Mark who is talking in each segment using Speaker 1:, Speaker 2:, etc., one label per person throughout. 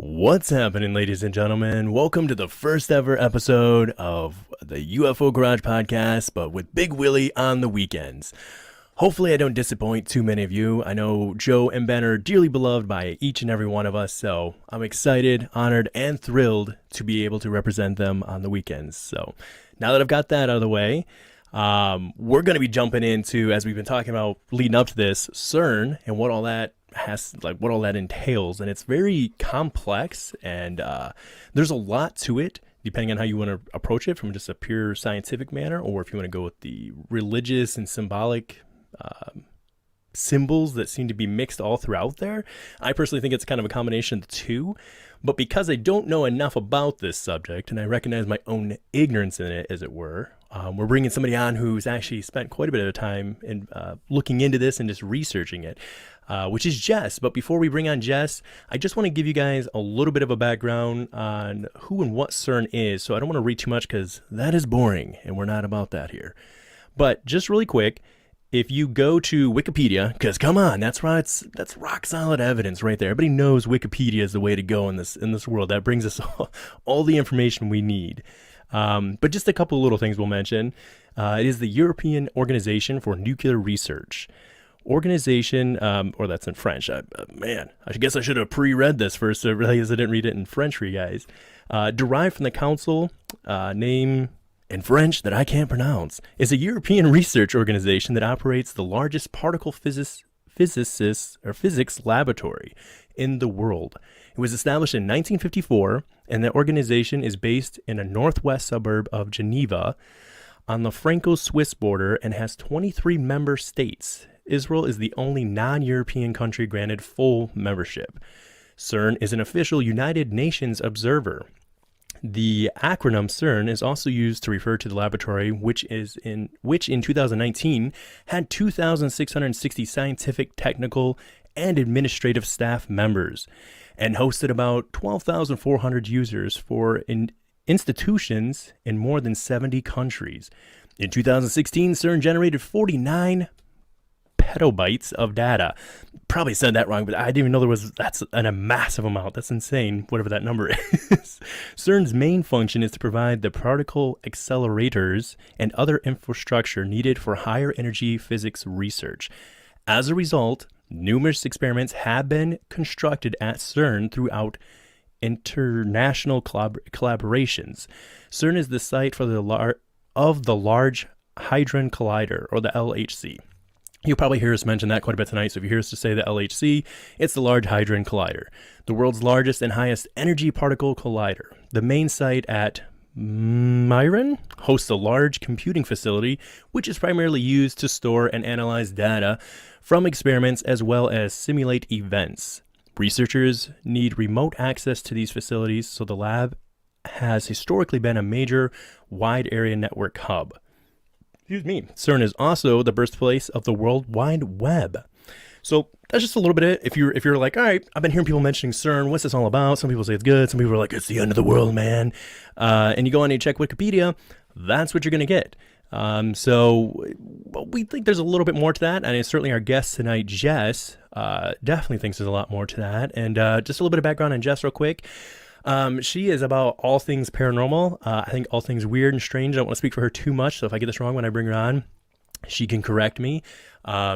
Speaker 1: What's happening, ladies and gentlemen? Welcome to the first ever episode of the UFO Garage podcast, but with Big Willie on the weekends. Hopefully I don't disappoint too many of you. I know Joe and Ben are dearly beloved by each and every one of us, so I'm excited, honored, and thrilled to be able to represent them on the weekends. So now that I've got that out of the way, we're going to be jumping into, as we've been talking about leading up to this, CERN and what all that entails. And it's very complex, and there's a lot to it depending on how you want to approach it, from just a pure scientific manner, or if you want to go with the religious and symbolic symbols that seem to be mixed all throughout there. I personally think it's kind of a combination of the two, but because I don't know enough about this subject, and I recognize my own ignorance in it, as it were, we're bringing somebody on who's actually spent quite a bit of time in looking into this and just researching it, which is Jess. But before we bring on Jess, I just want to give you guys a little bit of a background on who and what CERN is. So I don't want to read too much because that is boring, and we're not about that here. But just really quick, if you go to Wikipedia, because come on, that's rock solid evidence right there. Everybody knows Wikipedia is the way to go in this world. That brings us all the information we need. But just a couple of little things we'll mention. It is the European Organization for Nuclear Research. Organization, or that's in French. I guess I should have pre-read this first, so I realized I didn't read it in French for you guys. Derived from the council, name in French that I can't pronounce, is a European research organization that operates the largest particle physics laboratory in the world. It was established in 1954, and the organization is based in a northwest suburb of Geneva on the Franco-Swiss border and has 23 member states. Israel is the only non-European country granted full membership. CERN is an official United Nations observer. The acronym CERN is also used to refer to the laboratory, which in 2019 had 2,660 scientific, technical, and administrative staff members, and hosted about 12,400 users for institutions in more than 70 countries. In 2016, CERN generated 49 petabytes of data. Probably said that wrong, but I didn't even know that's a massive amount. That's insane, whatever that number is. CERN's main function is to provide the particle accelerators and other infrastructure needed for higher energy physics research. As a result, numerous experiments have been constructed at CERN throughout international collaborations. CERN is the site for the Large Hadron Collider, or the LHC. You'll probably hear us mention that quite a bit tonight, so if you hear us to say the LHC, it's the Large Hadron Collider, the world's largest and highest energy particle collider. The main site at Myron hosts a large computing facility, which is primarily used to store and analyze data from experiments as well as simulate events. Researchers need remote access to these facilities, so the lab has historically been a major wide area network hub. Excuse me. CERN is also the birthplace of the World Wide Web. So that's just a little bit of it. If you're like, all right, I've been hearing people mentioning CERN. What's this all about? Some people say it's good. Some people are like, it's the end of the world, man. And you go on and you check Wikipedia, that's what you're going to get. So we think there's a little bit more to that. And certainly our guest tonight, Jess, definitely thinks there's a lot more to that. And just a little bit of background on Jess real quick. She is about all things paranormal. I think all things weird and strange. I don't want to speak for her too much, so if I get this wrong when I bring her on, she can correct me.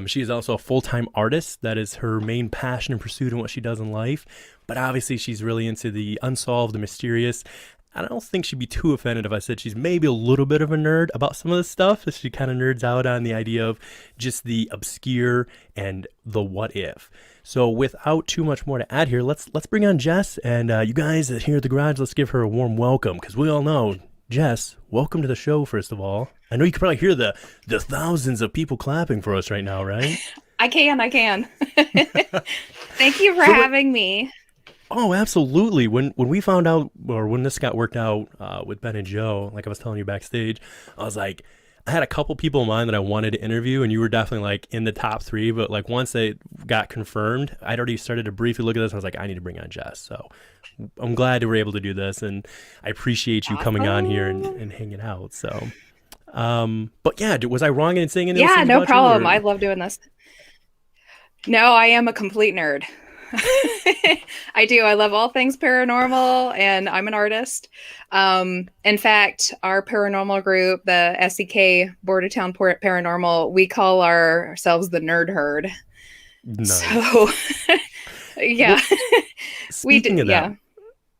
Speaker 1: She is also a full-time artist. That is her main passion and pursuit in what she does in life. But obviously she's really into the unsolved, the mysterious. I don't think she'd be too offended if I said she's maybe a little bit of a nerd about some of this stuff. She kind of nerds out on the idea of just the obscure and the what if. So without too much more to add here, let's bring on Jess. And you guys that here at the garage, let's give her a warm welcome, because we all know, Jess, welcome to the show, first of all. I know you can probably hear the thousands of people clapping for us right now, right?
Speaker 2: I can. Thank you for having me.
Speaker 1: Oh, absolutely. When we found out, or when this got worked out with Ben and Joe, like I was telling you backstage, I was like, I had a couple people in mind that I wanted to interview, and you were definitely like in the top three. But like once they got confirmed, I'd already started to briefly look at this. And I was like, I need to bring on Jess. So I'm glad that we're able to do this, and I appreciate you coming on here and hanging out. So, but yeah, was I wrong in saying anything?
Speaker 2: Yeah, no problem. I love doing this. No, I am a complete nerd. I do. I love all things paranormal, and I'm an artist. In fact, our paranormal group, the SEK Bordertown Paranormal, we call ourselves the Nerd Herd. So,
Speaker 1: Nice.
Speaker 2: yeah,
Speaker 1: Well,
Speaker 2: we do.
Speaker 1: speaking of that,
Speaker 2: Yeah.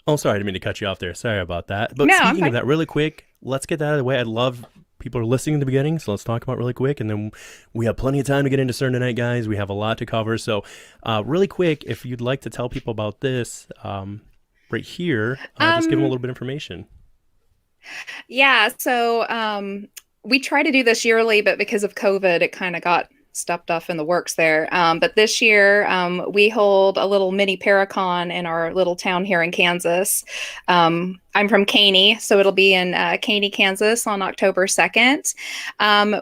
Speaker 1: oh, sorry, I didn't mean to cut you off there. Sorry about that. But
Speaker 2: No, I'm
Speaker 1: speaking of
Speaker 2: fine.
Speaker 1: that, really quick, let's get that out of the way. I love people are listening in the beginning, so let's talk about it really quick, and then we have plenty of time to get into CERN tonight, guys. We have a lot to cover, so really quick, if you'd like to tell people about this right here, just give them a
Speaker 2: Um,
Speaker 1: little bit of information.
Speaker 2: yeah. So, we try to do this yearly, but because of COVID, it kind of got stepped off in the works there. But this year, we hold a little mini Paracon in our little town here in Kansas. I'm from Caney, so it'll be in Caney, Kansas on October 2nd.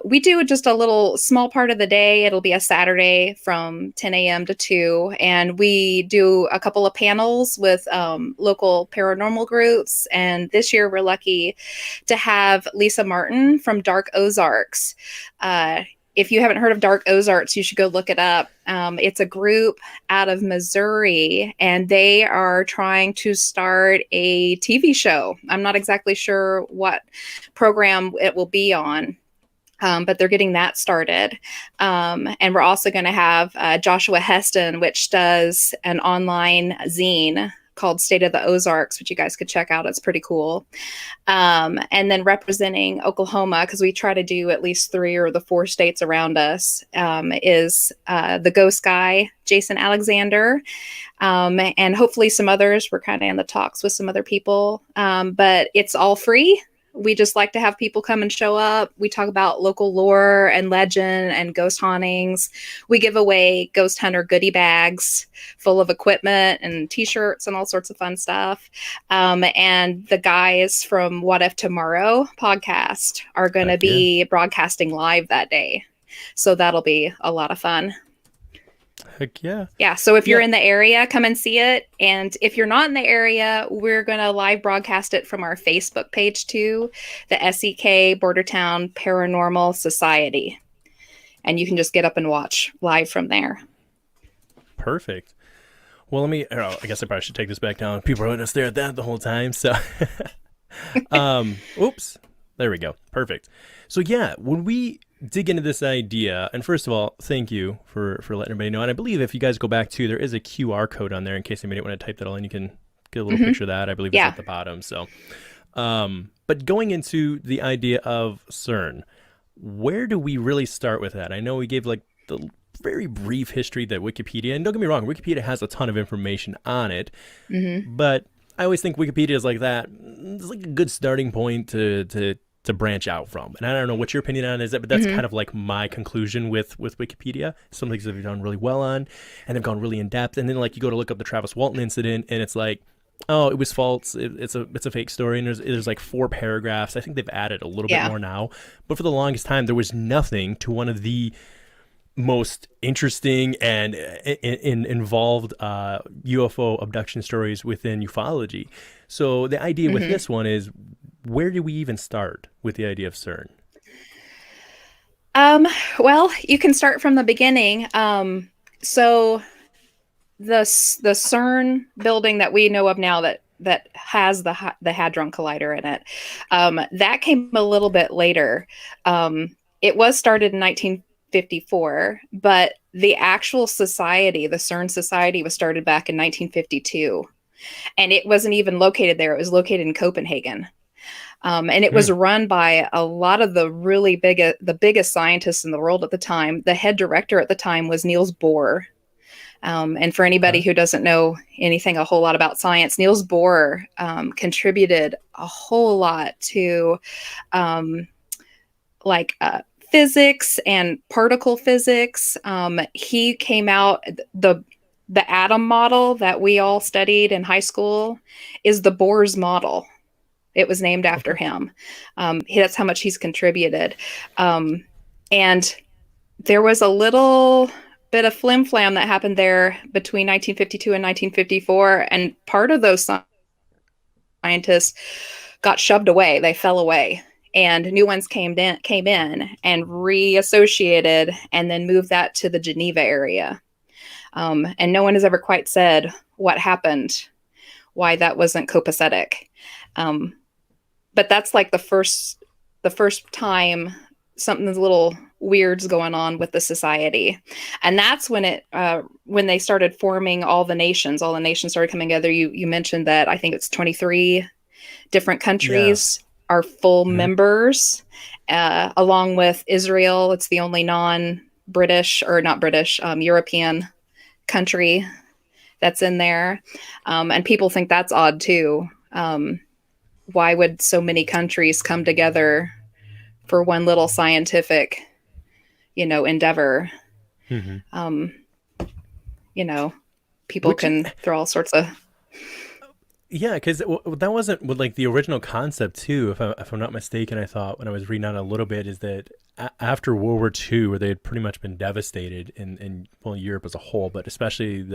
Speaker 2: We do just a little small part of the day. It'll be a Saturday from 10 a.m. to 2, and we do a couple of panels with local paranormal groups. And this year, we're lucky to have Lisa Martin from Dark Ozarks. If you haven't heard of Dark Ozarks, you should go look it up. It's a group out of Missouri, and they are trying to start a TV show. I'm not exactly sure what program it will be on. But they're getting that started. And we're also going to have Joshua Heston, which does an online zine called State of the Ozarks, which you guys could check out. It's pretty cool. And then representing Oklahoma, because we try to do at least 3 or the 4 states around us, is the ghost guy, Jason Alexander. And hopefully some others. We're kind of in the talks with some other people, but it's all free. We just like to have people come and show up. We talk about local lore and legend and ghost hauntings. We give away ghost hunter goodie bags full of equipment and t-shirts and all sorts of fun stuff. And the guys from What If Tomorrow podcast are going to
Speaker 1: Heck yeah.
Speaker 2: be broadcasting live that day. So that'll be a lot of fun.
Speaker 1: Heck yeah.
Speaker 2: Yeah, so if you're
Speaker 1: Yeah.
Speaker 2: in the area, come and see it. And if you're not in the area, we're going to live broadcast it from our Facebook page too, the SEK Bordertown Paranormal Society. And you can just get up and watch live from there.
Speaker 1: Perfect. Well, I guess I probably should take this back down. People are going to stare at that the whole time. So, oops. There we go. Perfect. So, yeah, when we dig into this idea, and first of all, thank you for letting everybody know. And I believe if you guys go back to, there is a QR code on there in case anybody want to type that all in. You can get a little picture of that. I believe it's
Speaker 2: Yeah.
Speaker 1: at the bottom. So, but going into the idea of CERN, where do we really start with that? I know we gave like the very brief history that Wikipedia, and don't get me wrong, Wikipedia has a ton of information on it, but I always think Wikipedia is like that. It's like a good starting point to branch out from. And I don't know what your opinion on is that, but that's kind of like my conclusion with Wikipedia. Some things they've done really well on, and they've gone really in depth. And then like you go to look up the Travis Walton incident, and it's like, oh, it was false. It's a fake story, and there's like 4 paragraphs. I think they've added a little bit
Speaker 2: Yeah.
Speaker 1: more now, but for the longest time there was nothing to one of the most interesting and involved UFO abduction stories within ufology. So the idea with this one is, where do we even start with the idea of CERN?
Speaker 2: Well, you can start from the beginning. So the CERN building that we know of now that has the Hadron Collider in it, that came a little bit later. It was started in 1954, but the actual society, the CERN Society, was started back in 1952, and it wasn't even located there. It was located in Copenhagen. And it was run by a lot of the biggest scientists in the world at the time. The head director at the time was Niels Bohr. And for anybody who doesn't know anything a whole lot about science, Niels Bohr contributed a whole lot to physics and particle physics. He came out the atom model that we all studied in high school is the Bohr's model. It was named after him. That's how much he's contributed. And there was a little bit of flim flam that happened there between 1952 and 1954. And part of those scientists got shoved away. They fell away. And new ones came in and reassociated and then moved that to the Geneva area. And no one has ever quite said what happened, why that wasn't copacetic. Um, but that's like the first time something's a little weird's going on with the society, and that's when they started forming all the nations started coming together. You mentioned that I think it's 23 different
Speaker 1: Yeah.
Speaker 2: countries are full
Speaker 1: Mhm.
Speaker 2: members, along with Israel. It's the only non-British or not British European country that's in there, and people think that's odd too. Why would so many countries come together for one little scientific, endeavor?
Speaker 1: Mhm.
Speaker 2: Um, you know, People
Speaker 1: Which
Speaker 2: can throw all sorts of.
Speaker 1: Yeah, because that wasn't what, like the original concept too. If I'm not mistaken, I thought when I was reading on it a little bit is that after World War II, where they had pretty much been devastated in well Europe as a whole, but especially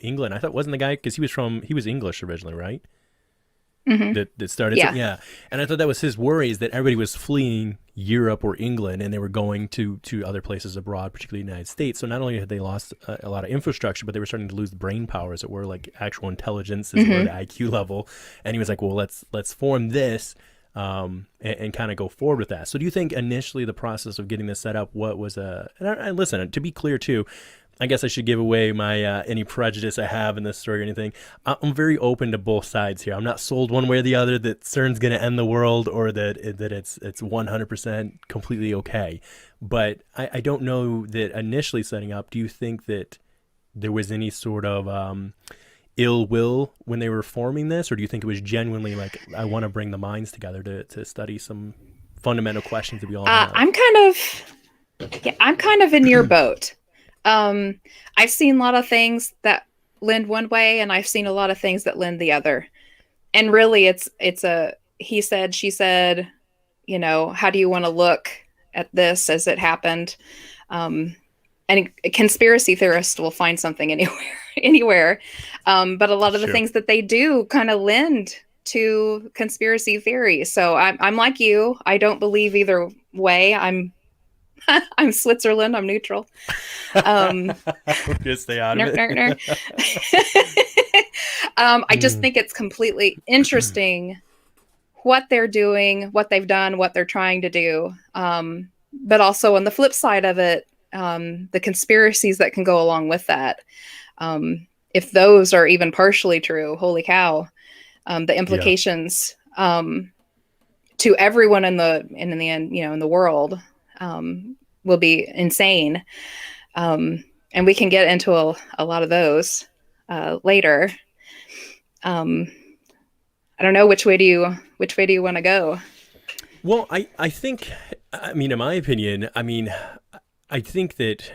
Speaker 1: England. I thought wasn't the guy because he was English originally, right?
Speaker 2: Mhm.
Speaker 1: That started. So
Speaker 2: Yeah.
Speaker 1: yeah, and I thought that was his worry is that everybody was fleeing Europe or England and they were going to other places abroad, particularly the United States. So not only had they lost a lot of infrastructure, but they were starting to lose the brain power, as it were, like actual intelligence, as it were, the
Speaker 2: Hmm.
Speaker 1: IQ level. And he was like, well, let's form this. And kind of go forward with that. So, do you think initially the process of getting this set up, what was a? And listen, to be clear too, I guess I should give away my any prejudice I have in this story or anything. I'm very open to both sides here. I'm not sold one way or the other that CERN's going to end the world or that it's 100% completely okay. But I don't know that initially setting up. Do you think that there was any sort of ill will when they were forming this, or do you think it was genuinely like I want to bring the minds together to study some fundamental questions that we all
Speaker 2: Uh,
Speaker 1: have?
Speaker 2: I'm kind of, yeah, I'm kind of in your boat. Um, I've seen a lot of things that lend one way, and I've seen a lot of things that lend the other. And really, it's a he said, she said. How do you want to look at this as it happened? Um, and conspiracy theorists will find something anywhere, anywhere. But a lot
Speaker 1: That's
Speaker 2: of the
Speaker 1: true.
Speaker 2: things that they do kind of lend to conspiracy theory. So I'm like you. I don't believe either way. I'm Switzerland. I'm neutral. Um,
Speaker 1: We're gonna stay out of
Speaker 2: ner, ner, ner.
Speaker 1: it.
Speaker 2: I just think it's completely interesting what they're doing, what they've done, what they're trying to do. But also on the flip side of it, the conspiracies that can go along with that. If those are even partially true, holy cow, the
Speaker 1: Yeah,
Speaker 2: implications to everyone in the end, in the world, will be insane. And we can get into a lot of those later. Um, I don't know which way do you want to go?
Speaker 1: well, I think, I mean, in my opinion, I mean, I think that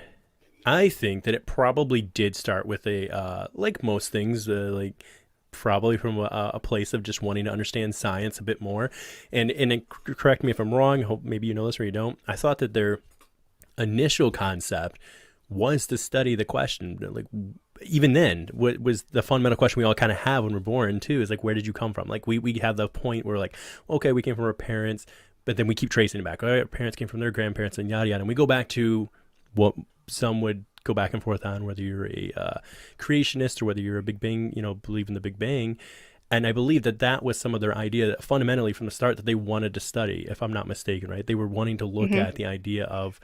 Speaker 1: I think that it probably did start with a like most things, like probably from a place of just wanting to understand science a bit more. And correct me if I'm wrong. Hope maybe you know this or you don't. I thought that their initial concept was to study the question, like even then, what was the fundamental question we all kind of have when we're born too is like, where did you come from? Like we have the point where like, okay, we came from our parents, but then we keep tracing it back. All right, our parents came from their grandparents and yada yada, and we go back to what some would go back and forth on, whether you're a creationist or whether you're a Big Bang, believe in the Big Bang. And I believe that that was some of their idea that fundamentally from the start that they wanted to study, if I'm not mistaken, right? They were wanting to look
Speaker 2: Mm-hmm.
Speaker 1: at the idea of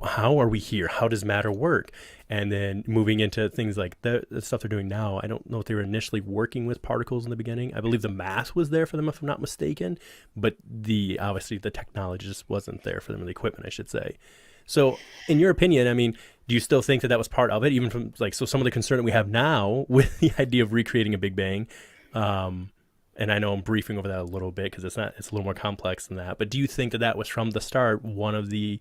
Speaker 1: how are we here? How does matter work? And then moving into things like the stuff they're doing now. I don't know if they were initially working with particles in the beginning. I believe the math was there for them, if I'm not mistaken, but the obviously the technology just wasn't there for them, the equipment, I should say. So, in your opinion, I mean, do you still think that that was part of it, even from like so some of the concern that we have now with the idea of recreating a Big Bang? Um, and I know I'm briefing over that a little bit because it's a little more complex than that. But do you think that that was from the start one of the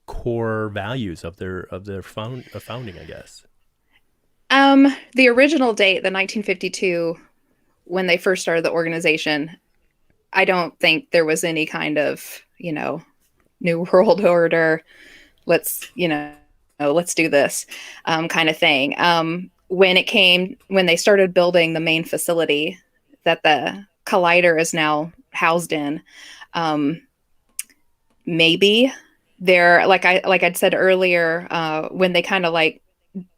Speaker 1: core values of their founding, I guess.
Speaker 2: The original date, the 1952, when they first started the organization, I don't think there was any kind of, new world order. Let's do this kind of thing. When they started building the main facility that the collider is now housed in, um, maybe like I'd said earlier, when they kind of like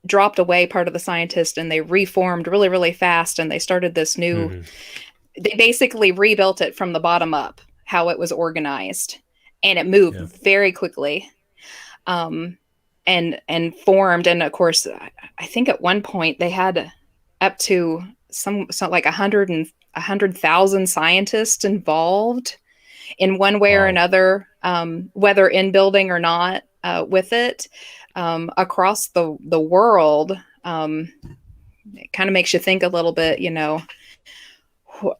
Speaker 2: dropped away part of the scientists and they reformed really, really fast. And they started this new,
Speaker 1: Hmm.
Speaker 2: they basically rebuilt it from the bottom up, how it was organized. And it moved
Speaker 1: Yeah.
Speaker 2: very quickly. Um, and formed. And of course, I think at one point they had up to some like 100,000 scientists involved in one way or
Speaker 1: Wow.
Speaker 2: another, whether in building or not, with it, across the world. It kind of makes you think a little bit,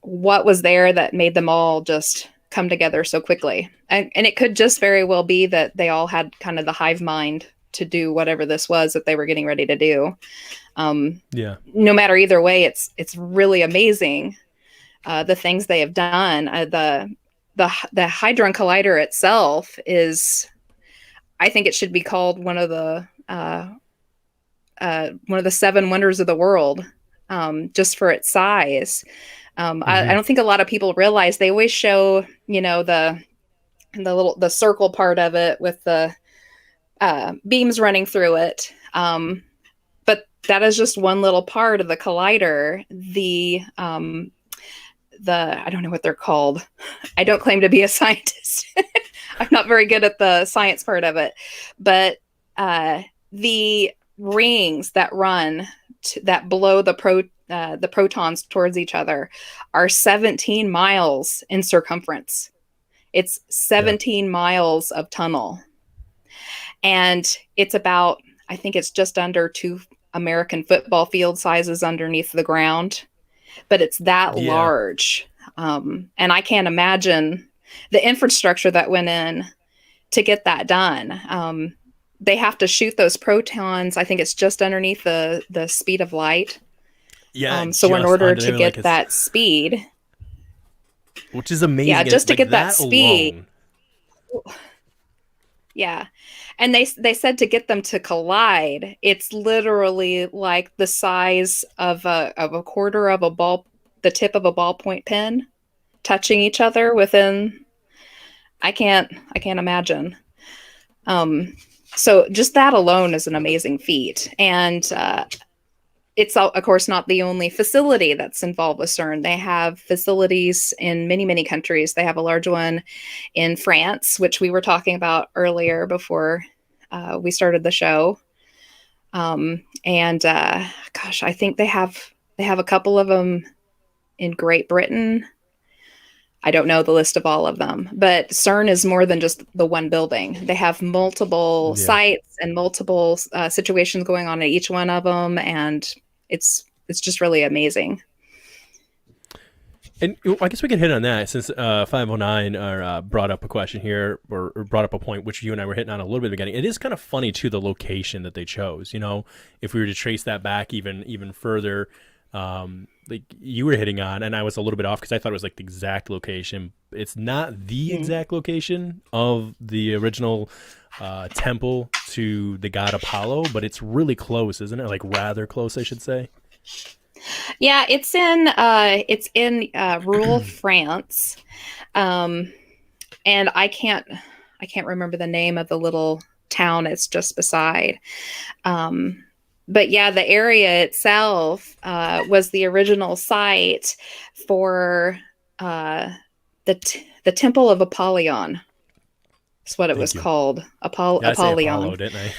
Speaker 2: what was there that made them all just come together so quickly. And it could just very well be that they all had kind of the hive mind to do whatever this was that they were getting ready to do.
Speaker 1: Yeah.
Speaker 2: No matter either way, it's really amazing, the things they have done. The Hadron Collider itself is, I think it should be called one of the seven wonders of the world, just for its size. I
Speaker 1: Hmm.
Speaker 2: don't think a lot of people realize. They always show, the circle part of it with the beams running through it. But that is just one little part of the collider. The I don't know what they're called. I don't claim to be a scientist. I'm not very good at the science part of it, but the rings that that blow the protons towards each other are 17 miles in circumference. It's
Speaker 1: Yeah.
Speaker 2: 17 miles of tunnel, and it's about, I think it's just under two American football field sizes underneath the ground, but it's that
Speaker 1: Yeah.
Speaker 2: large. And I can't imagine the infrastructure that went in to get that done. They have to shoot those protons. I think it's just underneath the speed of light.
Speaker 1: Yeah.
Speaker 2: So in
Speaker 1: Just
Speaker 2: order
Speaker 1: under
Speaker 2: to
Speaker 1: there, like
Speaker 2: get
Speaker 1: it's,
Speaker 2: that speed,
Speaker 1: which is
Speaker 2: yeah,
Speaker 1: amazing. And
Speaker 2: just to
Speaker 1: like
Speaker 2: get that
Speaker 1: that
Speaker 2: speed,
Speaker 1: alone.
Speaker 2: yeah. And they said to get them to collide, it's literally like the size of a quarter of a ball, the tip of a ballpoint pen, touching each other within. I can't imagine. Um, so just that alone is an amazing feat, and it's of course not the only facility that's involved with CERN. They have facilities in many, many countries. They have a large one in France, which we were talking about earlier before we started the show. And gosh, I think they have a couple of them in Great Britain. I don't know the list of all of them, but CERN is more than just the one building. They have multiple
Speaker 1: Yeah.
Speaker 2: sites and multiple situations going on at each one of them, and it's just really amazing.
Speaker 1: And I guess we can hit on that since 509 brought up a question here, or brought up a point which you and I were hitting on a little bit at the beginning. It is kind of funny too, the location that they chose. If we were to trace that back even further, like you were hitting on, and I was a little bit off because I thought it was like the exact location. It's not the
Speaker 2: Mm.
Speaker 1: exact location of the original temple to the god Apollo, but it's really close, isn't it? Like rather close, I should say.
Speaker 2: Yeah, it's in rural France, um, and I can't remember the name of the little town it's just beside. Um, but yeah, the area itself was the original site for the Temple of Apollyon. That's what it was
Speaker 1: Thank you.
Speaker 2: called,
Speaker 1: Yeah, I say Apollo,
Speaker 2: Apollyon.
Speaker 1: didn't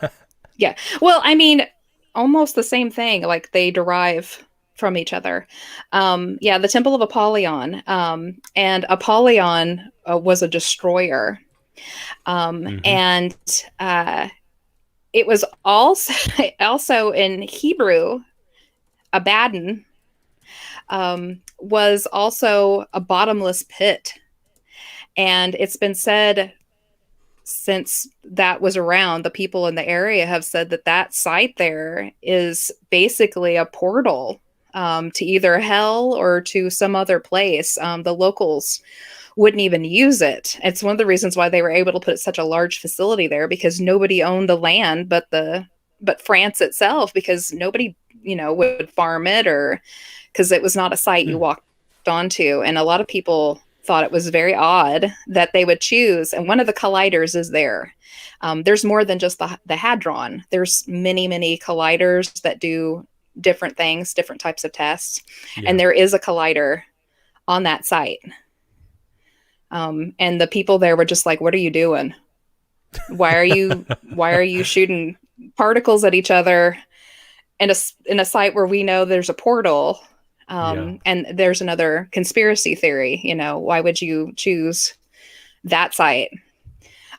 Speaker 1: I?
Speaker 2: Yeah. Well, I mean, almost the same thing. Like they derive from each other. Yeah, the Temple of Apollyon. And Apollyon was a destroyer.
Speaker 1: Hmm.
Speaker 2: And it was also also in Hebrew, Abaddon was also a bottomless pit. And it's been said since that was around, the people in the area have said that that site there is basically a portal, to either hell or to some other place. The locals wouldn't even use it. It's one of the reasons why they were able to put such a large facility there, because nobody owned the land but France itself, because nobody would farm it, or because it was not a site you walked onto. And a lot of people thought it was very odd that they would choose, and one of the colliders is there. There's more than just the hadron. There's many, many colliders that do different things, different types of tests,
Speaker 1: Yeah.
Speaker 2: and there is a collider on that site. And the people there were just like, "What are you doing? Why are you shooting particles at each other in a site where we know there's a portal?"
Speaker 1: Yeah.
Speaker 2: And there's another conspiracy theory. Why would you choose that site?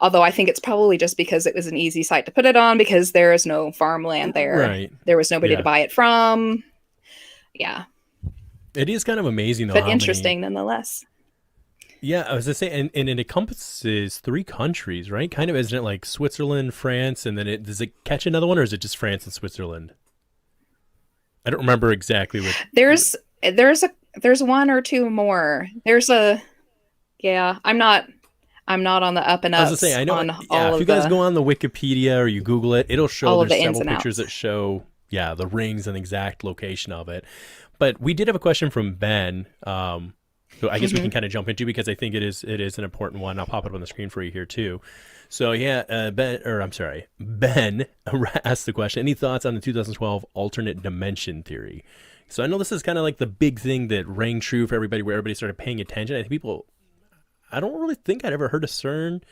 Speaker 2: Although I think it's probably just because it was an easy site to put it on, because there is no farmland there.
Speaker 1: Right.
Speaker 2: There was nobody to
Speaker 1: Yeah.
Speaker 2: buy it from. Yeah,
Speaker 1: It is kind of amazing though
Speaker 2: but
Speaker 1: how many.
Speaker 2: interesting nonetheless.
Speaker 1: Yeah, I was gonna say, and it encompasses three countries, right? Kind of, isn't it like Switzerland, France, and then does it catch another one, or is it just France and Switzerland? I don't remember exactly what.
Speaker 2: There's there's one or two more. There's a Yeah. I'm not on the up and
Speaker 1: I was gonna say,
Speaker 2: ups
Speaker 1: I know.
Speaker 2: on
Speaker 1: Yeah, if you guys go on the Wikipedia or you Google it, it'll show
Speaker 2: all of
Speaker 1: there's
Speaker 2: the ins
Speaker 1: several
Speaker 2: and
Speaker 1: pictures
Speaker 2: outs.
Speaker 1: that show, yeah, the rings and the exact location of it. But we did have a question from Ben. So I guess we
Speaker 2: Hmm.
Speaker 1: can kind of jump into, because I think it is an important one. I'll pop it up on the screen for you here too. So yeah, Ben asked the question: any thoughts on the 2012 alternate dimension theory? So I know this is kind of like the big thing that rang true for everybody, where everybody started paying attention. I think people. I don't really think I'd ever heard of CERN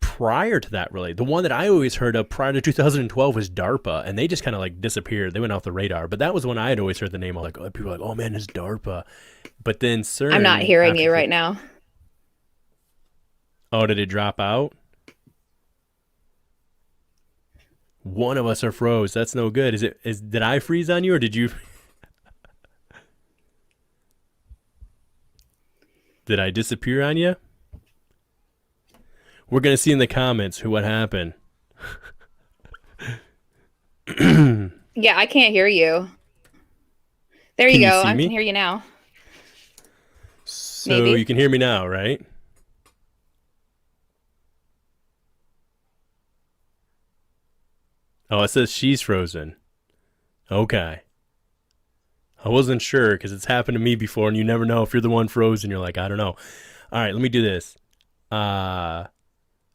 Speaker 1: prior to that. Really, the one that I always heard of prior to 2012 was DARPA, and they just kind of like disappeared. They went off the radar. But that was when I had always heard the name. Like, oh, people were like, oh man, it's DARPA. But then
Speaker 2: I'm not
Speaker 1: CERN
Speaker 2: hearing
Speaker 1: after.
Speaker 2: you right now.
Speaker 1: Oh, did it drop out? One of us are froze. That's no good. Did I freeze on you, or did you? Did I disappear on you? We're gonna see in the comments what happened.
Speaker 2: Yeah, I can't hear you. There you
Speaker 1: Can you
Speaker 2: go.
Speaker 1: see
Speaker 2: I can
Speaker 1: me?
Speaker 2: hear you now.
Speaker 1: So you
Speaker 2: Maybe.
Speaker 1: can hear me now, right? Oh, it says she's frozen. Okay. I wasn't sure because it's happened to me before, and you never know if you're the one frozen. You're like, I don't know. All right, let me do this. Uh,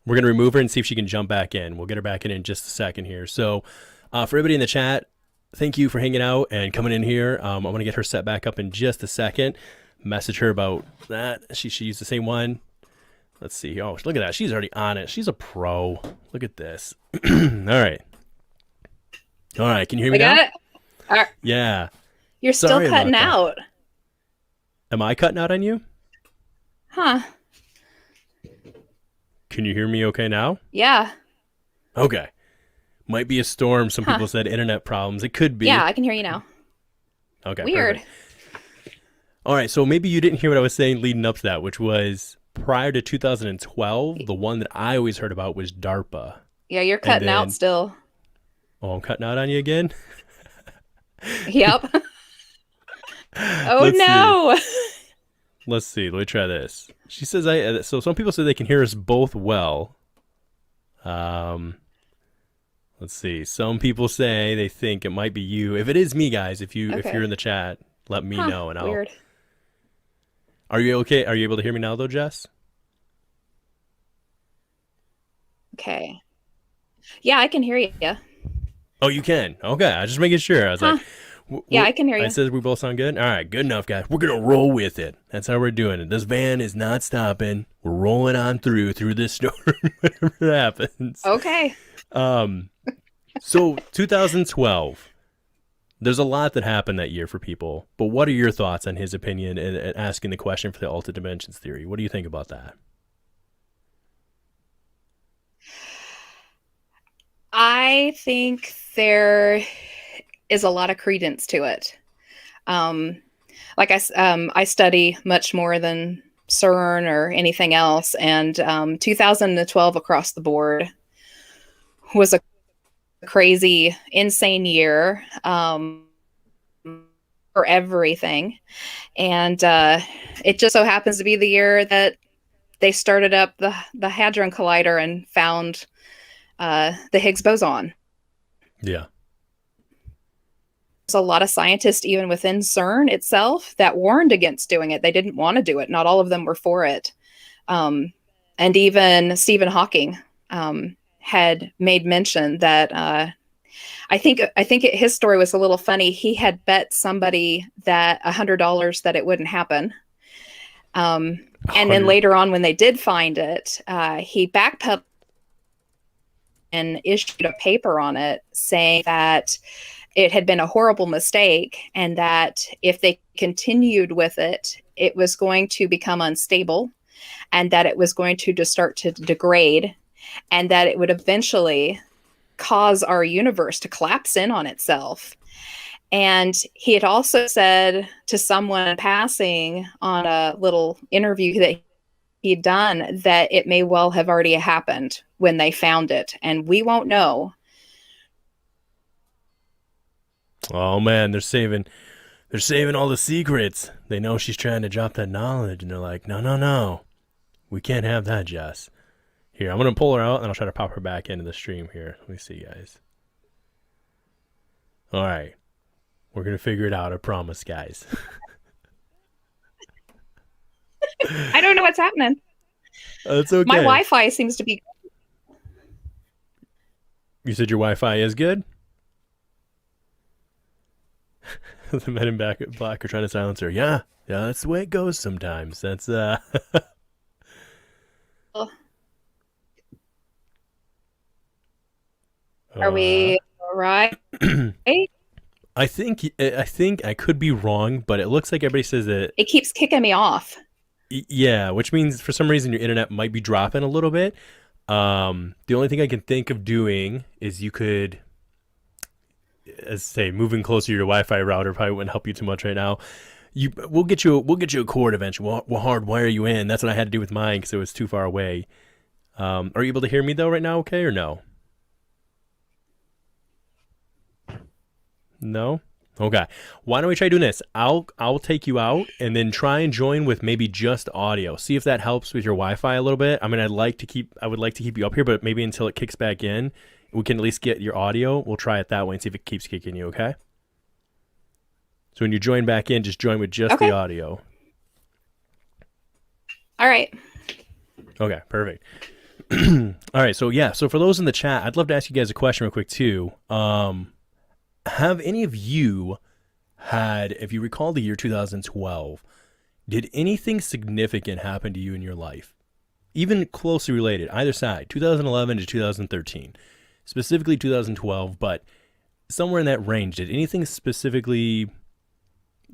Speaker 1: we're gonna remove her and see if she can jump back in. We'll get her back in just a second here. So, for everybody in the chat, thank you for hanging out and coming in here. I'm gonna get her set back up in just a second. Message her about that. She used the same one. Let's see. Oh, look at that. She's already on it. She's a pro. Look at this. All right. All right. Can you hear me
Speaker 2: I got
Speaker 1: now?
Speaker 2: it. All right.
Speaker 1: Yeah.
Speaker 2: You're still
Speaker 1: Sorry
Speaker 2: cutting
Speaker 1: about that.
Speaker 2: out.
Speaker 1: Am I cutting out on you?
Speaker 2: Huh.
Speaker 1: Can you hear me okay now?
Speaker 2: Yeah.
Speaker 1: Okay. Might be a storm. Some
Speaker 2: Huh.
Speaker 1: people said internet problems. It could
Speaker 2: Yeah,
Speaker 1: be.
Speaker 2: I can hear you now.
Speaker 1: Okay,
Speaker 2: Weird.
Speaker 1: perfect. All right, so maybe you didn't hear what I was saying leading up to that, which was prior to 2012, the one that I always heard about was DARPA.
Speaker 2: Yeah, you're
Speaker 1: And
Speaker 2: cutting out
Speaker 1: then,
Speaker 2: still.
Speaker 1: oh, I'm cutting out on you again?
Speaker 2: Yep. Oh
Speaker 1: Let's see.
Speaker 2: no.
Speaker 1: Let's see. Let me try this. She says so some people say they can hear us both well. Um let's see. Some people say they think it might be you. If it is me, guys, if you're
Speaker 2: Okay.
Speaker 1: in the chat, let me
Speaker 2: Huh.
Speaker 1: know and I'll.
Speaker 2: Weird.
Speaker 1: Are you okay? Are you able to hear me now though, Jess?
Speaker 2: Okay. Yeah, I can hear you.
Speaker 1: Oh, you can. Okay, I was just making sure. I was like,
Speaker 2: Huh. Yeah, I can hear
Speaker 1: I
Speaker 2: you.
Speaker 1: said we both sound good. All right, good enough, guys. We're gonna roll with it. That's how we're doing it. This van is not stopping. We're rolling on through this storm, whatever happens.
Speaker 2: Okay.
Speaker 1: Um, so 2012. There's a lot that happened that year for people, but what are your thoughts on his opinion and asking the question for the alternate dimensions theory? What do you think about that?
Speaker 2: I think there is a lot of credence to it. Um, I study much more than CERN or anything else, and 2012 across the board was a crazy, insane year for everything, and it just so happens to be the year that they started up the Hadron Collider and found the Higgs boson.
Speaker 1: Yeah.
Speaker 2: a lot of scientists, even within CERN itself, that warned against doing it. They didn't want to do it. Not all of them were for it. And even Stephen Hawking had made mention that his story was a little funny. He had bet somebody that $100 that it wouldn't happen. And then later on, when they did find it, he backpedaled and issued a paper on it saying that it had been a horrible mistake and that if they continued with it, it was going to become unstable and that it was going to just start to degrade and that it would eventually cause our universe to collapse in on itself. And he had also said to someone passing on a little interview that he'd done that it may well have already happened when they found it, and we won't know.
Speaker 1: Oh man, they're saving all the secrets. They know she's trying to drop that knowledge, and they're like, no, we can't have that, Jess. Here, I'm gonna pull her out, and I'll try to pop her back into the stream here. Let me see, guys. All right, we're gonna figure it out. I promise, guys.
Speaker 2: I don't know what's happening.
Speaker 1: That's okay.
Speaker 2: My Wi-Fi seems to be.
Speaker 1: You said your Wi-Fi is good? The men in black are trying to silence her. Yeah, that's the way it goes sometimes. That's
Speaker 2: Are we all right?
Speaker 1: I think I could be wrong, but it looks like everybody says that
Speaker 2: It keeps kicking me off.
Speaker 1: Yeah, which means for some reason your internet might be dropping a little bit. The only thing I can think of doing is you could, as say, moving closer to your Wi-Fi router probably wouldn't help you too much right now. We'll get you a cord eventually. We'll hardwire you in. That's what I had to do with mine because it was too far away. Are you able to hear me though right now? Okay or no? No. Okay. Why don't we try doing this? I'll take you out and then try and join with maybe just audio. See if that helps with your Wi-Fi a little bit. I mean, I would like to keep you up here, but maybe until it kicks back in, we can at least get your audio. We'll try it that way and see if it keeps kicking you, okay? So when you join back in, just join with just the audio.
Speaker 2: All right.
Speaker 1: Okay, perfect. All right, so for those in the chat, I'd love to ask you guys a question real quick too. Have any of you had, if you recall the year 2012, did anything significant happen to you in your life? Even closely related, either side, 2011 to 2013, specifically 2012, but somewhere in that range. Did anything specifically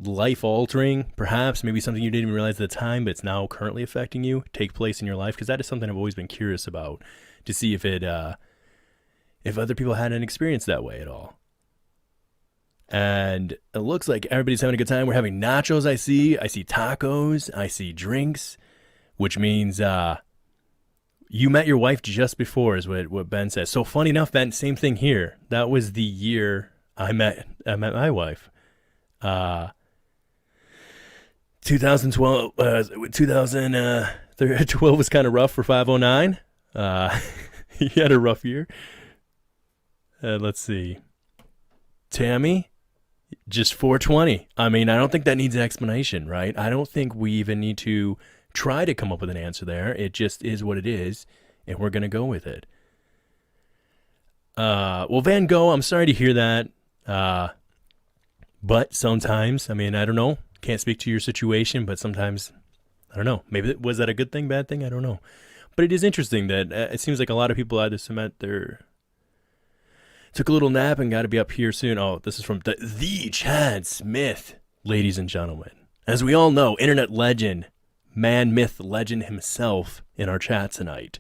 Speaker 1: life-altering, perhaps, maybe something you didn't even realize at the time, but it's now currently affecting you, take place in your life? Because that is something I've always been curious about, to see if other people had an experience that way at all. And it looks like everybody's having a good time. We're having nachos, I see tacos, I see drinks, which means you met your wife just before is what Ben says. So funny enough, Ben, same thing here. That was the year I met my wife. 2012 2012 was kind of rough for 509. He had a rough year. Let's see. Tammy, just 420. I mean, I don't think that needs an explanation, right? I don't think we even need to try to come up with an answer there. It just is what it is, and we're going to go with it. Well, Van Gogh, I'm sorry to hear that. But sometimes, I mean, I don't know. Can't speak to your situation, but sometimes, I don't know. Maybe was that a good thing, bad thing? I don't know. But it is interesting that it seems like a lot of people either took a little nap and got to be up here soon. Oh, this is from the Chad Smith, ladies and gentlemen. As we all know, internet legend, man, myth, legend himself in our chat tonight.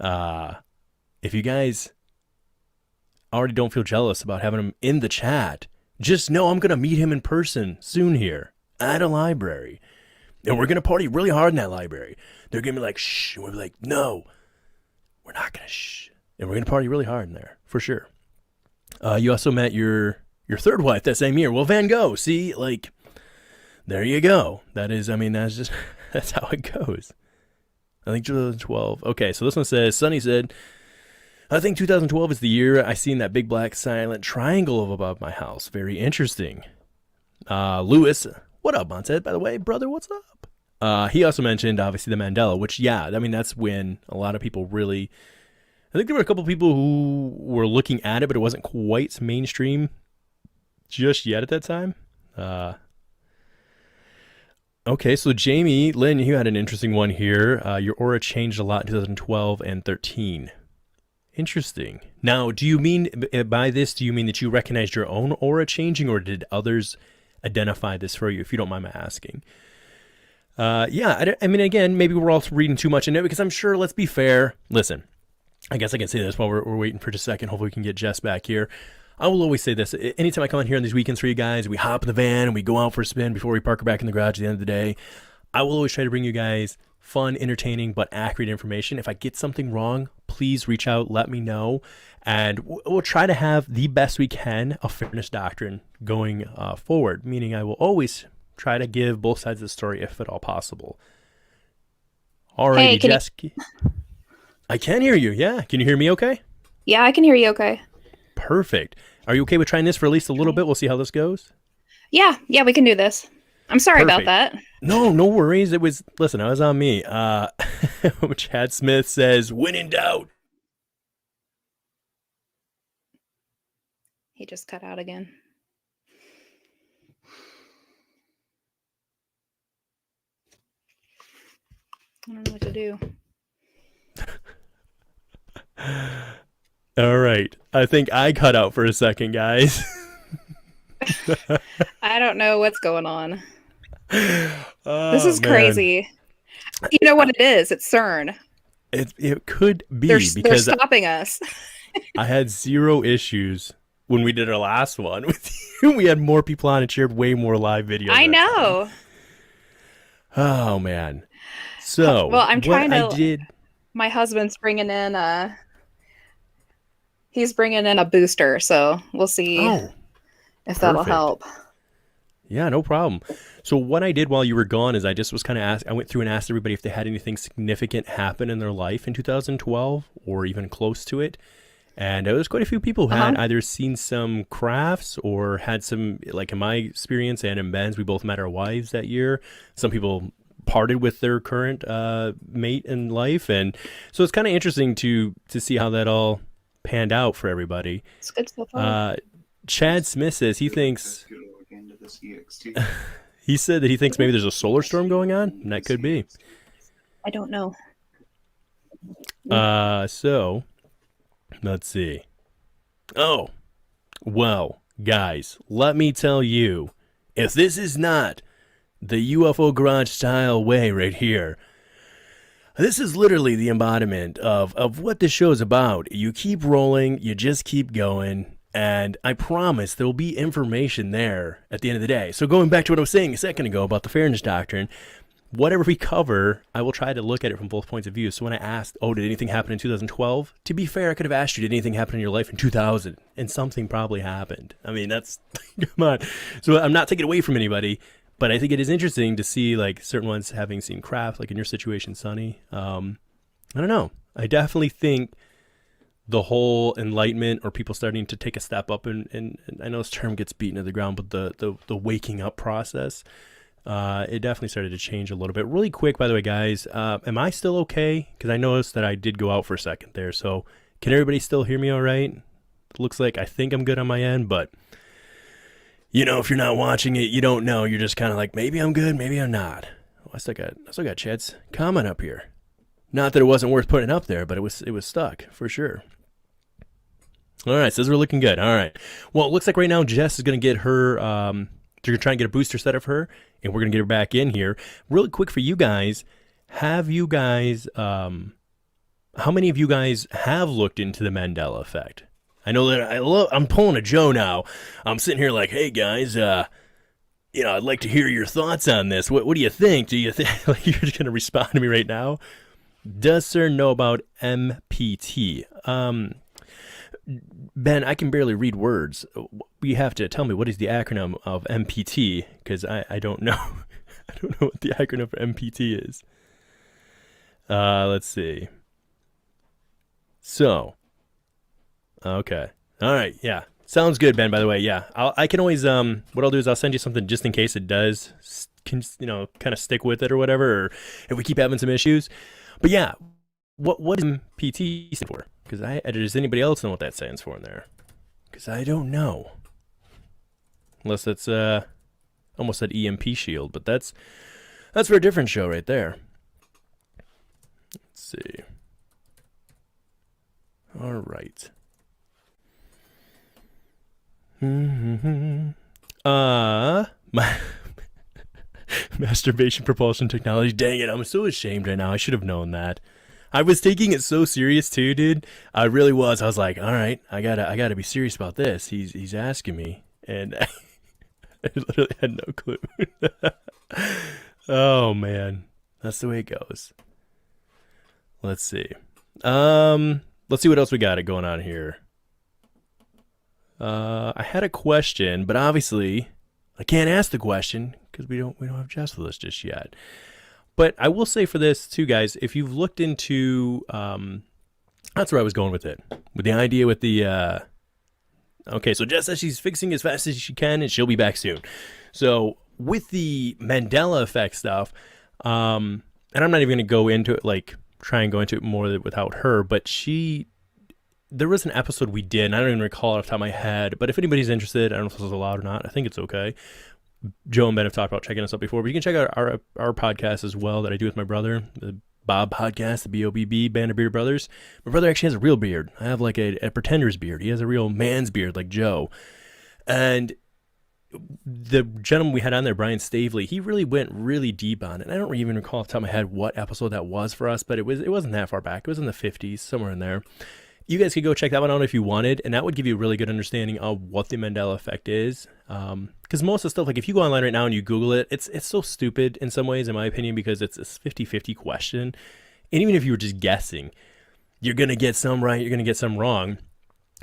Speaker 1: If you guys already don't feel jealous about having him in the chat, just know I'm going to meet him in person soon here at a library. And we're going to party really hard in that library. They're going to be like, shh. And we'll be like, no, we're not going to shh. And we're going to party really hard in there, for sure. You also met your third wife that same year. Well, Van Gogh, see, like, there you go. That's how it goes. I think 2012. Okay, so this one says, Sonny said, I think 2012 is the year I seen that big black silent triangle above my house. Very interesting. Lewis, what up, Montet? By the way, brother, what's up? He also mentioned, obviously, the Mandela, which, yeah, I mean, that's when a lot of people really... I think there were a couple people who were looking at it, but it wasn't quite mainstream just yet at that time. Okay, so Jamie, Lynn, you had an interesting one here. Your aura changed a lot in 2012 and 13. Interesting. Now, do you mean, by this, do you mean that you recognized your own aura changing, or did others identify this for you, if you don't mind my asking? Yeah, I mean, again, maybe we're all reading too much into it, because I'm sure, let's be fair. Listen, I guess I can say this while we're waiting for just a second. Hopefully we can get Jess back here. I will always say this. Anytime I come on here on these weekends for you guys, we hop in the van and we go out for a spin before we park her back in the garage at the end of the day. I will always try to bring you guys fun, entertaining, but accurate information. If I get something wrong, please reach out, let me know. And we'll try to have the best we can of fairness doctrine going forward, meaning I will always try to give both sides of the story if at all possible. Alrighty, Jess. I can hear you. Yeah. Can you hear me okay?
Speaker 2: Yeah, I can hear you okay.
Speaker 1: Perfect. Are you okay with trying this for at least a little bit? We'll see how this goes.
Speaker 2: Yeah, we can do this. I'm sorry about that.
Speaker 1: No worries. Listen, I was on me. Chad Smith says, when in doubt.
Speaker 2: He just cut out again. I don't know what to do.
Speaker 1: All right. I think I cut out for a second, guys.
Speaker 2: I don't know what's going on. This is crazy. You know what it is? It's CERN.
Speaker 1: It could be
Speaker 2: they're stopping us.
Speaker 1: I had zero issues when we did our last one with you. We had more people on and shared way more live videos.
Speaker 2: I know.
Speaker 1: Oh, man. So,
Speaker 2: well, I'm trying to... My husband's bringing in he's bringing in a booster, so we'll see if that'll help.
Speaker 1: Yeah, no problem. So what I did while you were gone is I just was kind of I went through and asked everybody if they had anything significant happen in their life in 2012 or even close to it. And there was quite a few people who had either seen some crafts or had some, like in my experience and in Ben's, we both met our wives that year. Some people parted with their current mate in life. And so it's kind of interesting to see how that all panned out for everybody.
Speaker 2: It's good so far.
Speaker 1: Chad Smith says he thinks... he said that he thinks maybe there's a solar storm going on, and that could be.
Speaker 2: I don't know.
Speaker 1: So, let's see. Oh, well, guys, let me tell you, if this is not the UFO garage style way right here, this is literally the embodiment of what this show is about. You keep rolling, you just keep going. And I promise there will be information there at the end of the day. So going back to what I was saying a second ago about the fairness doctrine, whatever we cover, I will try to look at it from both points of view. So when I asked, did anything happen in 2012? To be fair, I could have asked you, did anything happen in your life in 2000? And something probably happened. I mean, that's, come on. So I'm not taking it away from anybody, but I think it is interesting to see like certain ones having seen craft, like in your situation, Sonny. I don't know. I definitely think the whole enlightenment or people starting to take a step up and I know this term gets beaten to the ground, but the waking up process, it definitely started to change a little bit. Really quick, by the way, guys, am I still okay? Because I noticed that I did go out for a second there. So can everybody still hear me all right? It looks like I think I'm good on my end, but you know, if you're not watching it, you don't know. You're just kind of like, maybe I'm good, maybe I'm not. Oh, I still got Chad's comment up here. Not that it wasn't worth putting up there, but it was stuck for sure. All right, says we're looking good. All right. Well, it looks like right now Jess is going to get her, they're going to try and get a booster set of her, and we're going to get her back in here. Really quick for you guys, how many of you guys have looked into the Mandela effect? I know that I'm pulling a Joe now. I'm sitting here like, hey guys, I'd like to hear your thoughts on this. What do you think? Do you think like you're just going to respond to me right now? Does CERN know about MPT? Ben, I can barely read words. You have to tell me what is the acronym of MPT, because I don't know. I don't know what the acronym for MPT is. Let's see. So, Okay. All right. Yeah. Sounds good, Ben. By the way, yeah. I can always what I'll do is I'll send you something just in case it does, kind of stick with it or whatever, or if we keep having some issues. But yeah, what does PT stand for? Because does anybody else know what that stands for in there? Because I don't know. Unless it's almost said EMP shield, but that's for a different show right there. Let's see. All right. My masturbation propulsion technology. Dang it, I'm so ashamed right now. I should have known that. I was taking it so serious too, dude. I really was. I was like, all right, I gotta be serious about this. He's asking me, and I literally had no clue. Oh man, that's the way it goes. Let's see. Let's see what else we got going on here. I had a question, but obviously I can't ask the question because we don't have Jess with us just yet. But I will say for this too, guys, if you've looked into, that's where I was going with it, with the idea with the, okay, so Jess says she's fixing as fast as she can and she'll be back soon. So with the Mandela effect stuff, and I'm not even going to go into it, like try and go into it more without her, but there was an episode we did, and I don't even recall it off the top of my head, but if anybody's interested, I don't know if this is allowed or not, I think it's okay. Joe and Ben have talked about checking us out before, but you can check out our podcast as well that I do with my brother, the Bob podcast, the BOBB, Band of Beard Brothers. My brother actually has a real beard. I have like a pretender's beard. He has a real man's beard like Joe. And the gentleman we had on there, Brian Stavely, he really went really deep on it. And I don't even recall off the top of my head what episode that was for us, but it wasn't that far back. It was in the 50s, somewhere in there. You guys could go check that one out if you wanted, and that would give you a really good understanding of what the Mandela effect is. Because most of the stuff, like if you go online right now and you Google it, it's so stupid in some ways, in my opinion, because it's a 50-50 question. And even if you were just guessing, you're going to get some right, you're going to get some wrong.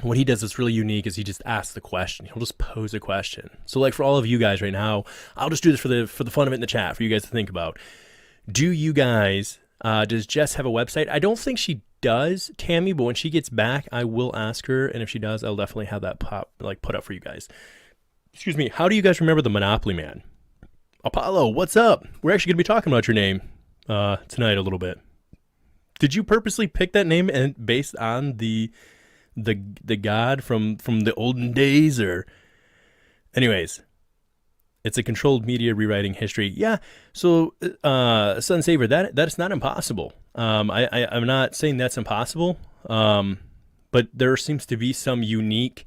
Speaker 1: What he does that's really unique is he just asks the question. He'll just pose a question. So like for all of you guys right now, I'll just do this for the fun of it in the chat for you guys to think about. Do you guys, does Jess have a website? I don't think she does, Tammy, but when she gets back, I will ask her, and if she does, I'll definitely have that put up for you guys. Excuse me. How do you guys remember the Monopoly Man? Apollo, what's up? We're actually going to be talking about your name tonight a little bit. Did you purposely pick that name and based on the god from the olden days, or? Anyways, it's a controlled media rewriting history. Yeah. So, Sun Saver, that's not impossible. I'm not saying that's impossible. But there seems to be some unique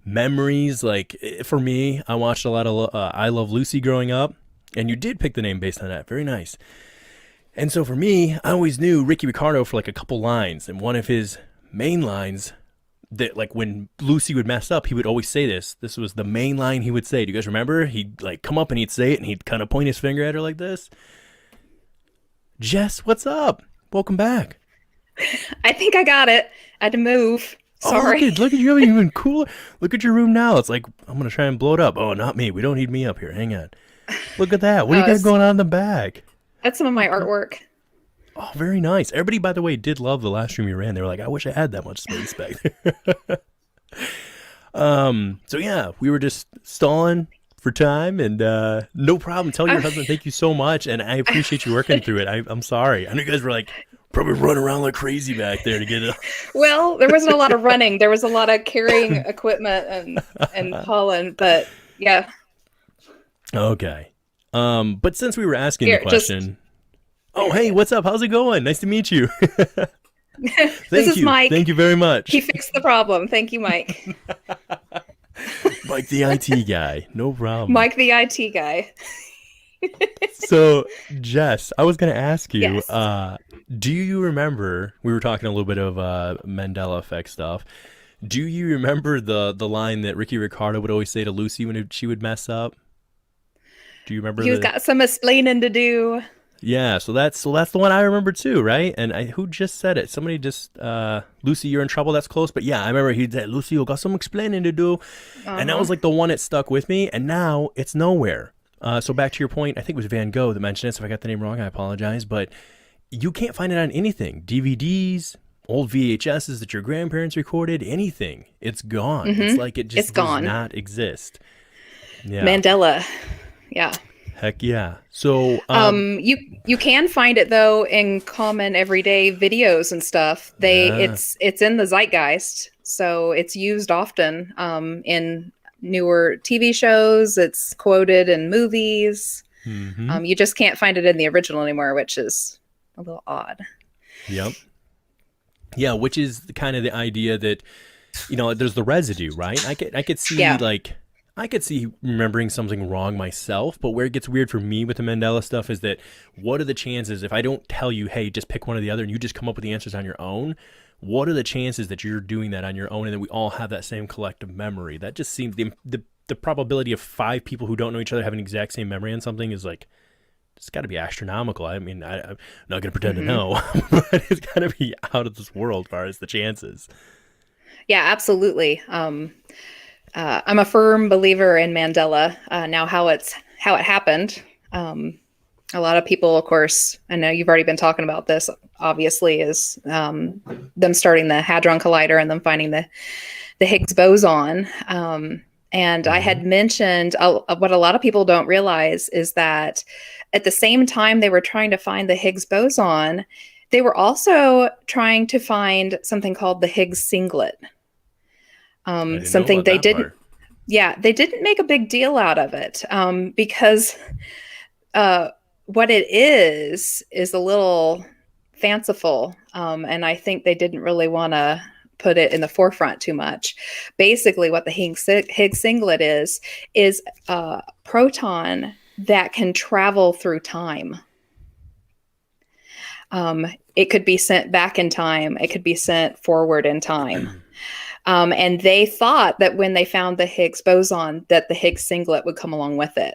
Speaker 1: memories. Like for me, I watched a lot of I Love Lucy growing up, and you did pick the name based on that. Very nice. And so for me, I always knew Ricky Ricardo for like a couple lines, and one of his main lines that like when Lucy would mess up, he would always say this. This was the main line he would say. Do you guys remember? He'd like come up and he'd say it, and he'd kind of point his finger at her like this. Jess, what's up? Welcome back.
Speaker 2: I think I got it. I had to move. Sorry.
Speaker 1: Oh, look at you, even cooler. Look at your room now. It's like, I'm going to try and blow it up. Oh, not me. We don't need me up here. Hang on. Look at that. What do you got going on in the back?
Speaker 2: That's some of my artwork.
Speaker 1: Oh, very nice. Everybody, by the way, did love the last stream you ran. They were like, I wish I had that much space back there. So yeah, we were just stalling for time, and no problem. Tell your husband thank you so much, and I appreciate you working through it. I'm sorry. I know you guys were like probably running around like crazy back there to get it.
Speaker 2: Well, there wasn't a lot of running. There was a lot of carrying equipment and hauling, but yeah.
Speaker 1: Okay. But since we were asking the question, hey, what's up? How's it going? Nice to meet you.
Speaker 2: This is Mike.
Speaker 1: Thank you very much.
Speaker 2: He fixed the problem. Thank you, Mike.
Speaker 1: Mike, the IT guy. No problem.
Speaker 2: Mike, the IT guy.
Speaker 1: So, Jess, I was going to ask you,
Speaker 2: Yes.
Speaker 1: Do you remember, we were talking a little bit of Mandela effect stuff. Do you remember the line that Ricky Ricardo would always say to Lucy when she would mess up? Do you remember?
Speaker 2: He's got some explaining to do.
Speaker 1: Yeah, so that's the one I remember too, right? And who just said it? Somebody just, Lucy, you're in trouble. That's close. But yeah, I remember he said, Lucy, you got some explaining to do. And that was like the one that stuck with me. And now it's nowhere. So back to your point, I think it was Van Gogh that mentioned it. So if I got the name wrong, I apologize. But you can't find it on anything. DVDs, old VHSs that your grandparents recorded, anything. It's gone. It's
Speaker 2: Mm-hmm.
Speaker 1: like it
Speaker 2: It's
Speaker 1: just does
Speaker 2: gone.
Speaker 1: not exist. Yeah.
Speaker 2: Mandela. Yeah.
Speaker 1: Heck yeah. So,
Speaker 2: You can find it though in common everyday videos and stuff.
Speaker 1: yeah.
Speaker 2: It's in the zeitgeist, so it's used often in newer TV shows. It's quoted in movies.
Speaker 1: Mm-hmm.
Speaker 2: You just can't find it in the original anymore, which is a little odd.
Speaker 1: Yep. Yeah, which is kind of the idea that, there's the residue, right? I could see
Speaker 2: Yeah.
Speaker 1: like I could see remembering something wrong myself, but where it gets weird for me with the Mandela stuff is that what are the chances if I don't tell you, hey, just pick one or the other and you just come up with the answers on your own? What are the chances that you're doing that on your own and that we all have that same collective memory? That just seems the probability of 5 people who don't know each other having the exact same memory on something is like it's got to be astronomical. I mean, I'm not going to pretend to
Speaker 2: Hmm.
Speaker 1: know, but it's got to be out of this world as far as the chances.
Speaker 2: Yeah, absolutely. I'm a firm believer in Mandela. Now, how it happened. A lot of people, of course, I know you've already been talking about this. Obviously, is them starting the Hadron Collider and them finding the Higgs boson. And I
Speaker 1: Mm-hmm.
Speaker 2: had mentioned what a lot of people don't realize is that at the same time they were trying to find the Higgs boson, they were also trying to find something called the Higgs singlet.
Speaker 1: I didn't know
Speaker 2: Something
Speaker 1: about
Speaker 2: they
Speaker 1: that
Speaker 2: didn't,
Speaker 1: part.
Speaker 2: yeah, they didn't make a big deal out of it because uh, what it is a little fanciful, and I think they didn't really want to put it in the forefront too much. Basically, what the Higgs singlet is a proton that can travel through time. It could be sent back in time. It could be sent forward in time. And they thought that when they found the Higgs boson, that the Higgs singlet would come along with it.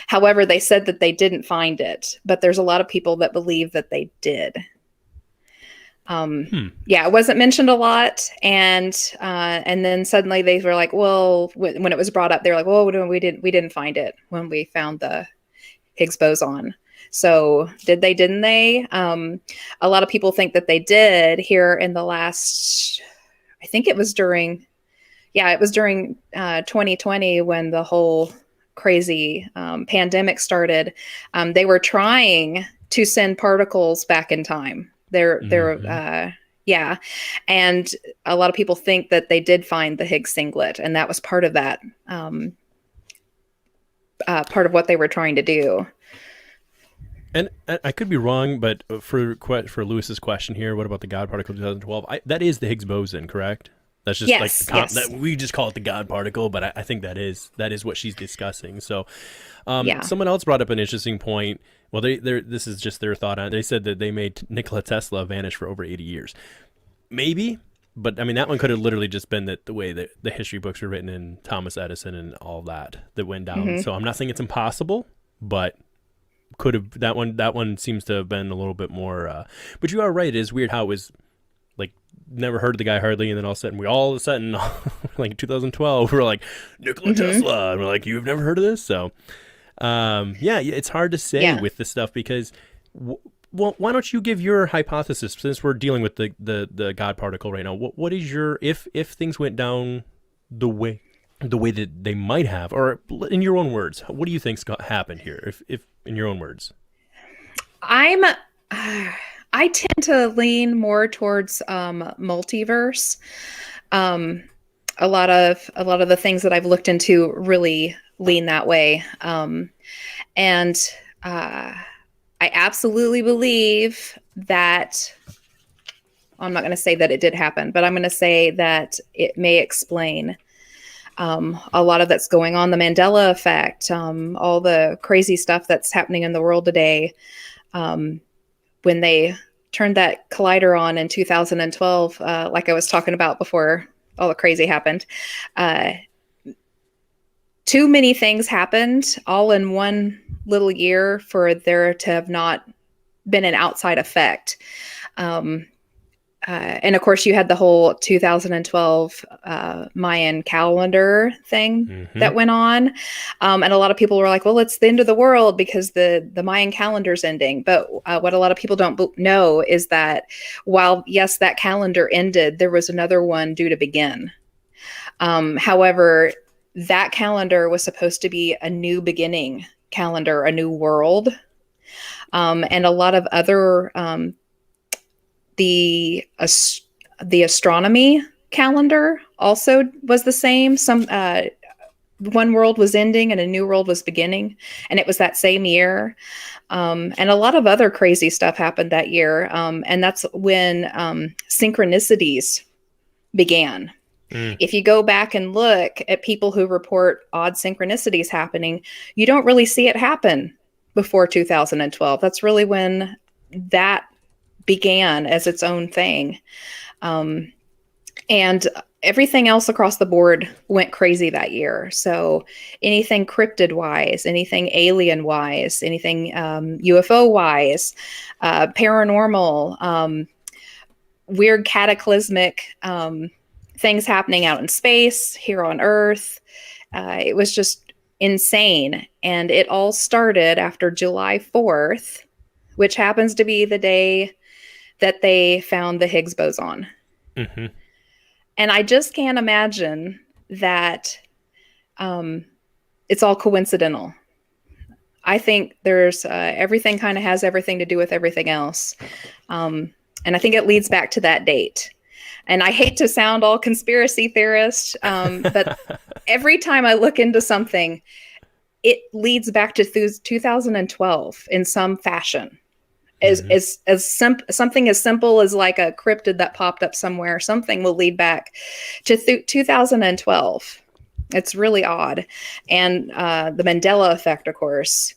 Speaker 2: However, they said that they didn't find it, but there's a lot of people that believe that they did.
Speaker 1: Hmm.
Speaker 2: Yeah, it wasn't mentioned a lot, and then suddenly they were like, well, when it was brought up, they were like, well, we didn't find it when we found the Higgs boson. So did they? Didn't they? A lot of people think that they did here in the last. I think it was during, yeah, it was during 2020 when the whole crazy pandemic started. They were trying to send particles back in time.
Speaker 1: Mm-hmm.
Speaker 2: Yeah, and a lot of people think that they did find the Higgs singlet, and that was part of that, part of what they were trying to do.
Speaker 1: And I could be wrong, but for Lewis's question here, what about the God particle 2012? That is the Higgs boson, correct? That's just like
Speaker 2: Yes, yes,
Speaker 1: that we just call it the God particle, but I think that is what she's discussing. So,
Speaker 2: yeah.
Speaker 1: someone else brought up an interesting point. Well, this is just their thought on it. They said that they made Nikola Tesla vanish for over 80 years. Maybe, but I mean that one could have literally just been that the way that the history books were written in Thomas Edison and all that went down.
Speaker 2: Hmm.
Speaker 1: So I'm not saying it's impossible, but could have that one seems to have been a little bit more but you are right, it is weird how it was like never heard of the guy hardly, and then all of a sudden like in 2012 we're like Nikola
Speaker 2: Hmm.
Speaker 1: Tesla and we're like you've never heard of this. So yeah, it's hard to say
Speaker 2: Yeah.
Speaker 1: with this stuff because well, why don't you give your hypothesis since we're dealing with the God particle right now? What is your if things went down the way that they might have, or in your own words, what do you think's happened here? If in your own words.
Speaker 2: I'm I tend to lean more towards multiverse. Um, a lot of the things that I've looked into really lean that way. And I absolutely believe that I'm not going to say that it did happen, but I'm going to say that it may explain a lot of that's going on, the Mandela effect, all the crazy stuff that's happening in the world today. Um, when they turned that collider on in 2012, like I was talking about before all the crazy happened, uh, too many things happened all in one little year for there to have not been an outside effect. Um, and of course, you had the whole 2012 Mayan calendar thing
Speaker 1: Mm-hmm.
Speaker 2: that went on, and a lot of people were like, "Well, it's the end of the world because the Mayan calendar's ending." But what a lot of people don't know is that while yes, that calendar ended, there was another one due to begin. However, that calendar was supposed to be a new beginning calendar, a new world, and a lot of other the the astronomy calendar also was the same. Some one world was ending and a new world was beginning, and it was that same year. And a lot of other crazy stuff happened that year, and that's when synchronicities began.
Speaker 1: Mm.
Speaker 2: If you go back and look at people who report odd synchronicities happening, you don't really see it happen before 2012. That's really when that began as its own thing. Um, and everything else across the board went crazy that year. So anything cryptid wise, anything alien wise, anything UFO wise, paranormal, weird cataclysmic things happening out in space, here on Earth. It was just insane. And it all started after July 4th, which happens to be the day that they found the Higgs boson.
Speaker 1: Mm-hmm.
Speaker 2: And I just can't imagine that it's all coincidental. I think there's everything kind of has everything to do with everything else. And I think it leads back to that date. And I hate to sound all conspiracy theorist, but every time I look into something, it leads back to 2012 in some fashion. Something as simple as like a cryptid that popped up somewhere, something will lead back to 2012. It's really odd. And the Mandela effect, of course,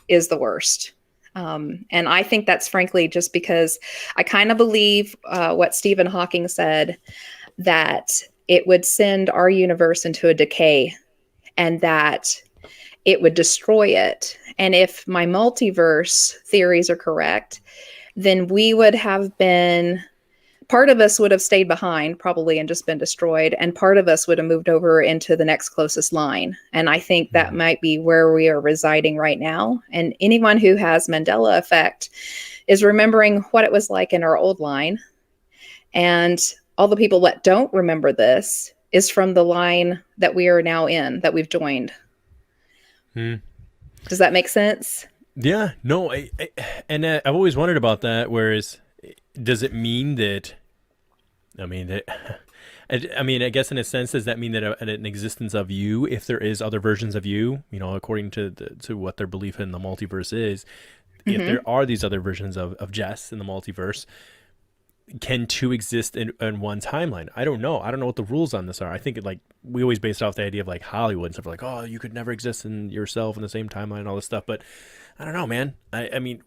Speaker 2: is the worst. And I think that's frankly just because I kind of believe what Stephen Hawking said, that it would send our universe into a decay and that it would destroy it. And if my multiverse theories are correct, then we would have been, part of us would have stayed behind probably and just been destroyed, and part of us would have moved over into the next closest line. And I think that might be where we are residing right now. And anyone who has Mandela effect is remembering what it was like in our old line. And all the people that don't remember this is from the line that we are now in, that we've joined.
Speaker 1: Mm.
Speaker 2: Does that make sense?
Speaker 1: Yeah, no, I've always wondered about that. Whereas, does it mean that? I mean that. I mean, I guess in a sense, does that mean that an existence of you, if there is other versions of you, you know, according to what their belief in the multiverse is, if there are these other versions of Jess in the multiverse, can two exist in one timeline? I don't know. I don't know what the rules on this are. I think like we always base it off the idea of like Hollywood and stuff, like, oh, you could never exist in yourself in the same timeline and all this stuff. But I don't know, man. I mean,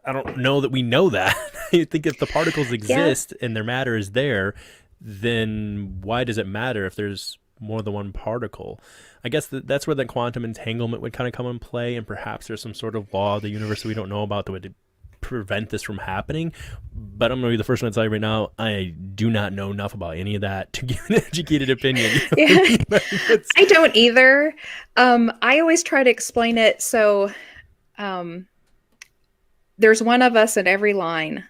Speaker 1: I don't know that we know that. I think if the particles exist and their matter is there, then why does it matter if there's more than one particle? I guess that's where the quantum entanglement would kind of come in play, and perhaps there's some sort of law of the universe that we don't know about that would prevent this from happening. But I'm going to be the first one to tell you right now, I do not know enough about any of that to give an educated opinion. You know
Speaker 2: Yeah. I don't either. I always try to explain it. So there's one of us in every line.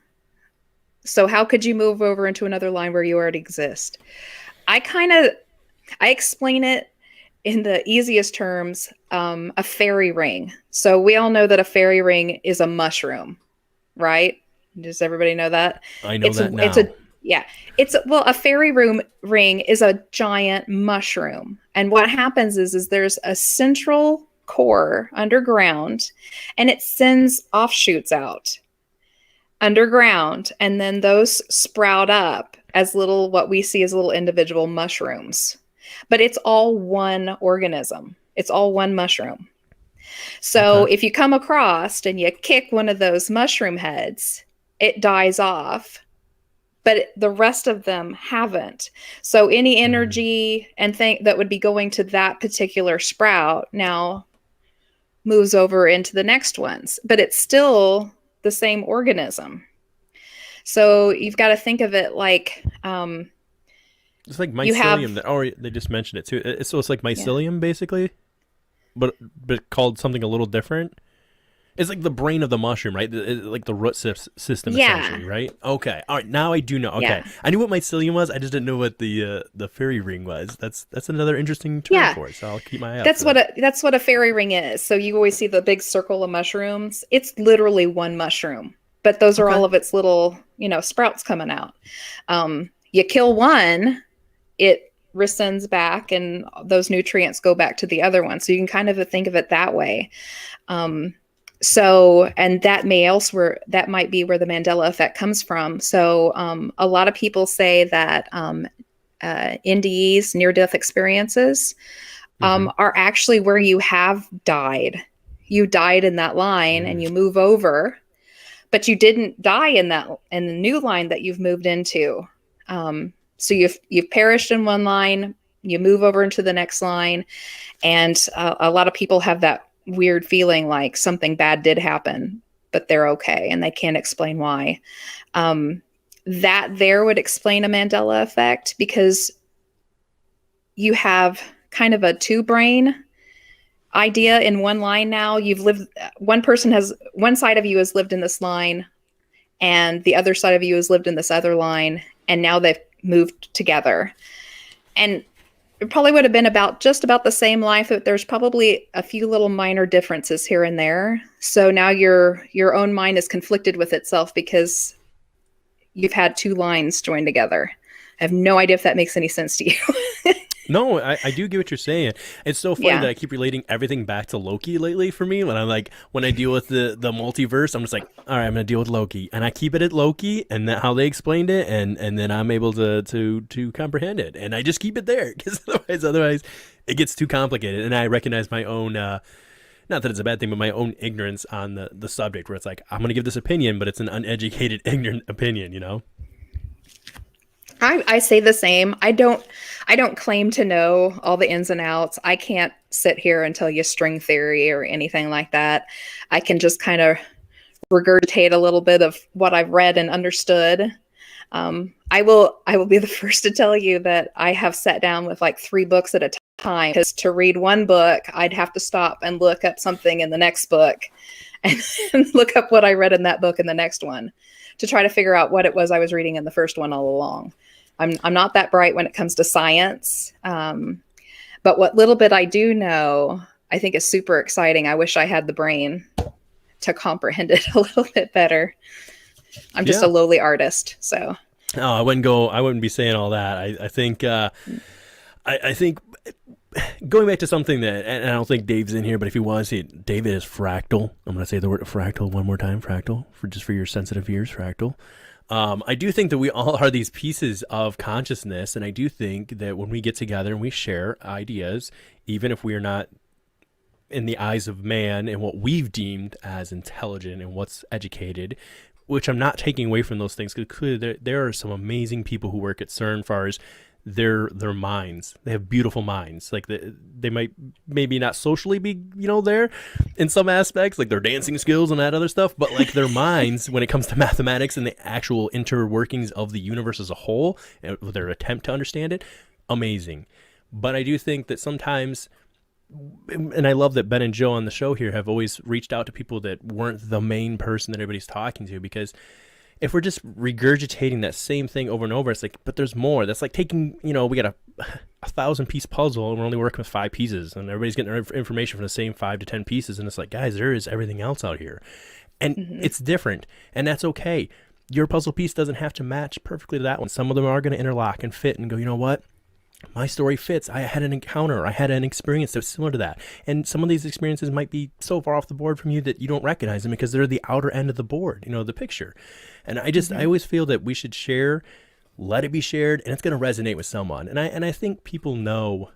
Speaker 2: So how could you move over into another line where you already exist? I explain it in the easiest terms, a fairy ring. So we all know that a fairy ring is a mushroom, right? Does everybody know that?
Speaker 1: I know that now.
Speaker 2: A fairy ring is a giant mushroom. And what happens is there's a central core underground, and it sends offshoots out underground, and then those sprout up as what we see as little individual mushrooms. But it's all one organism. It's all one mushroom. So if you come across and you kick one of those mushroom heads, it dies off, but the rest of them haven't. So any energy and thing that would be going to that particular sprout now moves over into the next ones, but it's still the same organism. So you've got to think of it like
Speaker 1: It's like
Speaker 2: you have,
Speaker 1: mycelium that, oh, they just mentioned it too. So it's like
Speaker 2: yeah,
Speaker 1: mycelium basically, but called something a little different. It's like the brain of the mushroom, right? Like the root system,
Speaker 2: yeah,
Speaker 1: essentially, right? Okay, all right. Now I do know. Okay,
Speaker 2: yeah,
Speaker 1: I knew what mycelium was. I just didn't know what the fairy ring was. That's another interesting term
Speaker 2: yeah.
Speaker 1: for it. So I'll keep my eye out for that.
Speaker 2: That's what a fairy ring is. So you always see the big circle of mushrooms. It's literally one mushroom, but those are
Speaker 1: Okay.
Speaker 2: all of its little, sprouts coming out. You kill one, it rescinds back, and those nutrients go back to the other one. So you can kind of think of it that way. Um, and that might be where the Mandela effect comes from. So a lot of people say that NDEs, near death experiences,
Speaker 1: Mm-hmm.
Speaker 2: are actually where you have died. You died in that line and
Speaker 1: Mm.
Speaker 2: you move over, but you didn't die in the new line that you've moved into. So you've perished in one line, you move over into the next line, and a lot of people have that weird feeling like something bad did happen, but they're okay and they can't explain why. Um, that there would explain a Mandela effect because you have kind of a two brain idea in one line now. One side of you has lived in this line, and the other side of you has lived in this other line, and now they've moved together. And it probably would have been just about the same life, but there's probably a few little minor differences here and there. So now your own mind is conflicted with itself because you've had two lines joined together. I have no idea if that makes any sense to you.
Speaker 1: No, I do get what you're saying. It's so funny
Speaker 2: Yeah.
Speaker 1: that I keep relating everything back to Loki lately for me. When I deal with the multiverse, I'm just like, all right, I'm gonna deal with Loki, and I keep it at Loki and that how they explained it, and then I'm able to comprehend it, and I just keep it there because otherwise it gets too complicated, and I recognize my own. Not that it's a bad thing, but my own ignorance on the subject, where it's like I'm gonna give this opinion, but it's an uneducated, ignorant opinion, you know.
Speaker 2: I say the same. I don't claim to know all the ins and outs. I can't sit here and tell you string theory or anything like that. I can just kind of regurgitate a little bit of what I've read and understood. I will be the first to tell you that I have sat down with like 3 books at a time, because to read one book, I'd have to stop and look up something in the next book and, and look up what I read in that book in the next one to try to figure out what it was I was reading in the first one all along. I'm not that bright when it comes to science, but what little bit I do know, I think is super exciting. I wish I had the brain to comprehend it a little bit better. I'm just
Speaker 1: Yeah.
Speaker 2: a lowly artist, so.
Speaker 1: Oh, I wouldn't go. I wouldn't be saying all that. I think. I think going back to something that, and I don't think Dave's in here, but if he was, David is fractal. I'm going to say the word fractal one more time. Fractal for your sensitive ears. Fractal. I do think that we all are these pieces of consciousness, and I do think that when we get together and we share ideas, even if we are not in the eyes of man and what we've deemed as intelligent and what's educated, which I'm not taking away from those things, because clearly there are some amazing people who work at CERN as far as their minds. They have beautiful minds. Like they might maybe not socially be there in some aspects, like their dancing skills and that other stuff, but like their minds when it comes to mathematics and the actual interworkings of the universe as a whole and their attempt to understand it, amazing. But I do think that sometimes, and I love that Ben and Joe on the show here have always reached out to people that weren't the main person that everybody's talking to, because if we're just regurgitating that same thing over and over, it's like, but there's more. That's like taking, we got a 1,000-piece puzzle and we're only working with 5 pieces, and everybody's getting their information from the same 5 to 10 pieces, and it's like, guys, there is everything else out here, and it's different, and that's okay. Your puzzle piece doesn't have to match perfectly to that one. Some of them are going to interlock and fit and go, you know what? My story fits. I had an encounter. I had an experience that's similar to that. And some of these experiences might be so far off the board from you that you don't recognize them because they're the outer end of the board, the picture. And I always feel that we should share, let it be shared, and it's going to resonate with someone. And I think people know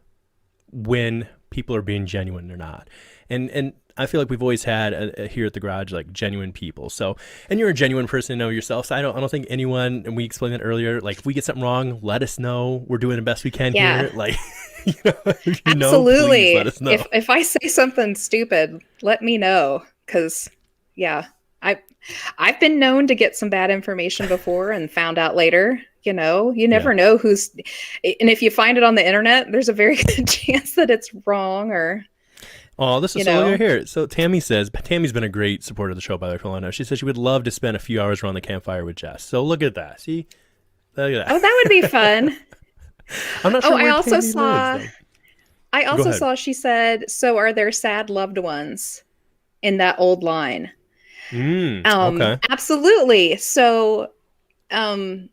Speaker 1: when people are being genuine or not. And I feel like we've always had here at the garage, like, genuine people. So, and you're a genuine person to know yourself. So I don't think anyone, and we explained that earlier, like, if we get something wrong, let us know. We're doing the best we can here. Like,
Speaker 2: Absolutely.
Speaker 1: Please let us know.
Speaker 2: If I say something stupid, let me know. 'Cause yeah, I've been known to get some bad information before and found out later. You know, you
Speaker 1: Yeah.
Speaker 2: never know who's, and if you find it on the internet, there's a very good chance that it's wrong or,
Speaker 1: Oh, this is
Speaker 2: you
Speaker 1: so look
Speaker 2: know.
Speaker 1: at here. So Tammy says, Tammy's been a great supporter of the show, by the way, Philano. She says she would love to spend a few hours around the campfire with Jess. So look at that. See? Look at
Speaker 2: Oh,
Speaker 1: that.
Speaker 2: that would be fun.
Speaker 1: I'm not
Speaker 2: Oh,
Speaker 1: sure where Tammy lives, though.
Speaker 2: I
Speaker 1: Go
Speaker 2: also
Speaker 1: ahead.
Speaker 2: saw she said, so are there sad loved ones in that old line?
Speaker 1: Okay.
Speaker 2: Absolutely. So, um,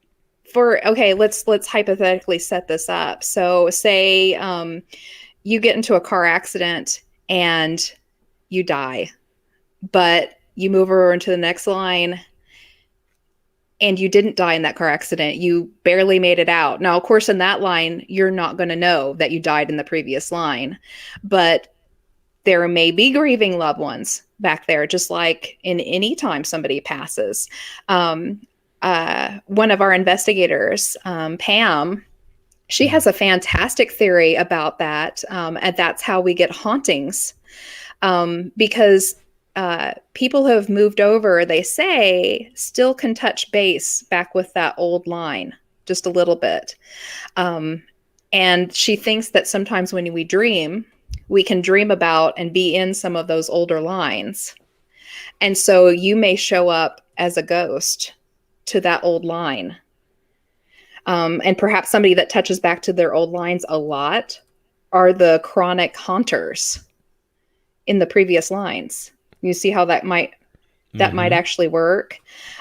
Speaker 2: okay, let's hypothetically set this up. So, say you get into a car accident and you die, but you move over into the next line and you didn't die in that car accident. You barely made it out. Now, of course, in that line, you're not going to know that you died in the previous line, but there may be grieving loved ones back there, just like in any time somebody passes. Um, One of our investigators, Pam, she
Speaker 1: Mhm.
Speaker 2: has a fantastic theory about that, and that's how we get hauntings. Because people who have moved over, they say, still can touch base back with that old line just a little bit. Um, and she thinks that sometimes when we dream, we can dream about and be in some of those older lines. And so you may show up as a ghost to that old line. And perhaps somebody that touches back to their old lines a lot are the chronic haunters in the previous lines. You see how that might
Speaker 1: Mm-hmm.
Speaker 2: actually work.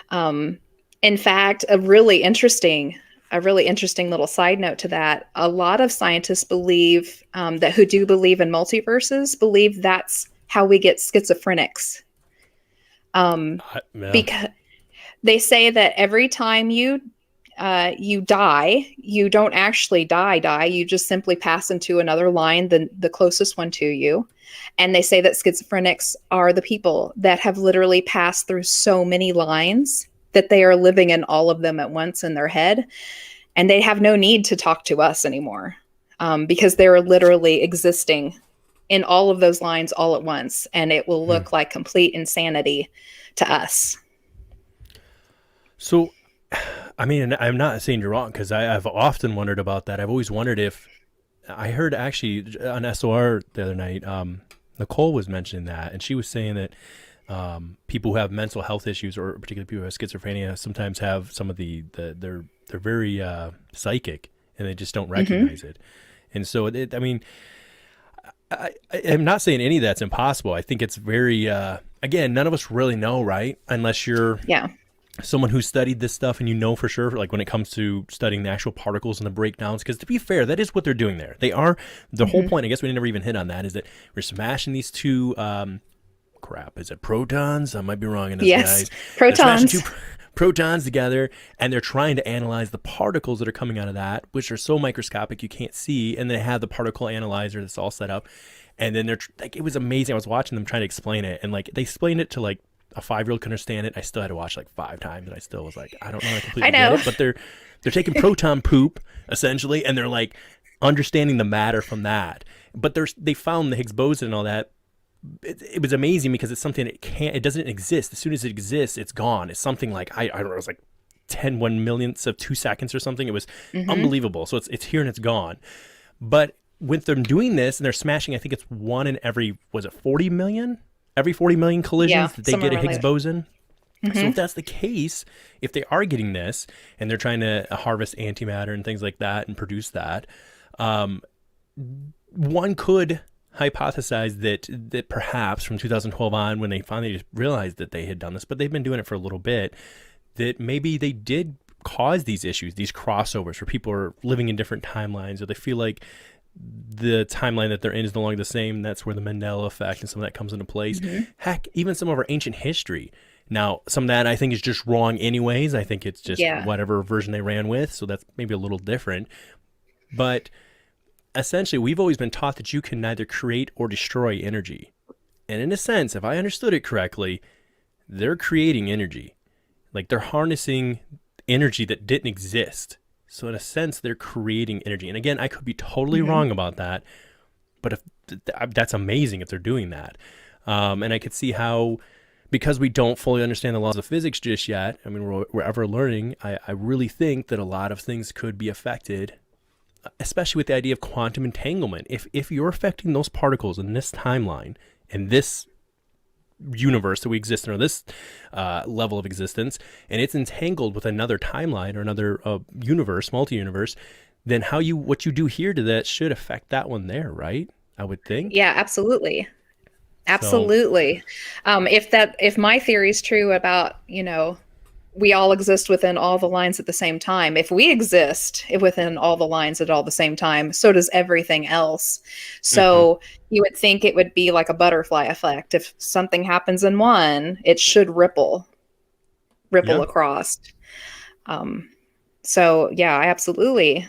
Speaker 2: Um, in fact, a really interesting little side note to that. A lot of scientists believe that who do believe in multiverses believe that's how we get schizophrenics. Um,
Speaker 1: Yeah.
Speaker 2: because they say that every time you die, you don't actually die. You just simply pass into another line, the closest one to you. And they say that schizophrenics are the people that have literally passed through so many lines that they are living in all of them at once in their head. And they have no need to talk to us anymore, because they're literally existing in all of those lines all at once. And it will
Speaker 1: Hmm.
Speaker 2: look like complete insanity to us.
Speaker 1: So, I mean, I'm not saying you're wrong because I've often wondered about that. I've always wondered if I heard actually on SOR the other night, Nicole was mentioning that, and she was saying that people who have mental health issues, or particularly people who have schizophrenia, sometimes have some of they're very psychic, and they just don't
Speaker 2: Mm-hmm.
Speaker 1: recognize it. And so, I mean, I'm not saying any of that's impossible. I think it's very again, none of us really know, right? Unless you're
Speaker 2: Yeah.
Speaker 1: someone who studied this stuff and you know for sure, like when it comes to studying the actual particles and the breakdowns, because to be fair, that is what they're doing there. They are the whole
Speaker 2: Mm-hmm.
Speaker 1: point. I guess we never even hit on that. Is that we're smashing these two crap? Is it protons? I might be wrong in this,
Speaker 2: Yes.
Speaker 1: guys. They're smashing two
Speaker 2: Protons.
Speaker 1: protons together, and they're trying to analyze the particles that are coming out of that, which are so microscopic you can't see. And they have the particle analyzer that's all set up, and then they're like, it was amazing. I was watching them trying to explain it, and like they explained it to like a 5-year-old could understand it. I still had to watch like 5 times, and I still was like, I don't know, I
Speaker 2: I
Speaker 1: completely get
Speaker 2: know.
Speaker 1: it. But they're taking proton poop essentially, and they're like understanding the matter from that. But they found the Higgs boson and all that. It was amazing because it's something it doesn't exist. As soon as it exists, it's gone. It's something like I don't know, it was like 10 1 millionths of 2 seconds or something. It was
Speaker 2: Mm-hmm.
Speaker 1: unbelievable. So it's here and it's gone. But with them doing this and they're smashing, I think it's one in every, was it 40 million? Every 40 million
Speaker 2: Yeah,
Speaker 1: collisions that they
Speaker 2: somewhere
Speaker 1: get a
Speaker 2: around
Speaker 1: Higgs
Speaker 2: there.
Speaker 1: boson. So if
Speaker 2: Mm-hmm.
Speaker 1: that's the case, if they are getting this and they're trying to harvest antimatter and things like that and produce that, um, one could hypothesize that perhaps from 2012 on, when they finally realized that they had done this, but they've been doing it for a little bit, that maybe they did cause these issues, these crossovers where people are living in different timelines, or they feel like the timeline that they're in is no longer the same. That's where the Mandela effect and some of that comes into place.
Speaker 2: Mm-hmm.
Speaker 1: Heck, even some of our ancient history. Now, some of that I think is just wrong anyways. I think it's just
Speaker 2: Yeah.
Speaker 1: whatever version they ran with. So that's maybe a little different. But essentially, we've always been taught that you can neither create or destroy energy. And in a sense, if I understood it correctly, they're creating energy. Like they're harnessing energy that didn't exist. So in a sense, they're creating energy. And again, I could be totally
Speaker 2: Mm-hmm.
Speaker 1: wrong about that, but if that's amazing if they're doing that. And I could see how because we don't fully understand the laws of physics just yet, I mean, we're ever learning, I really think that a lot of things could be affected, especially with the idea of quantum entanglement. If you're affecting those particles in this timeline, in this universe that we exist in, or this level of existence, and it's entangled with another timeline or another universe, multi-universe, then what you do here to that should affect that one there, right? I would think.
Speaker 2: Yeah, absolutely.
Speaker 1: So,
Speaker 2: Absolutely. If my theory is true about, we all exist within all the lines at the same time. If we exist within all the lines at all the same time, so does everything else.
Speaker 1: mhm.
Speaker 2: So you would think it would be like a butterfly effect. If something happens in one, it should ripple
Speaker 1: Yeah.
Speaker 2: across. Um, so yeah, I absolutely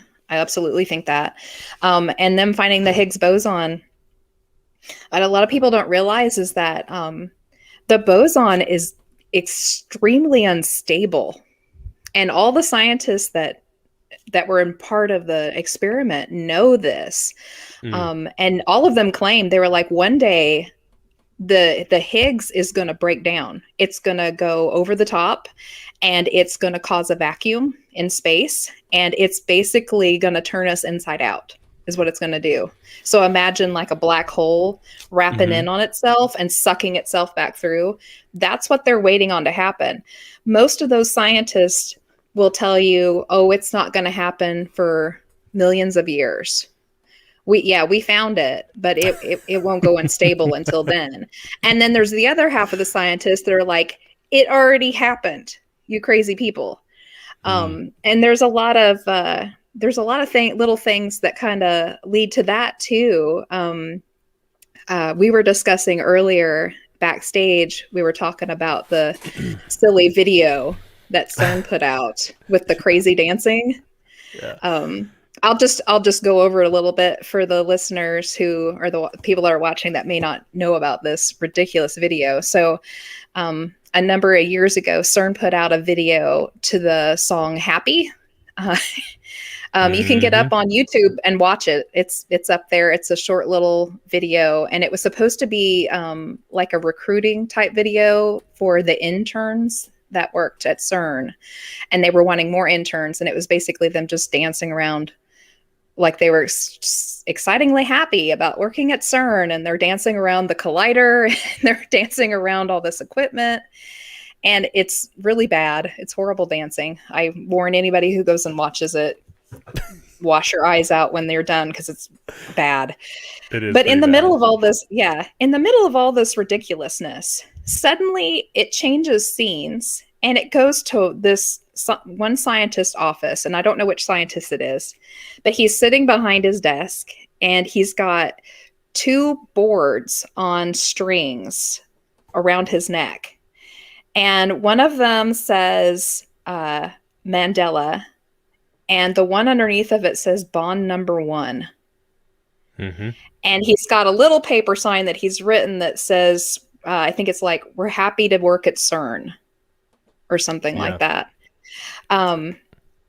Speaker 2: think that. And then finding the Higgs boson, what a lot of people don't realize is that the boson is extremely unstable, and all the scientists that were in part of the experiment know this.
Speaker 1: Mm.
Speaker 2: And all of them claim, they were like, one day the Higgs is going to break down. It's going to go over the top, and it's going to cause a vacuum in space, and it's basically going to turn us inside out, is what it's going to do. So imagine like a black hole wrapping
Speaker 1: Mhm.
Speaker 2: in on itself and sucking itself back through. That's what they're waiting on to happen. Most of those scientists will tell you, oh, it's not going to happen for millions of years. We found it, but it won't go unstable until then. And then there's the other half of the scientists that are like, it already happened, you crazy people.
Speaker 1: Mm.
Speaker 2: And there's a lot of little things that kind of lead to that too. We were discussing earlier backstage, we were talking about the silly video that CERN put out with the crazy dancing.
Speaker 1: Yeah.
Speaker 2: I'll just go over it a little bit for the listeners who are the people that are watching that may not know about this ridiculous video. So, a number of years ago, CERN put out a video to the song "Happy." Uh, you can get
Speaker 1: Mhm.
Speaker 2: up on YouTube and watch it. It's up there. It's a short little video, and it was supposed to be like a recruiting type video for the interns that worked at CERN, and they were wanting more interns, and it was basically them just dancing around like they were excitingly happy about working at CERN, and they're dancing around the collider and they're dancing around all this equipment, and it's really bad. It's horrible dancing. I warn anybody who goes and watches it, wash your eyes out when they're done, because it's bad.
Speaker 1: It is
Speaker 2: But in
Speaker 1: pretty
Speaker 2: the middle
Speaker 1: bad.
Speaker 2: of all this, yeah, in the middle of all this ridiculousness, suddenly it changes scenes and it goes to this one scientist office. And I don't know which scientist it is, but he's sitting behind his desk and he's got two boards on strings around his neck. And one of them says Mandela, and the one underneath of it says bond number one.
Speaker 1: Mhm.
Speaker 2: And he's got a little paper sign that he's written that says, I think it's like, we're happy to work at CERN or something like
Speaker 1: Yeah.
Speaker 2: that. Um,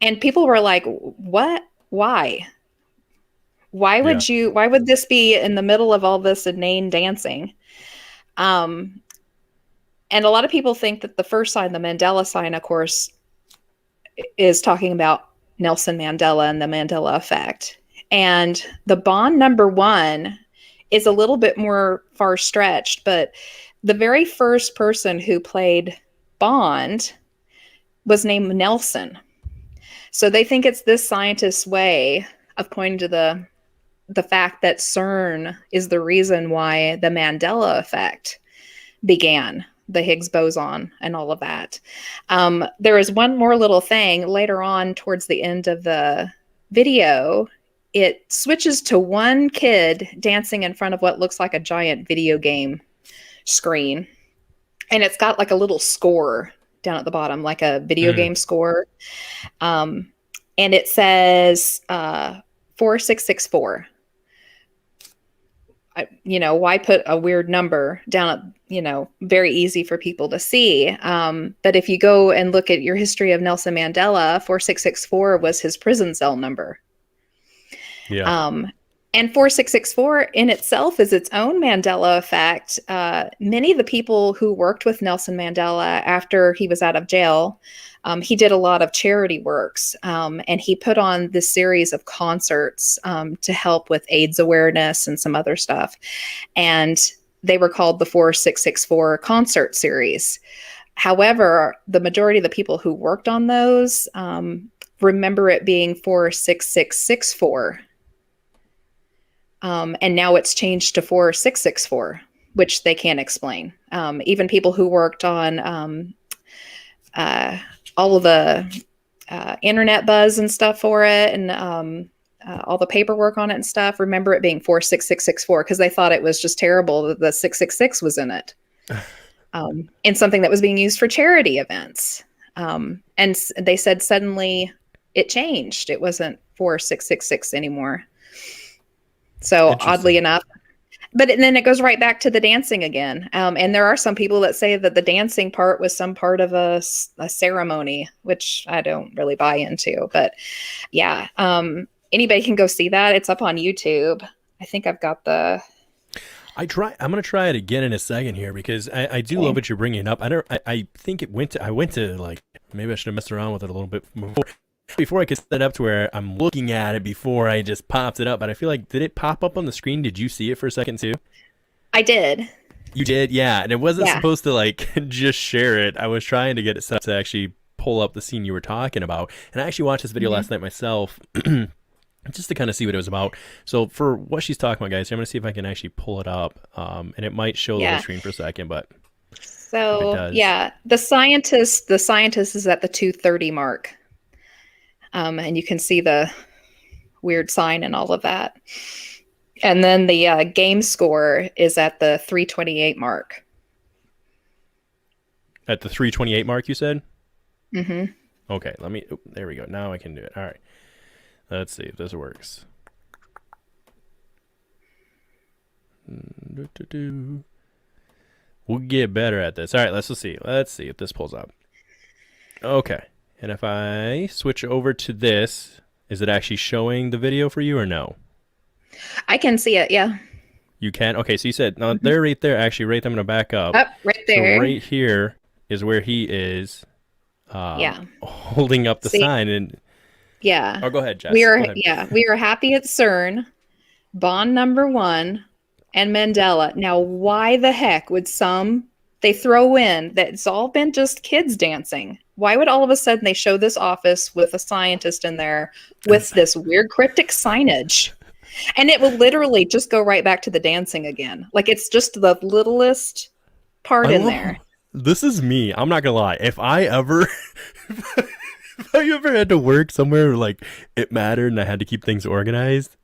Speaker 2: and people were like, what? Why?
Speaker 1: Yeah.
Speaker 2: Why would this be in the middle of all this inane dancing? Um, and a lot of people think that the first sign, the Mandela sign, of course, is talking about Nelson Mandela and the Mandela effect. And the bond number one is a little bit more far stretched, but the very first person who played Bond was named Nelson. So they think it's this scientist's way of pointing to the fact that CERN is the reason why the Mandela effect began, the Higgs boson and all of that. There is one more little thing later on towards the end of the video. It switches to one kid dancing in front of what looks like a giant video game screen. And it's got like a little score down at the bottom, like a video
Speaker 1: Mm.
Speaker 2: game score. And it says 4664. Why put a weird number down at, very easy for people to see. But if you go and look at your history of Nelson Mandela, 4664 was his prison cell number.
Speaker 1: Yeah.
Speaker 2: Um, And 4664 in itself is its own Mandela effect. Many of the people who worked with Nelson Mandela after he was out of jail, he did a lot of charity works, and he put on this series of concerts to help with AIDS awareness and some other stuff. And they were called the 4664 concert series. However, the majority of the people who worked on those remember it being 46664. And now it's changed to 4664, which they can't explain. Even people who worked on all of the internet buzz and stuff for it, and all the paperwork on it and stuff, remember it being 46664 because they thought it was just terrible that the 666 was in it. In something that was being used for charity events. And they said suddenly it changed. It wasn't 4666 anymore. So oddly enough, but then it goes right back to the dancing again. And there are some people that say that the dancing part was some part of a ceremony, which I don't really buy into. But yeah, anybody can go see that. It's up on YouTube. I think I've got the...
Speaker 1: I'm going to try it again in a second here because I do love what you're bringing up. I think I went to like, maybe I should have messed around with it a little bit before I could set it up to where I'm looking at it before I just popped it up. But I feel like, did it pop up on the screen? Did you see it for a second too?
Speaker 2: I did.
Speaker 1: You did? Yeah. And it wasn't supposed to like just share it. I was trying to get it set up to actually pull up the scene you were talking about. And I actually watched this video last night myself. Just to kind of see what it was about. So for what she's talking about, guys, I'm going to see if I can actually pull it up. And it might show the whole screen for a second, but
Speaker 2: so yeah, the scientist is at the 2:30 mark. And you can see the weird sign and all of that. And then the game score is at the 3:28 mark.
Speaker 1: At the 3:28 mark, you said?
Speaker 2: Mm-hmm.
Speaker 1: Okay, there we go. Now I can do it. All right. Let's see if this works. We'll get better at this. All right, let's see. Let's see if this pulls up. Okay. And if I switch over to this, is it actually showing the video for you or no?
Speaker 2: I can see it, yeah.
Speaker 1: You can? Okay, so you said, no, they're right there. Actually, right there, I'm going to back up.
Speaker 2: Right there.
Speaker 1: So right here is where he is holding up the sign. And
Speaker 2: yeah.
Speaker 1: Oh, go ahead, Jess.
Speaker 2: We are happy at CERN, Bond number 1, and Mandela. Now, why the heck would they throw in that it's all been just kids dancing? Why would all of a sudden they show this office with a scientist in there with this weird cryptic signage? And it will literally just go right back to the dancing again. Like it's just the littlest part in there.
Speaker 1: This is me. I'm not gonna lie. If I ever had to work somewhere like it mattered and I had to keep things organized,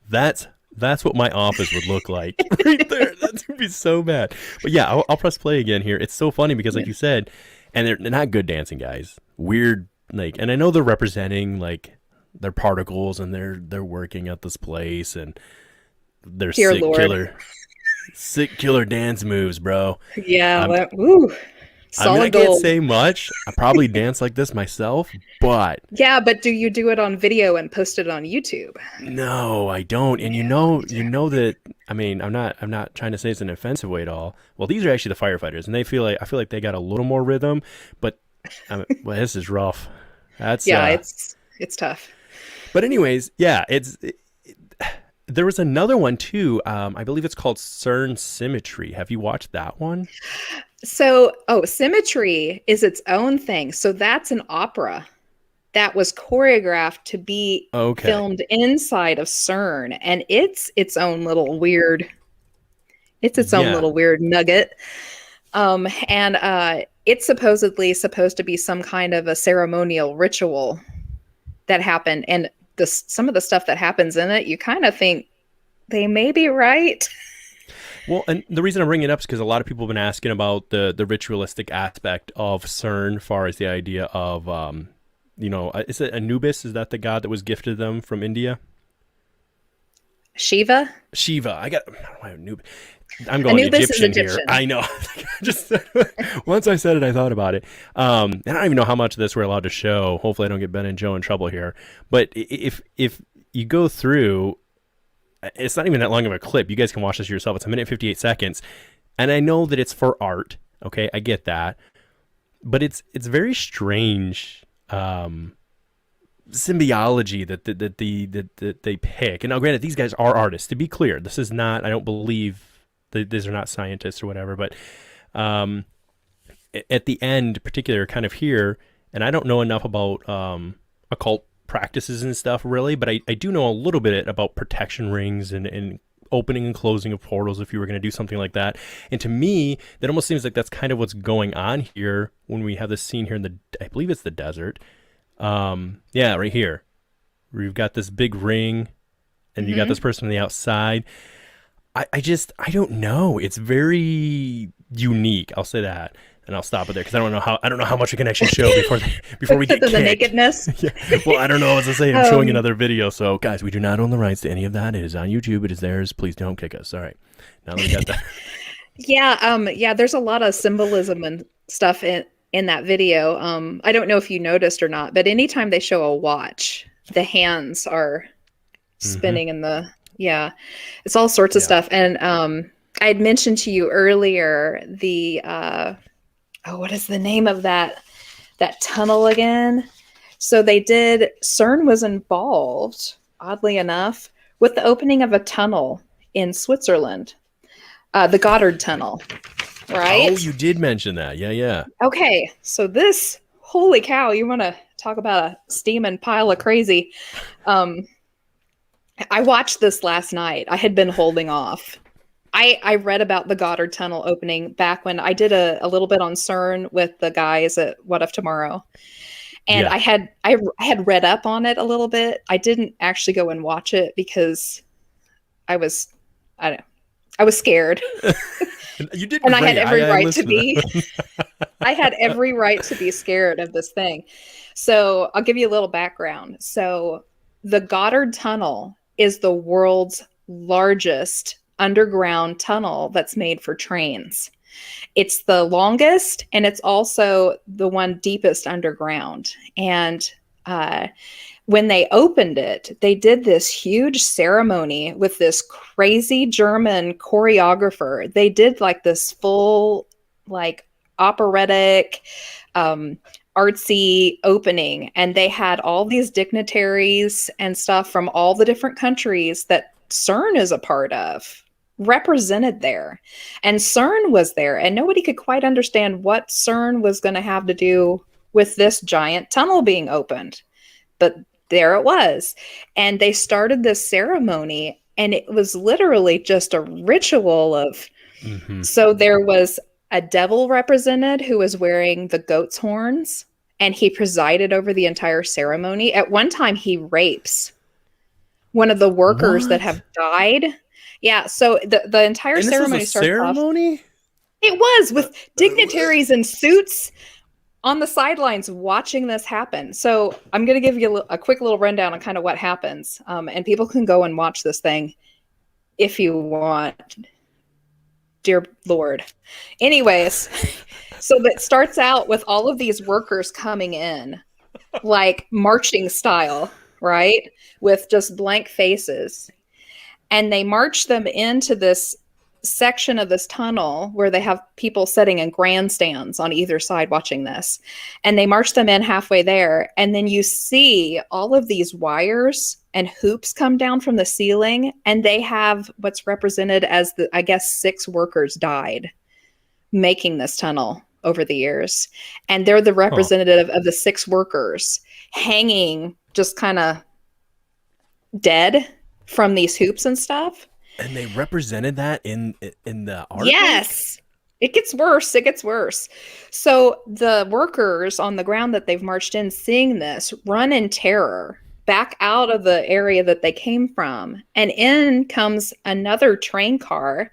Speaker 1: that's what my office would look like right there. That would be so bad. But yeah, I'll press play again here. It's so funny because like you said, and they're not good dancing guys. Weird, like, and I know they're representing like their particles and they're working at this place and they're sick killer dance moves, bro.
Speaker 2: Yeah.
Speaker 1: I can't say much. I probably dance like this myself, but
Speaker 2: yeah, but do you do it on video and post it on YouTube?
Speaker 1: No, I don't. And you know that. I mean, I'm not trying to say it's an offensive way at all. Well, these are actually the firefighters, and I feel like they got a little more rhythm. But well, this is rough. That's
Speaker 2: it's tough.
Speaker 1: But anyways, yeah, there was another one too. I believe it's called CERN Symmetry. Have you watched that one?
Speaker 2: So, Symmetry is its own thing. So that's an opera that was choreographed to be filmed inside of CERN, and it's its own little weird nugget. And it's supposedly supposed to be some kind of a ceremonial ritual that happened, and some of the stuff that happens in it, you kind of think they may be right.
Speaker 1: Well, and the reason I'm bringing it up is because a lot of people have been asking about the ritualistic aspect of CERN, as far as the idea of, is it Anubis? Is that the god that was gifted them from India?
Speaker 2: Shiva.
Speaker 1: Anubis. I'm going
Speaker 2: Anubis
Speaker 1: Egyptian here. I know. Just once I said it, I thought about it. And I don't even know how much of this we're allowed to show. Hopefully, I don't get Ben and Joe in trouble here. But if you go through, it's not even that long of a clip. You guys can watch this yourself. It's a minute 58 seconds, and I know that it's for art. Okay, I get that, but it's very strange. Symbiology that they pick. And now, granted, these guys are artists. To be clear, this is not. I don't believe these are not scientists or whatever. But at the end, particular kind of here, and I don't know enough about occult practices and stuff really, but I do know a little bit about protection rings and opening and closing of portals if you were going to do something like that. And to me, that almost seems like that's kind of what's going on here when we have this scene here in the, I believe it's the desert. Yeah, right here. We've got this big ring and you got this person on the outside. I don't know. It's very unique. I'll say that. And I'll stop it there because I don't know how much we can actually show before we get
Speaker 2: the
Speaker 1: kicked.
Speaker 2: nakedness.
Speaker 1: Yeah. Well, I don't know what to say. I'm showing another video. So guys, we do not own the rights to any of that. It is on YouTube. It is theirs. Please don't kick us. All right. Now that we got that.
Speaker 2: Yeah, there's a lot of symbolism and stuff in that video. I don't know if you noticed or not, but anytime they show a watch, the hands are spinning in the, it's all sorts of stuff. And I had mentioned to you earlier the what is the name of that tunnel again? So CERN was involved, oddly enough, with the opening of a tunnel in Switzerland, the Goddard Tunnel. Right?
Speaker 1: Oh, you did mention that. Yeah.
Speaker 2: Okay, so this, holy cow, you want to talk about a steaming pile of crazy. I watched this last night. I had been holding off. I read about the Goddard Tunnel opening back when I did a little bit on CERN with the guys at What If Tomorrow. And I had read up on it a little bit. I didn't actually go and watch it because I was scared.
Speaker 1: You did,
Speaker 2: and I had every right to be. I had every right to be scared of this thing. So I'll give you a little background. So the Goddard Tunnel is the world's largest underground tunnel that's made for trains. It's the longest, and it's also the one deepest underground. And when they opened it, they did this huge ceremony with this crazy German choreographer. They did like this full, like operatic, artsy opening. And they had all these dignitaries and stuff from all the different countries that CERN is a part of represented there. And CERN was there, and nobody could quite understand what CERN was going to have to do with this giant tunnel being opened. But there it was. And they started this ceremony, and it was literally just a ritual of, so there was a devil represented who was wearing the goat's horns, and he presided over the entire ceremony. At one time, he rapes one of the workers that have died. Yeah, so the entire ceremony starts
Speaker 1: ceremony?
Speaker 2: off. It was with dignitaries in suits on the sidelines watching this happen. So I'm going to give you a quick little rundown on kind of what happens. And people can go and watch this thing if you want. Dear Lord. Anyways, so that starts out with all of these workers coming in, like marching style, right? With just blank faces. And they march them into this section of this tunnel where they have people sitting in grandstands on either side watching this. And they march them in halfway there. And then you see all of these wires and hoops come down from the ceiling. And they have what's represented as 6 workers died making this tunnel over the years. And they're the representative of the 6 workers hanging just kind of dead from these hoops and stuff.
Speaker 1: And they represented that in the art.
Speaker 2: Yes. It gets worse. It gets worse. So the workers on the ground that they've marched in, seeing this, run in terror back out of the area that they came from. And in comes another train car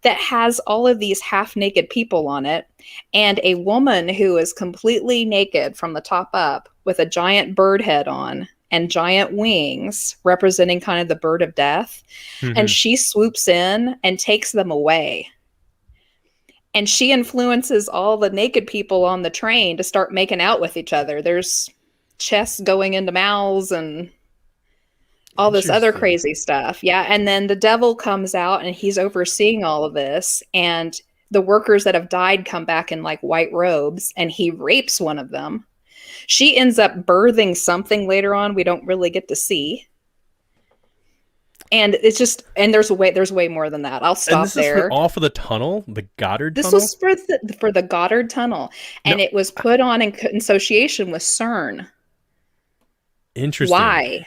Speaker 2: that has all of these half-naked people on it, and a woman who is completely naked from the top up with a giant bird head on and giant wings representing kind of the bird of death. And she swoops in and takes them away. And she influences all the naked people on the train to start making out with each other. There's chests going into mouths and all this other
Speaker 1: Interesting.
Speaker 2: crazy stuff. Yeah. And then the devil comes out and he's overseeing all of this. And the workers that have died come back in like white robes and he rapes one of them. She ends up birthing something later on we don't really get to see. And it's just, and there's way more than that. I'll
Speaker 1: And
Speaker 2: stop
Speaker 1: this is for
Speaker 2: there.
Speaker 1: all for the tunnel, the Goddard
Speaker 2: This
Speaker 1: tunnel.
Speaker 2: was for the Goddard Tunnel,
Speaker 1: No,
Speaker 2: and it was put on in association with CERN.
Speaker 1: interesting.
Speaker 2: Why?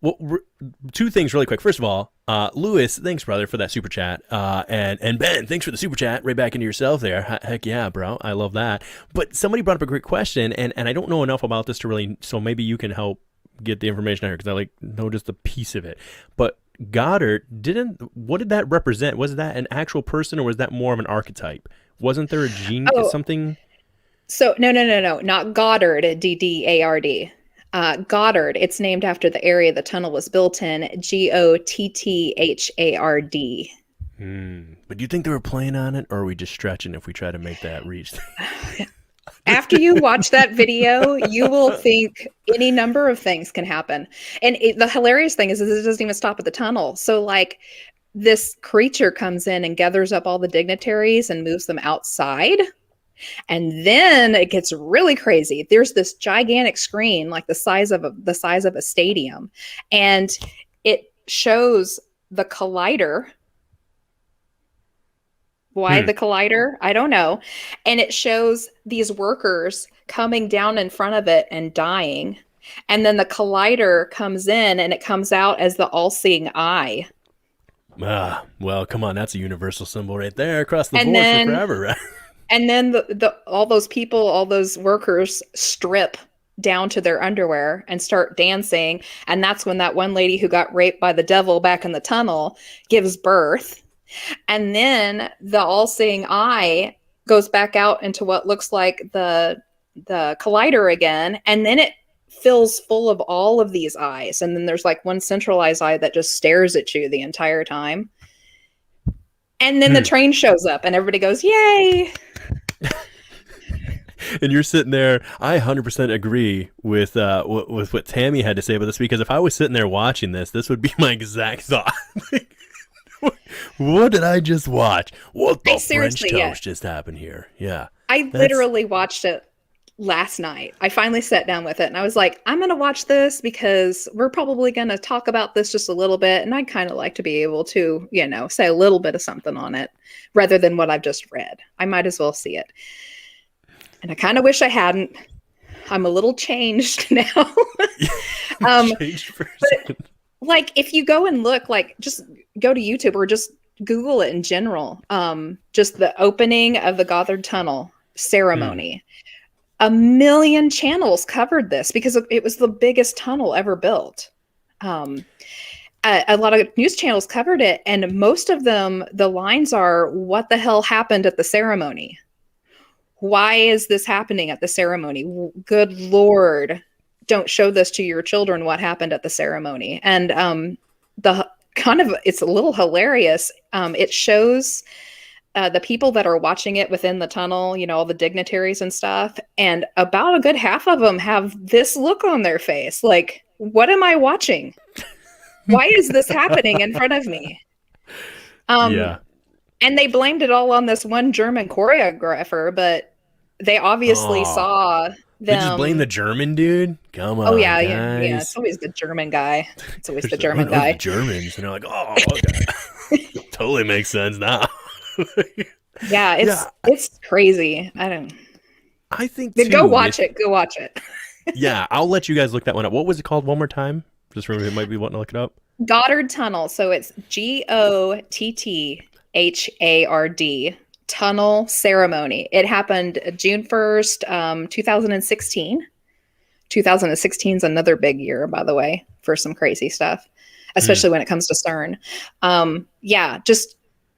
Speaker 1: Well, two things really quick. First of all, Lewis, thanks, brother, for that super chat. And Ben, thanks for the super chat. Right back into yourself there. Heck yeah, bro. I love that. But somebody brought up a great question, and I don't know enough about this to really. So maybe you can help get the information out here because I like know just a piece of it. But Goddard didn't. What did that represent? Was that an actual person or was that more of an archetype? Wasn't there a gene?
Speaker 2: Oh,
Speaker 1: Something.
Speaker 2: so no, not Goddard, Ddard. Goddard. It's named after the area the tunnel was built in. Gotthard.
Speaker 1: But do you think they were playing on it, or are we just stretching if we try to make that reach?
Speaker 2: After you watch that video, you will think any number of things can happen. And the hilarious thing is it doesn't even stop at the tunnel. So, like, this creature comes in and gathers up all the dignitaries and moves them outside. And then it gets really crazy. There's this gigantic screen, like the size of a stadium, and it shows the collider. Why the collider? I don't know. And it shows these workers coming down in front of it and dying. And then the collider comes in and it comes out as the all-seeing eye.
Speaker 1: Well, come on, that's a universal symbol right there across the
Speaker 2: And
Speaker 1: board for
Speaker 2: then
Speaker 1: forever, right?
Speaker 2: and then the all those people, all those workers strip down to their underwear and start dancing. And that's when that one lady who got raped by the devil back in the tunnel gives birth. And then the all-seeing eye goes back out into what looks like the collider again, and then it fills full of all of these eyes. And then there's like one centralized eye that just stares at you the entire time. And then the train shows up, and everybody goes, "Yay!"
Speaker 1: And you're sitting there. I 100% agree with what Tammy had to say about this because if I was sitting there watching this, this would be my exact thought. What did I just watch? What the French toast just happened here? Yeah.
Speaker 2: I literally watched it last night. I finally sat down with it and I was like, I'm going to watch this because we're probably going to talk about this just a little bit. And I'd kind of like to be able to, say a little bit of something on it rather than what I've just read. I might as well see it. And I kind of wish I hadn't. I'm a little changed now.
Speaker 1: Changed person.
Speaker 2: But, like, if you go and look, like, just go to YouTube or just Google it in general. Just the opening of the Gothard Tunnel ceremony. 1 million channels covered this because it was the biggest tunnel ever built. A lot of news channels covered it, and most of them, the lines are, "What the hell happened at the ceremony? Why is this happening at the ceremony? Good Lord, don't show this to your children, what happened at the ceremony." And it's a little hilarious. It shows the people that are watching it within the tunnel, all the dignitaries and stuff. And about a good half of them have this look on their face. Like, what am I watching? Why is this happening in front of me?
Speaker 1: Yeah.
Speaker 2: And they blamed it all on this one German choreographer, but they obviously saw them.
Speaker 1: They just blame the German dude? Come on,
Speaker 2: yeah.
Speaker 1: guys.
Speaker 2: It's always the German guy. It's always the
Speaker 1: Like,
Speaker 2: German
Speaker 1: "Oh,
Speaker 2: guy.
Speaker 1: the Germans. And they're like, oh, okay. Totally makes sense now.
Speaker 2: Yeah, it's crazy.
Speaker 1: I think
Speaker 2: too, go watch it. Go watch it.
Speaker 1: Yeah, I'll let you guys look that one up. What was it called one more time? Just remember, you might be wanting to look it up.
Speaker 2: Goddard Tunnel. So it's Gotthard Tunnel Ceremony. It happened June 1st, 2016. 2016 is another big year, by the way, for some crazy stuff, especially when it comes to CERN. Just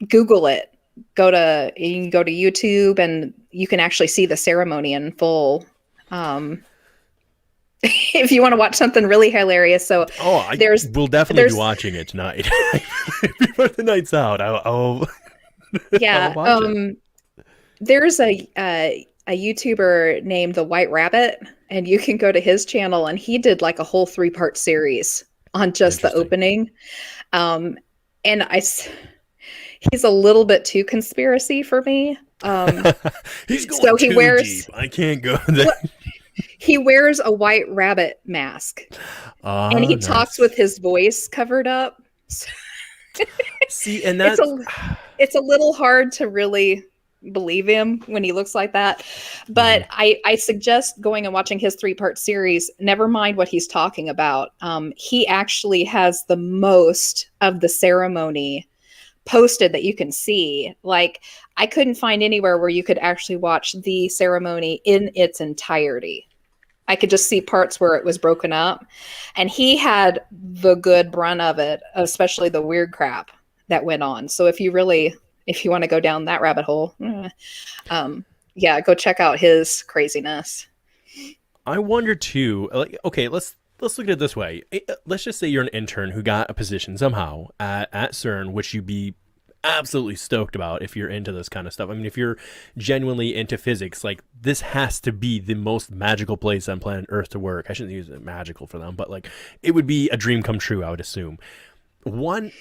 Speaker 2: Google it. You can go to YouTube and you can actually see the ceremony in full. If you want to watch something really hilarious. So
Speaker 1: we'll definitely be watching it tonight. Before the night's out, I'll watch it.
Speaker 2: There's a YouTuber named The White Rabbit, and you can go to his channel, and he did like a whole 3-part series on just the
Speaker 1: Interesting.
Speaker 2: opening. Um, and he's a little bit too conspiracy for me.
Speaker 1: He's going
Speaker 2: So
Speaker 1: too deep. I can't go there.
Speaker 2: well, he wears a white rabbit mask, and
Speaker 1: Ah,
Speaker 2: he talks
Speaker 1: nice.
Speaker 2: with his voice covered up. So
Speaker 1: See, and
Speaker 2: it's
Speaker 1: that's.
Speaker 2: a it's a little hard to really believe him when he looks like that.
Speaker 1: Mhm.
Speaker 2: But I suggest going and watching his 3-part series. Never mind what he's talking about. He actually has the most of the ceremony posted that you can see. Like, I couldn't find anywhere where you could actually watch the ceremony in its entirety. I could just see parts where it was broken up. And he had the good brunt of it, especially the weird crap that went on. So if you want to go down that rabbit hole, um, yeah, go check out his craziness.
Speaker 1: I wonder too. Like, okay, let's look at it this way. Let's just say you're an intern who got a position somehow at CERN, which you'd be absolutely stoked about if you're into this kind of stuff. I mean, if you're genuinely into physics, like this has to be the most magical place on planet Earth to work. I shouldn't use it magical for them, but like it would be a dream come true, I would assume. One,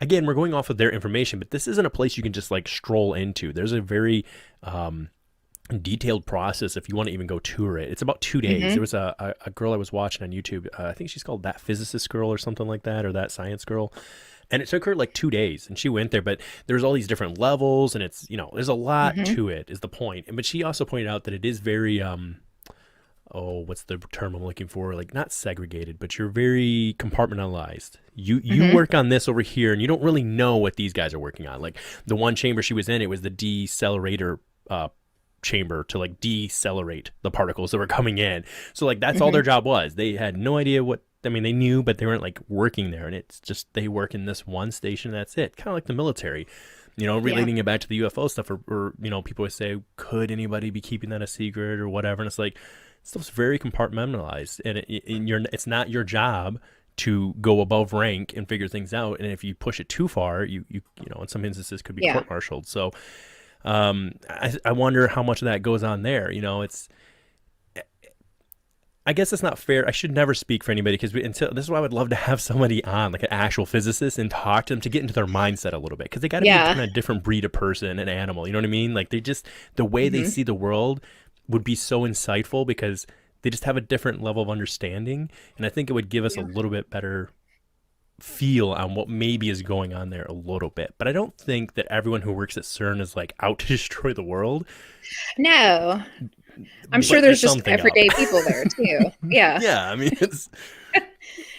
Speaker 1: again, we're going off of their information, but this isn't a place you can just like stroll into. There's a very detailed process if you want to even go tour it. It's about 2 days. There
Speaker 2: Mm-hmm.
Speaker 1: was a girl I was watching on YouTube. I think she's called That Physicist Girl or something like that, or That Science Girl. And it took her like 2 days, and she went there. But there's all these different levels, and it's there's a lot
Speaker 2: Mm-hmm.
Speaker 1: to it. Is the point? But she also pointed out that it is very oh, what's the term I'm looking for? Like not segregated, but you're very compartmentalized. You
Speaker 2: Mm-hmm.
Speaker 1: work on this over here, and you don't really know what these guys are working on. Like the one chamber she was in, it was the decelerator chamber to like decelerate the particles that were coming in. So like that's all
Speaker 2: Mm-hmm.
Speaker 1: their job was. They had no idea what. I mean, they knew, but they weren't like working there. And it's just they work in this one station. And that's it. Kind of like the military.
Speaker 2: Yeah.
Speaker 1: Relating it back to the UFO stuff, or people would say, could anybody be keeping that a secret or whatever? And it's like, stuff's very compartmentalized, and it's not your job to go above rank and figure things out. And if you push it too far, in some instances could be
Speaker 2: Yeah.
Speaker 1: court-martialed. So I wonder how much of that goes on there. It's I guess it's not fair. I should never speak for anybody because until this is why I would love to have somebody on, like an actual physicist, and talk to them to get into their mindset a little bit because they got to be a
Speaker 2: Yeah.
Speaker 1: kind of different breed of person, an animal. You know what I mean? Like they just the way they
Speaker 2: Mm-hmm.
Speaker 1: see the world would be so insightful because they just have a different level of understanding, and I think it would give us a
Speaker 2: Yeah.
Speaker 1: little bit better feel on what maybe is going on there a little bit. But I don't think that everyone who works at CERN is like out to destroy the world,
Speaker 2: No, I'm sure
Speaker 1: but
Speaker 2: there's
Speaker 1: there's
Speaker 2: just
Speaker 1: something up.
Speaker 2: everyday people there too. Yeah.
Speaker 1: Yeah, I mean it's.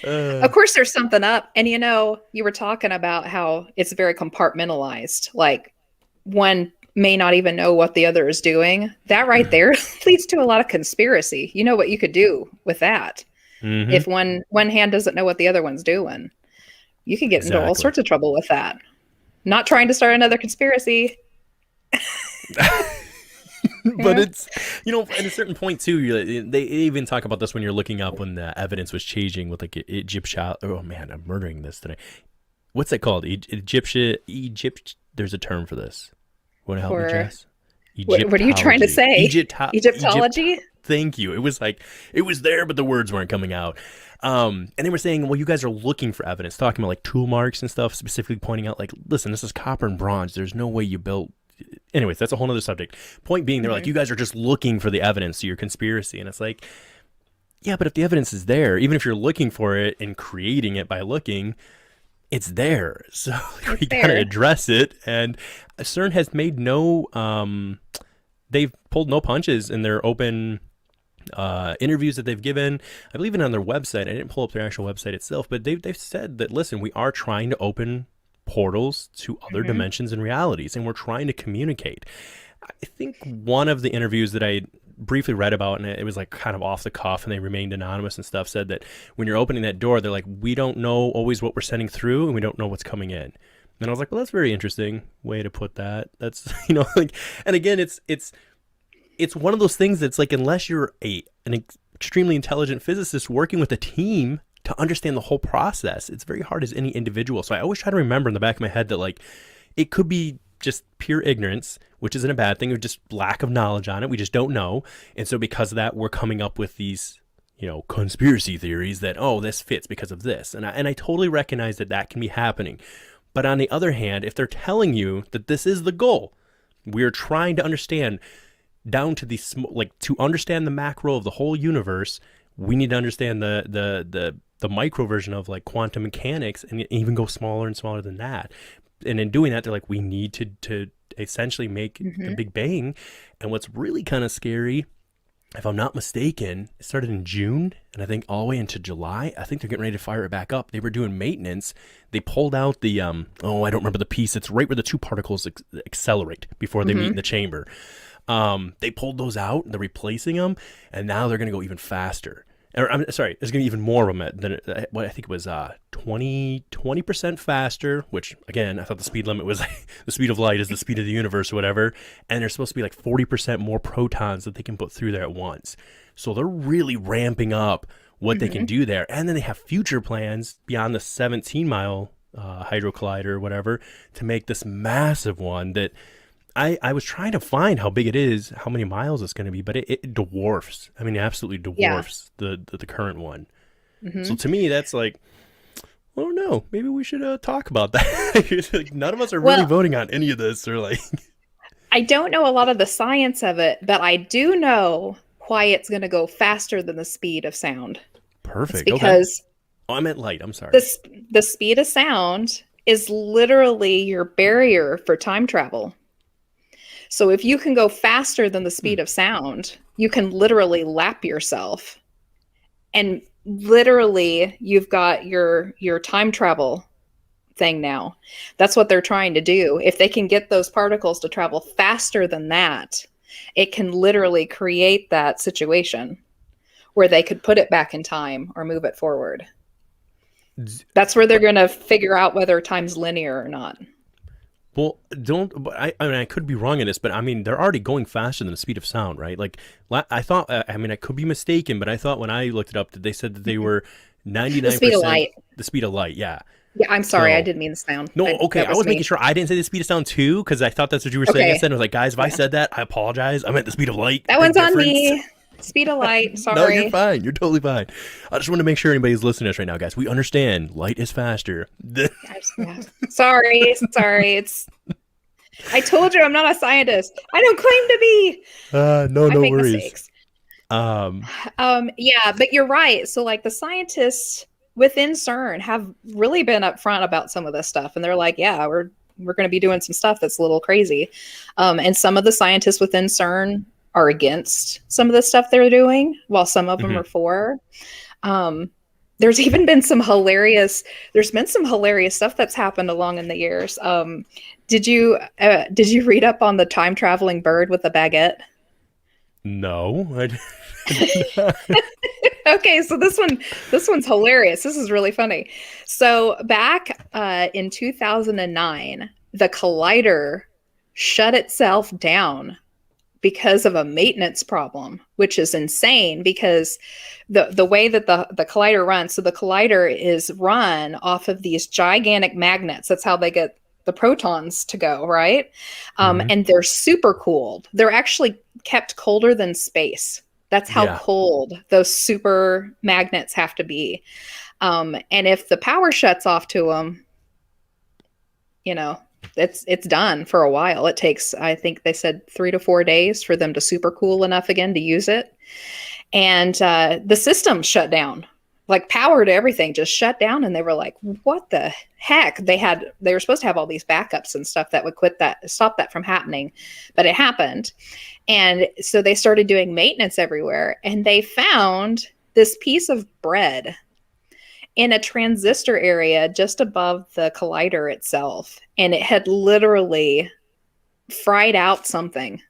Speaker 2: Of course, there's something up. And you were talking about how it's very compartmentalized. Like, one may not even know what the other is doing. That right there leads to a lot of conspiracy. You know what you could do with that
Speaker 1: Mm-hmm.
Speaker 2: if one hand doesn't know what the other one's doing. You could get into all
Speaker 1: Exactly.
Speaker 2: sorts of trouble with that. Not trying to start another conspiracy.
Speaker 1: But
Speaker 2: Yeah.
Speaker 1: it's at a certain point too they even talk about this when you're looking up when the evidence was changing with like Egyptian. Oh man, I'm murdering this today. What's that called? Egypt, there's a term for this. Want to help me,
Speaker 2: For
Speaker 1: Jess?
Speaker 2: what are you trying to
Speaker 1: Egyptology.
Speaker 2: say?
Speaker 1: Egypt.
Speaker 2: Egyptology?
Speaker 1: Thank you. It was like it was there, but the words weren't coming out. And they were saying, well, you guys are looking for evidence, talking about like tool marks and stuff, specifically pointing out like, listen, this is copper and bronze. There's no way you built. Anyways, that's a whole other subject. Point being, they're like,
Speaker 2: Hmm.
Speaker 1: you guys are just looking for the evidence to your conspiracy, and it's like, yeah, but if the evidence is there, even if you're looking for it and creating it by looking, it's there. So like,
Speaker 2: It's
Speaker 1: we gotta
Speaker 2: there.
Speaker 1: address it. And CERN has made no, they've pulled no punches in their open interviews that they've given. I believe it on their website. I didn't pull up their actual website itself, but they've said that listen, we are trying to open portals to other
Speaker 2: Hmm.
Speaker 1: dimensions and realities, and we're trying to communicate. I think one of the interviews that I briefly read about, and it was like kind of off the cuff, and they remained anonymous and stuff, said that when you're opening that door, they're like, we don't know always what we're sending through, and we don't know what's coming in. And I was like, well, that's a very interesting way to put that. That's like, and again, it's one of those things that's like, unless you're an extremely intelligent physicist working with a team to understand the whole process, it's very hard as any individual. So I always try to remember in the back of my head that like it could be just pure ignorance, which isn't a bad thing, or just lack of knowledge on it. We just don't know. And so because of that, we're coming up with these, conspiracy theories that, oh, this fits because of this. And I totally recognize that that can be happening. But on the other hand, if they're telling you that this is the goal, we're trying to understand down to the to understand the macro of the whole universe, we need to understand the micro version of like quantum mechanics, and even go smaller and smaller than that. And in doing that, they're like, we need to essentially make the Big Bang. And what's really kind of scary, if I'm not mistaken, it started in June, and I think all the way into July. I think they're getting ready to fire it back up. They were doing maintenance. They pulled out the, I don't remember the piece. It's right where the two particles accelerate before they meet in the chamber. They pulled those out, and they're replacing them, and now they're going to go even faster. I'm sorry, there's going to be even more of them than what I think it was 20% faster, which, again, I thought the speed limit was like the speed of light is the speed of the universe or whatever. And there's supposed to be like 40% more protons that they can put through there at once. So they're really ramping up what they can do there. And then they have future plans beyond the 17-mile Hydro Collider or whatever to make this massive one that I was trying to find how big it is, how many miles it's going to be, but it dwarfs. I mean, it absolutely dwarfs the current one. So to me, that's like, I don't know. Maybe we should talk about that. Like, none of us are really voting on any of this, or like.
Speaker 2: I don't know a lot of the science of it, but I do know why it's going to go faster than the speed of sound.
Speaker 1: Perfect.
Speaker 2: It's because
Speaker 1: I meant light. I'm sorry.
Speaker 2: The speed of sound is literally your barrier for time travel. So if you can go faster than the speed of sound, you can literally lap yourself. And literally, you've got your time travel thing now. That's what they're trying to do. If they can get those particles to travel faster than that, it can literally create that situation where they could put it back in time or move it forward. That's where they're going to figure out whether time's linear or not.
Speaker 1: Well, I mean, I could be wrong in this, but I mean, they're already going faster than the speed of sound, right? Like, I thought, I mean, I could be mistaken, but I thought when I looked it up that they said that they were 99%.
Speaker 2: The speed of light.
Speaker 1: The speed of light, yeah.
Speaker 2: Yeah, I'm sorry, I didn't mean the sound.
Speaker 1: No, okay, I was making sure I didn't say the speed of sound too, because I thought that's what you were saying. I said, I was like, guys, if I said that, I apologize. I meant the speed of light.
Speaker 2: That one's on me. Speed of light, sorry.
Speaker 1: No, you're fine. You're totally fine. I just want to make sure anybody's listening to us right now, guys. We understand light is faster.
Speaker 2: Sorry. It's... I told you I'm not a scientist. I don't claim to be.
Speaker 1: No worries.
Speaker 2: Mistakes. Yeah, but you're right. So like the scientists within CERN have really been upfront about some of this stuff, and they're like, yeah, we're going to be doing some stuff that's a little crazy. And some of the scientists within CERN are against some of the stuff they're doing, while some of them are for. There's been some hilarious stuff that's happened along in the years. Did you read up on the time traveling bird with a baguette?
Speaker 1: No, I didn't.
Speaker 2: Okay, so this one's hilarious. This is really funny. So back in 2009, the collider shut itself down because of a maintenance problem, which is insane because the way that the collider runs, so the collider is run off of these gigantic magnets. That's how they get the protons to go, right? And they're super cooled. They're actually kept colder than space. That's how cold those super magnets have to be. And if the power shuts off to them, it's done for a while. It takes, I think they said 3 to 4 days for them to super cool enough again to use it. And the system shut down, like power to everything just shut down. And they were like, what the heck? They were supposed to have all these backups and stuff that would stop that from happening, but it happened. And so they started doing maintenance everywhere, and they found this piece of bread in a transistor area just above the collider itself. And it had literally fried out something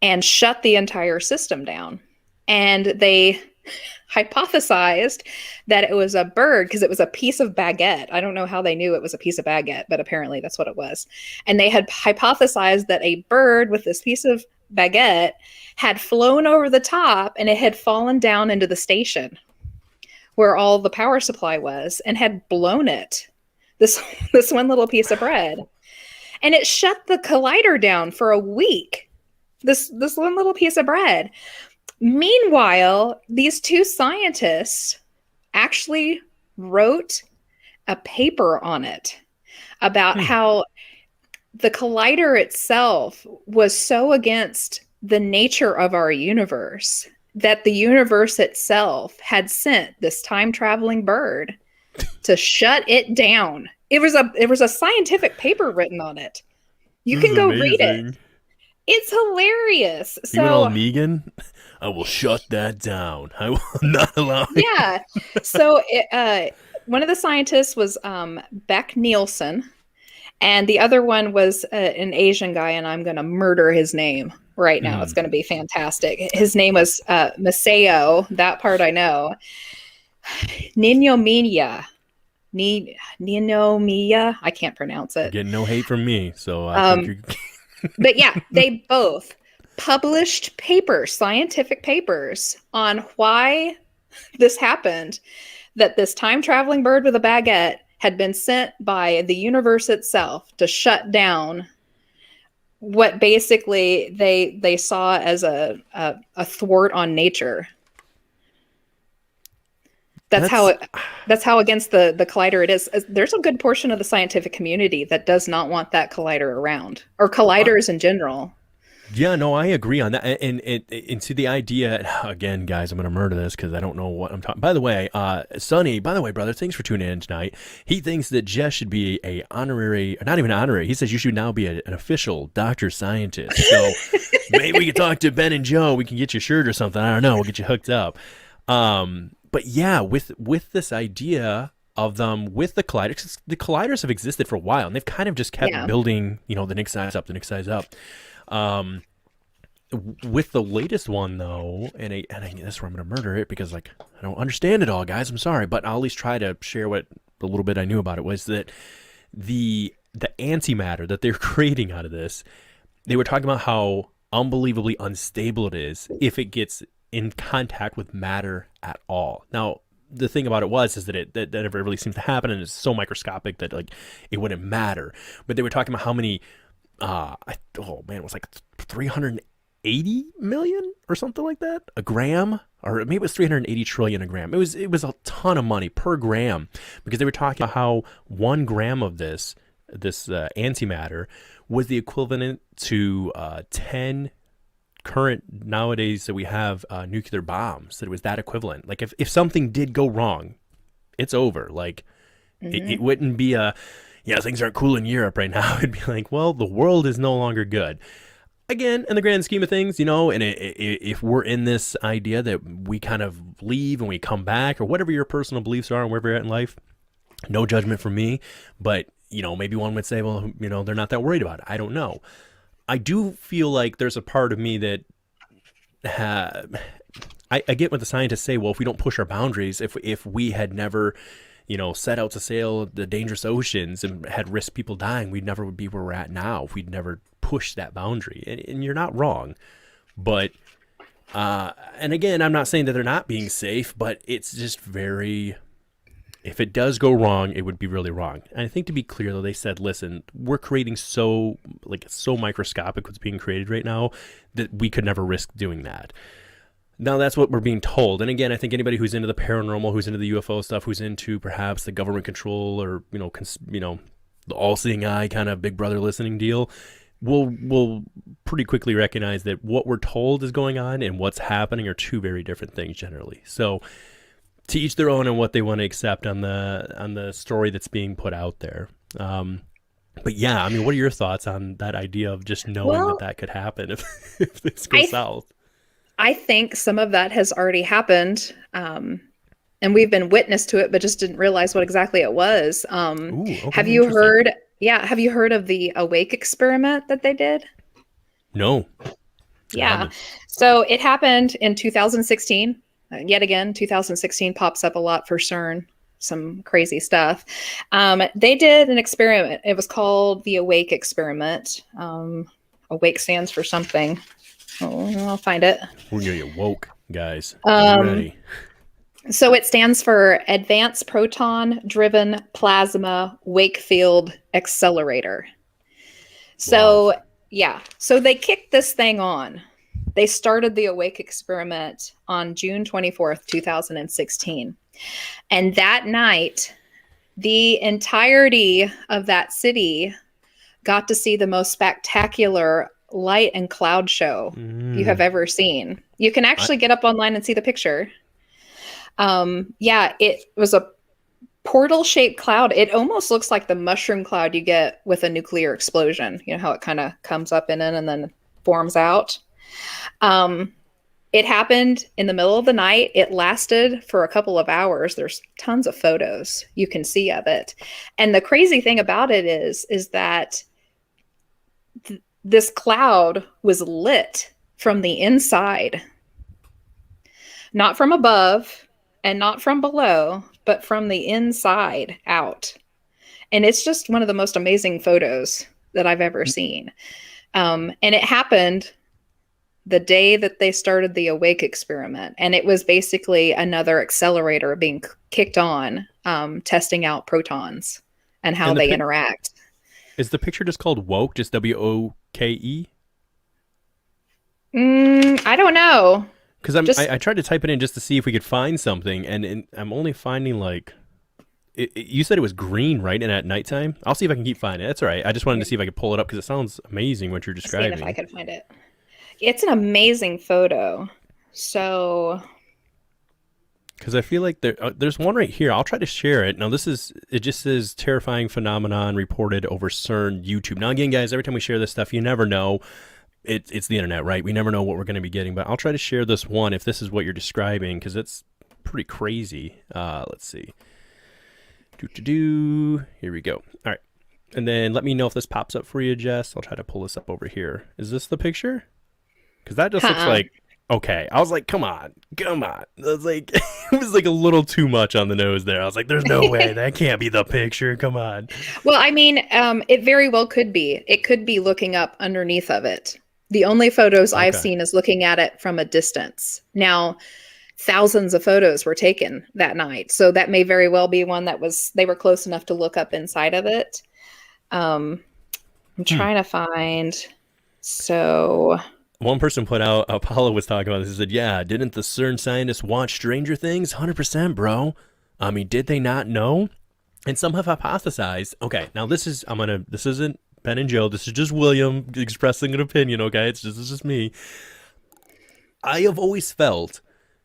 Speaker 2: and shut the entire system down. And they hypothesized that it was a bird because it was a piece of baguette. I don't know how they knew it was a piece of baguette, but apparently that's what it was. And they had hypothesized that a bird with this piece of baguette had flown over the top, and it had fallen down into the station where all the power supply was, and had blown it. This one little piece of bread. And it shut the collider down for a week. This one little piece of bread. Meanwhile, these two scientists actually wrote a paper on it about
Speaker 1: Hmm.
Speaker 2: how the collider itself was so against the nature of our universe that the universe itself had sent this time traveling bird to shut it down. It was a scientific paper written on it. You
Speaker 1: This
Speaker 2: can
Speaker 1: is
Speaker 2: go read it.
Speaker 1: amazing.
Speaker 2: It's hilarious.
Speaker 1: He went all
Speaker 2: So,
Speaker 1: Negan. I will shut that down. I will not allow it.
Speaker 2: yeah. So, one of the scientists was Beck Nielsen, and the other one was an Asian guy, and I'm going to murder his name right now. It's
Speaker 1: Hmm.
Speaker 2: going to be fantastic. His name was Maseo. That part I know. Nino Miya. Nino Miya. I can't pronounce
Speaker 1: You're
Speaker 2: it.
Speaker 1: getting no hate from me, so I think
Speaker 2: Um,
Speaker 1: you're.
Speaker 2: but yeah, they both published papers, scientific papers, on why this happened, that this time traveling bird with a baguette had been sent by the universe itself to shut down what basically they saw as a thwart on nature. That's how
Speaker 1: That's
Speaker 2: it, that's how against the collider it is. There's a good portion of the scientific community that does not want that collider around, or colliders in general.
Speaker 1: yeah, no, I agree on that. And to the idea again, guys, I'm gonna murder this because I don't know what I'm talking. By the way, Sonny. By the way, brother, thanks for tuning in tonight. He thinks that Jess should be a honorary, not even honorary. He says you should now be an official doctor scientist. So maybe we can talk to Ben and Joe. We can get you a shirt or something. I don't know. We'll get you hooked up. But yeah, with this idea of them with the colliders, 'cause the colliders have existed for a while, and they've kind of just kept
Speaker 2: Yeah.
Speaker 1: building, the next size up, the next size up. Um, with the latest one though, and that's where I'm gonna murder it because like I don't understand it all, guys. I'm sorry, but I'll at least try to share what the little bit I knew about it was that the antimatter that they're creating out of this, they were talking about how unbelievably unstable it is if it gets in contact with matter at all. Now, the thing about it is that that never really seems to happen, and it's so microscopic that like it wouldn't matter. But they were talking about how many, oh man, it was like 380 million or something like that a gram, or maybe it was 380 trillion a gram. It was a ton of money per gram because they were talking about how 1 gram of this antimatter was the equivalent to 10 current nowadays that we have nuclear bombs. That it was that equivalent. Like if something did go wrong, it's over. Like
Speaker 2: Mm-hmm.
Speaker 1: it wouldn't be things aren't cool in Europe right now. It'd be like, well, the world is no longer good. Again, in the grand scheme of things, and if we're in this idea that we kind of leave and we come back, or whatever your personal beliefs are and wherever you're at in life, no judgment from me, but maybe one would say, well, they're not that worried about it. I don't know. I do feel like there's a part of me that I get what the scientists say. Well, if we don't push our boundaries, if we had never, set out to sail the dangerous oceans and had risked people dying, we'd never would be where we're at now. If we'd never pushed that boundary, and you're not wrong, but and again, I'm not saying that they're not being safe, but it's just very. If it does go wrong, it would be really wrong. And I think to be clear, though, they said, listen, we're creating so microscopic what's being created right now that we could never risk doing that. Now, that's what we're being told. And again, I think anybody who's into the paranormal, who's into the UFO stuff, who's into perhaps the government control or, the all-seeing eye kind of Big Brother listening deal, will pretty quickly recognize that what we're told is going on and what's happening are two very different things generally. So to each their own and what they want to accept on the story that's being put out there. But yeah, I mean, what are your thoughts on that idea of just knowing
Speaker 2: Well,
Speaker 1: that could happen if this
Speaker 2: I
Speaker 1: goes south?
Speaker 2: I think some of that has already happened, and we've been witness to it, but just didn't realize what exactly it was.
Speaker 1: Ooh,
Speaker 2: Have
Speaker 1: okay,
Speaker 2: you
Speaker 1: interesting.
Speaker 2: heard? Yeah, have you heard of the Awake experiment that they did?
Speaker 1: No, I
Speaker 2: Yeah.
Speaker 1: haven't.
Speaker 2: So it happened in 2016. Yet again, 2016 pops up a lot for CERN. Some crazy stuff. They did an experiment. It was called the Awake experiment. Awake stands for something. Oh, I'll find it.
Speaker 1: We're gonna get woke, guys. Be
Speaker 2: Um,
Speaker 1: ready.
Speaker 2: so it stands for Advanced Proton Driven Plasma Wakefield Accelerator.
Speaker 1: Wow.
Speaker 2: So, yeah. So they kicked this thing on. They started the Awake experiment on June 24th, 2016. And that night, the entirety of that city got to see the most spectacular light and cloud show you have ever seen. You can actually get up online and see the picture. Yeah, it was a portal shaped cloud. It almost looks like the mushroom cloud you get with a nuclear explosion. You know how it kind of comes up in it and then forms out. It happened in the middle of the night. It lasted for a couple of hours. There's tons of photos you can see of it. And the crazy thing about it is that this cloud was lit from the inside, not from above and not from below, but from the inside out. And it's just one of the most amazing photos that I've ever seen. And it happened the day that they started the Awake experiment. And it was basically another accelerator being kicked on, testing out protons and how they interact.
Speaker 1: Is the picture just called Woke, just WOKE?
Speaker 2: I don't know.
Speaker 1: Because I tried to type it in just to see if we could find something, and I'm only finding like, you said it was green, right? And at nighttime? I'll see if I can keep finding it. That's all right. I just wanted to see if I could pull it up because it sounds amazing what you're describing.
Speaker 2: Seeing if I could find it. It's an amazing photo. So,
Speaker 1: because I feel like there's one right here. I'll try to share it. Now it just says terrifying phenomenon reported over CERN YouTube. Now again, guys, every time we share this stuff, you never know. It's the internet, right? We never know what we're going to be getting, but I'll try to share this one if this is what you're describing, because it's pretty crazy. Let's see. Here we go. All right. And then let me know if this pops up for you, Jess. I'll try to pull this up over here. Is this the picture? Because that just looks like, okay. I was like, come on. I was like, it was like a little too much on the nose there. I was like, there's no way. That can't be the picture. Come on.
Speaker 2: Well, I mean, it very well could be. It could be looking up underneath of it. The only photos I've seen is looking at it from a distance. Now, thousands of photos were taken that night. So that may very well be one they were close enough to look up inside of it. I'm trying to find, so...
Speaker 1: One person put out, Apollo was talking about this, he said, yeah, didn't the CERN scientists watch Stranger Things? 100%, bro. I mean, did they not know? And some have hypothesized, okay, now this isn't Ben and Joe, this is just William expressing an opinion, okay? This is just me. I have always felt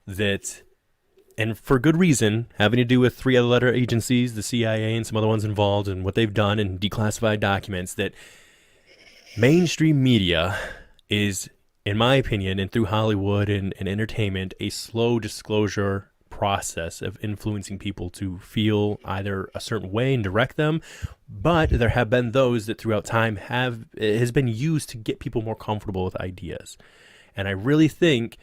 Speaker 1: that, and for good reason, having to do with three other letter agencies, the CIA and some other ones involved, and what they've done in declassified documents, that mainstream media is, in my opinion, and through Hollywood and entertainment, a slow disclosure process of influencing people to feel either a certain way and direct them, but there have been those that throughout time has been used to get people more comfortable with ideas. And I really think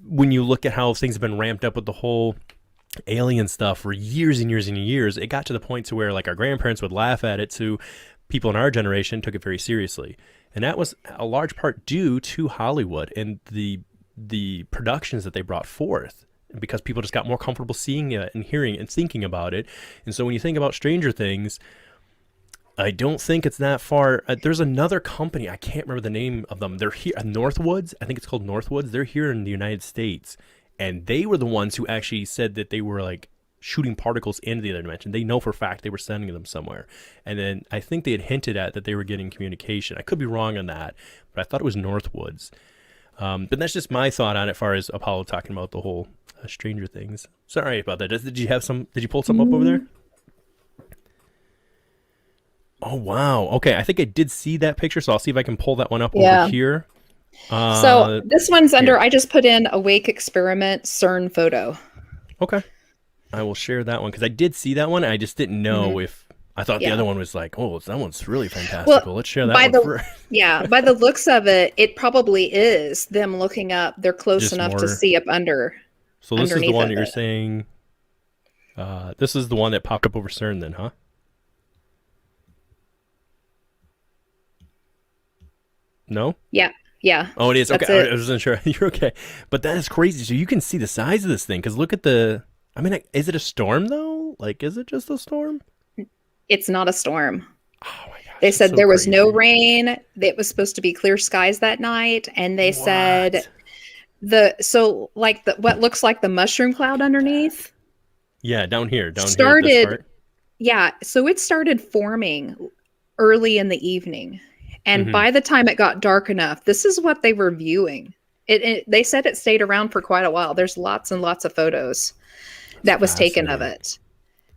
Speaker 1: when you look at how things have been ramped up with the whole alien stuff for years and years and years, it got to the point to where like our grandparents would laugh at it, to people in our generation took it very seriously. And that was a large part due to Hollywood and the productions that they brought forth, because people just got more comfortable seeing it and hearing and thinking about it. And so when you think about Stranger Things, I don't think it's that far. There's another company, I can't remember the name of them. They're here, Northwoods. I think it's called Northwoods. They're here in the United States. And they were the ones who actually said that they were like shooting particles into the other dimension. They know for a fact they were sending them somewhere. And then I think they had hinted at that they were getting communication. I could be wrong on that, but I thought it was Northwoods. But that's just my thought on it, as far as Apollo talking about the whole Stranger Things. Sorry about that. Did you pull something up over there? Oh, wow. Okay, I think I did see that picture, so I'll see if I can pull that one up over here.
Speaker 2: So this one's under, I just put in Awake Experiment CERN photo.
Speaker 1: Okay. I will share that one, because I did see that one. I just didn't know if, I thought the other one was like, oh, that one's really fantastical. Well, let's share that one first.
Speaker 2: Yeah, by the looks of it, it probably is them looking up. They're close just enough to see up under.
Speaker 1: So this is the one that you're saying, this is the one that popped up over CERN then, huh? No?
Speaker 2: Yeah.
Speaker 1: Oh, it is. Okay, I wasn't sure. You're okay. But that is crazy. So you can see the size of this thing, because look at I mean, is it a storm, though? Like, is it just a storm?
Speaker 2: It's not a storm.
Speaker 1: Oh, my God.
Speaker 2: They
Speaker 1: That's
Speaker 2: said
Speaker 1: so
Speaker 2: there was no
Speaker 1: crazy.
Speaker 2: rain. It was supposed to be clear skies that night, and they said
Speaker 1: What?
Speaker 2: what looks like the mushroom cloud underneath
Speaker 1: Yeah, down here, this
Speaker 2: started.
Speaker 1: part.
Speaker 2: Yeah, so it started forming early in the evening. And
Speaker 1: Mm-hmm.
Speaker 2: by the time it got dark enough, this is what they were viewing. They said it stayed around for quite a while. There's lots and lots of photos
Speaker 1: That's
Speaker 2: that was taken of
Speaker 1: fascinating.
Speaker 2: it.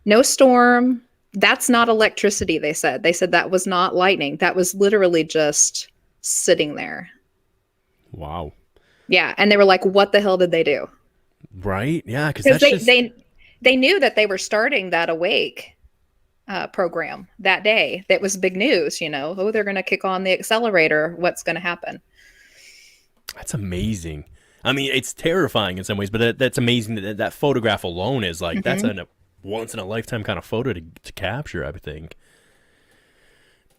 Speaker 2: No storm. That's not electricity, they said. They said that was not lightning. That was literally just sitting there.
Speaker 1: Wow.
Speaker 2: Yeah, and they were like, "What the hell did they do?"
Speaker 1: Right? Yeah, because
Speaker 2: Because
Speaker 1: that's just
Speaker 2: they knew that they were starting that awake program that day. That was big news. Oh, they're going to kick on the accelerator. What's going to happen?
Speaker 1: that's amazing. I mean, it's terrifying in some ways, but that's amazing that that photograph alone is like that's
Speaker 2: Hmm.
Speaker 1: a once in a lifetime kind of photo to capture. I would think.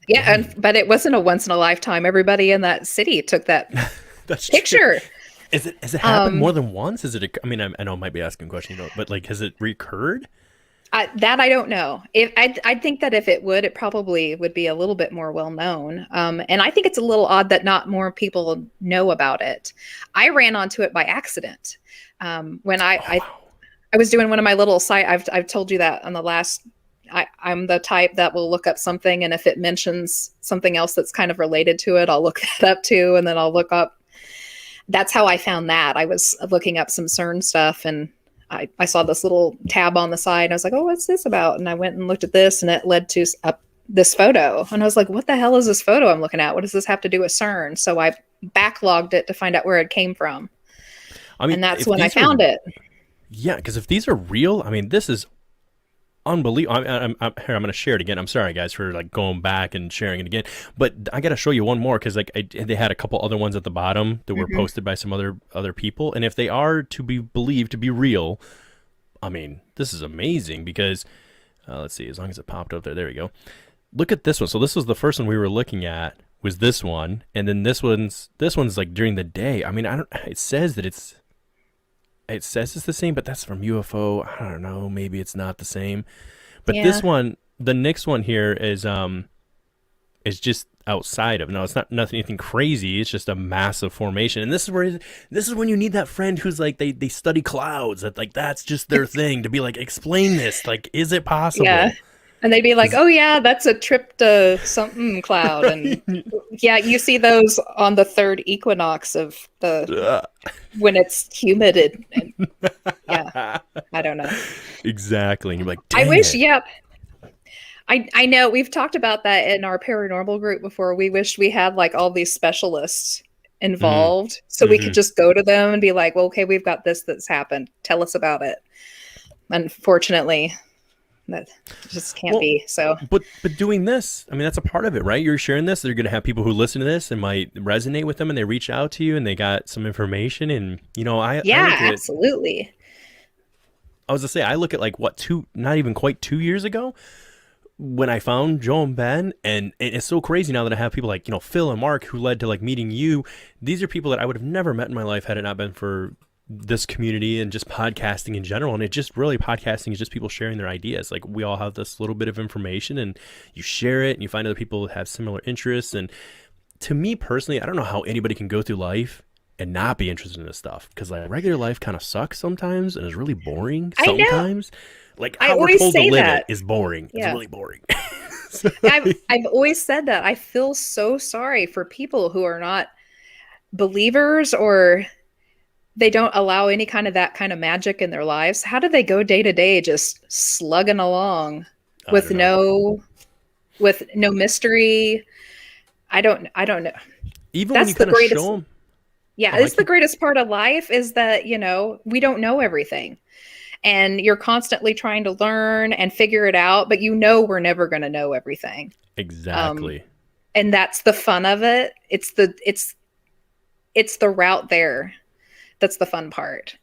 Speaker 2: Yeah,
Speaker 1: Dang,
Speaker 2: but it wasn't a once in a lifetime. Everybody in that city took that
Speaker 1: that's true.
Speaker 2: picture.
Speaker 1: Is it has it happened more
Speaker 2: Um,
Speaker 1: than once? Is it? I mean, I know I might be asking a question, but like, has it recurred?
Speaker 2: that I don't know. If I think that if it would, it probably would be a little bit more well known. And I think it's a little odd that not more people know about it. I ran onto it by accident when
Speaker 1: Oh wow.
Speaker 2: I was doing one of my little site. I've told you that on the last. I'm the type that will look up something, and if it mentions something else that's kind of related to it, I'll look that up too, and then I'll look up. That's how I found that. I was looking up some CERN stuff, and I saw this little tab on the side. And I was like, "Oh, what's this about?" And I went and looked at this, and it led to this photo. And I was like, "What the hell is this photo I'm looking at? What does this have to do with CERN?" So I backlogged it to find out where it came from,
Speaker 1: I mean,
Speaker 2: and that's
Speaker 1: if
Speaker 2: when I
Speaker 1: these are
Speaker 2: found it.
Speaker 1: yeah, because if these are real, I mean, this is unbelievable. Here, I'm going to share it again. I'm sorry, guys, for like going back and sharing it again, but I got to show you one more because like they had a couple other ones at the bottom that were
Speaker 2: Hmm.
Speaker 1: posted by some other people, and if they are to be believed to be real, I mean, this is amazing because let's see, as long as it popped up there, there we go. Look at this one. So this was the first one we were looking at was this one, and then this one's like during the day. I mean, I don't. It says it's the same, but that's from UFO. I don't know. Maybe it's not the same. But this
Speaker 2: Yeah.
Speaker 1: one, the next one here is just outside of. No, it's not nothing anything crazy. It's just a massive formation. And this is when you need that friend who's like they study clouds. That like that's just their thing to be like explain this. Like, is it
Speaker 2: Yeah.
Speaker 1: possible?
Speaker 2: And they'd be like,
Speaker 1: Because
Speaker 2: "Oh yeah, that's a trip to something cloud." And
Speaker 1: right.
Speaker 2: yeah, you see those on the third equinox of the when it's humid and yeah, I don't know.
Speaker 1: Exactly. And you're like,
Speaker 2: I
Speaker 1: dang
Speaker 2: wish,
Speaker 1: it.
Speaker 2: yep. I know we've talked about that in our paranormal group before. We wished we had like all these specialists
Speaker 1: Mm-hmm.
Speaker 2: involved so we could
Speaker 1: Mm-hmm.
Speaker 2: just go to them and be like, "Well, okay, we've got this that's happened. Tell us about it." Unfortunately, that just can't
Speaker 1: Well,
Speaker 2: be. So,
Speaker 1: but doing this, I mean, that's a part of it, right? You're sharing this. They're going to have people who listen to this and might resonate with them, and they reach out to you and they got some information. And I
Speaker 2: yeah,
Speaker 1: look at
Speaker 2: absolutely.
Speaker 1: I was to say I look at like what two, not even quite 2 years ago when I found Joe and Ben, and it's so crazy now that I have people like Phil and Mark who led to like meeting you. These are people that I would have never met in my life had it not been for this community and just podcasting in general. And it just really podcasting is just people sharing their ideas. Like we all have this little bit of information and you share it and you find other people have similar interests. And to me personally, I don't know how anybody can go through life and not be interested in this stuff because like regular life kind of sucks sometimes and is really boring
Speaker 2: I know.
Speaker 1: sometimes. Like
Speaker 2: I
Speaker 1: how we're
Speaker 2: always
Speaker 1: told to
Speaker 2: say
Speaker 1: live it
Speaker 2: that.
Speaker 1: is boring. It's
Speaker 2: Yeah.
Speaker 1: really boring.
Speaker 2: I've always said that. I feel so sorry for people who are not believers or they don't allow any kind of that kind of magic in their lives. How do they go day to day just slugging along
Speaker 1: I
Speaker 2: with
Speaker 1: don't know.
Speaker 2: no mystery? I don't know.
Speaker 1: Even when you
Speaker 2: That's the
Speaker 1: kind of
Speaker 2: greatest.
Speaker 1: show them,
Speaker 2: Yeah,
Speaker 1: oh, I
Speaker 2: it's the
Speaker 1: keep,
Speaker 2: greatest part of life is that, we don't know everything. And you're constantly trying to learn and figure it out, but we're never going to know everything. Um,
Speaker 1: exactly.
Speaker 2: and that's the fun of it. It's the route there that's the fun part.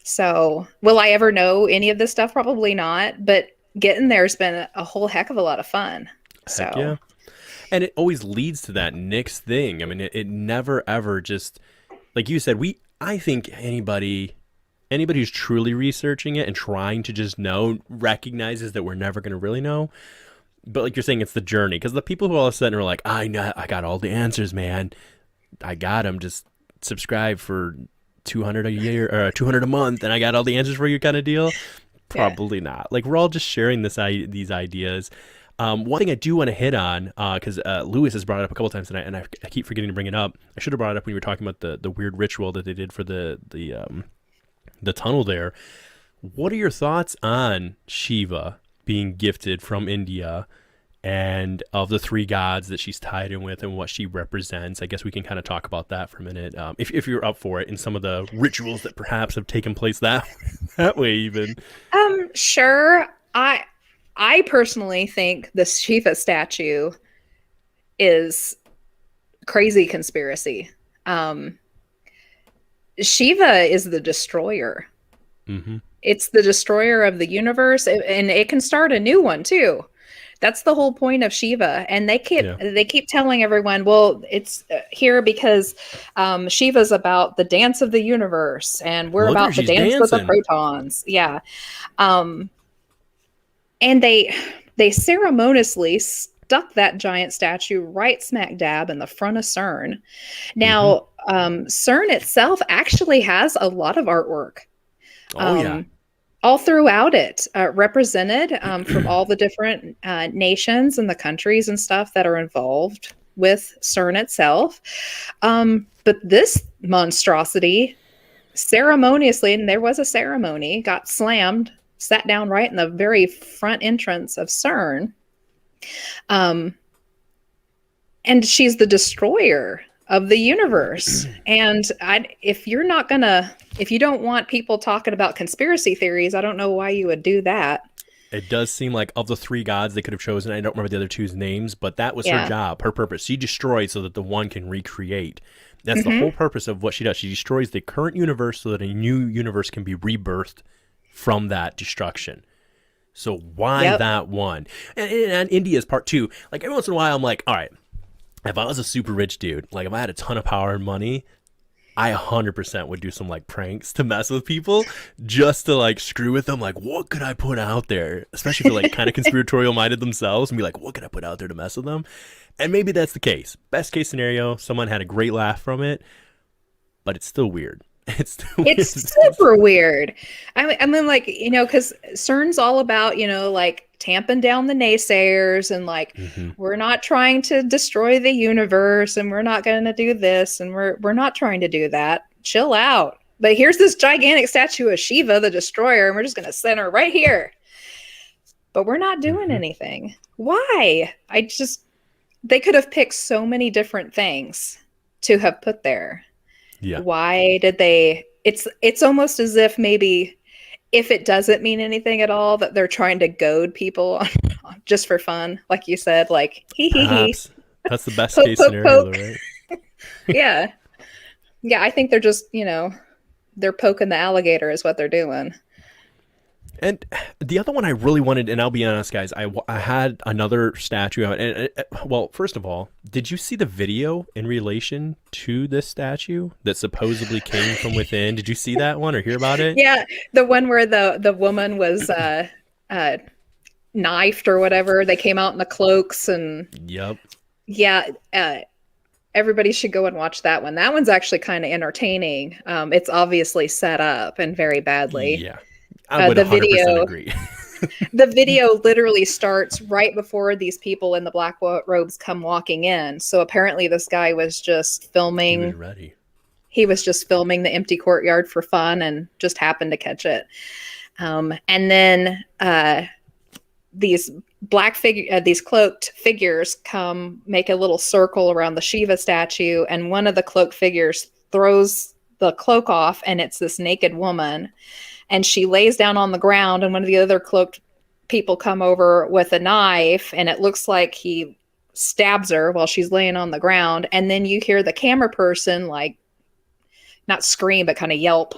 Speaker 2: So, will I ever know any of this stuff? Probably not, but getting there's been a whole heck of a lot of fun.
Speaker 1: Heck
Speaker 2: So,
Speaker 1: yeah. And it always leads to that next thing. I mean, it never ever just like you said. I think anybody who's truly researching it and trying to just know recognizes that we're never going to really know. But like you're saying, it's the journey, because the people who all of a sudden are like, I know, I got all the answers, man. I got them. Just subscribe for 200 a year or 200 a month, and I got all the answers for you, kind of deal.
Speaker 2: Yeah.
Speaker 1: Probably not. Like, we're all just sharing these ideas. One thing I do want to hit on, because Lewis has brought it up a couple times tonight, and I keep forgetting to bring it up. I should have brought it up when you were talking about the weird ritual that they did for the tunnel there. What are your thoughts on Shiva being gifted from India, and of the three gods that she's tied in with and what she represents? I guess we can kind of talk about that for a minute, if you're up for it, and some of the rituals that perhaps have taken place that way even.
Speaker 2: Sure. I personally think the Shiva statue is crazy conspiracy. Shiva is the destroyer.
Speaker 1: Mm-hmm.
Speaker 2: It's the destroyer of the universe, and it can start a new one too. That's the whole point of Shiva. And they keep telling everyone, well, it's here because Shiva's about the dance of the universe, and we're
Speaker 1: Look at her,
Speaker 2: about the
Speaker 1: she's
Speaker 2: dance of the
Speaker 1: dancing.
Speaker 2: protons. Yeah. And they ceremoniously stuck that giant statue right smack dab in the front of CERN.
Speaker 1: Mm-hmm.
Speaker 2: Now, CERN itself actually has a lot of artwork.
Speaker 1: Oh yeah.
Speaker 2: All throughout it, represented from all the different nations and the countries and stuff that are involved with CERN itself. But this monstrosity, ceremoniously, and there was a ceremony, got slammed, sat down right in the very front entrance of CERN. And she's the destroyer of the universe. And if you don't want people talking about conspiracy theories, I don't know why you would do that.
Speaker 1: It does seem like, of the three gods they could have chosen, I don't remember the other two's names, but that was her
Speaker 2: Yeah.
Speaker 1: job, her purpose. She destroyed so that the one can recreate. That's the whole purpose of what she does. She destroys the current universe so that a new universe can be rebirthed from that destruction. So why that one? And India's part two. Like, every once in a while, I'm like, all right, if I was a super rich dude, like if I had a ton of power and money, I 100% would do some like pranks to mess with people, just to like screw with them. Like, what could I put out there? Especially if they're like kind of conspiratorial minded themselves, and be like, what could I put out there to mess with them? And maybe that's the case. Best case scenario, someone had a great laugh from it, but it's still weird. It's still
Speaker 2: It's
Speaker 1: weird.
Speaker 2: super weird. I mean, like, because CERN's all about, like tamping down the naysayers and like,
Speaker 1: Mm-hmm.
Speaker 2: we're not trying to destroy the universe, and we're not going to do this, and we're not trying to do that. Chill out. But here's this gigantic statue of Shiva, the destroyer, and we're just going to send her right here. But we're not doing
Speaker 1: Mm-hmm.
Speaker 2: anything. Why? They could have picked so many different things to have put there.
Speaker 1: Yeah.
Speaker 2: Why did they? It's almost as if maybe, if it doesn't mean anything at all, that they're trying to goad people on, just for fun, like you said, like hee hee hee,
Speaker 1: Perhaps that's the best
Speaker 2: poke
Speaker 1: case
Speaker 2: poke
Speaker 1: scenario,
Speaker 2: poke.
Speaker 1: though, right?
Speaker 2: Yeah, yeah. I think they're just they're poking the alligator is what they're doing.
Speaker 1: And the other one I really wanted, and I'll be honest, guys, I had another statue out. And well, first of all, did you see the video in relation to this statue that supposedly came from within? Did you see that one or hear about it?
Speaker 2: Yeah, the one where the woman was knifed or whatever. They came out in the cloaks, and
Speaker 1: Yep.
Speaker 2: yeah, everybody should go and watch that one. That one's actually kind of entertaining. It's obviously set up and very badly.
Speaker 1: Yeah. I would
Speaker 2: The
Speaker 1: 100%
Speaker 2: video,
Speaker 1: agree.
Speaker 2: the video literally starts right before these people in the black robes come walking in. So apparently this guy was just
Speaker 1: He was
Speaker 2: filming.
Speaker 1: ready.
Speaker 2: He was just filming the empty courtyard for fun and just happened to catch it. And then these these cloaked figures come make a little circle around the Shiva statue, and one of the cloaked figures throws the cloak off, and it's this naked woman, and she lays down on the ground, and one of the other cloaked people come over with a knife, and it looks like he stabs her while she's laying on the ground, and then you hear the camera person like not scream but kind of yelp,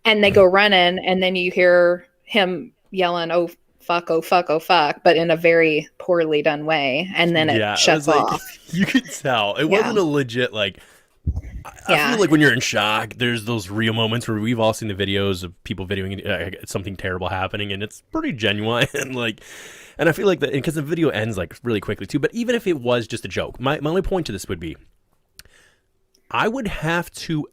Speaker 2: and they go running, and then you hear him yelling, oh fuck, oh fuck, oh fuck, but in a very poorly done way, and then it
Speaker 1: Yeah, it
Speaker 2: shuts
Speaker 1: was like,
Speaker 2: off.
Speaker 1: you could tell. It
Speaker 2: Yeah.
Speaker 1: wasn't a legit, like, I feel
Speaker 2: Yeah.
Speaker 1: like when you're in shock, there's those real moments where we've all seen the videos of people videoing something terrible happening, and it's pretty genuine. And like, and I feel like that because the video ends like really quickly too. But even if it was just a joke, my only point to this would be, I would have to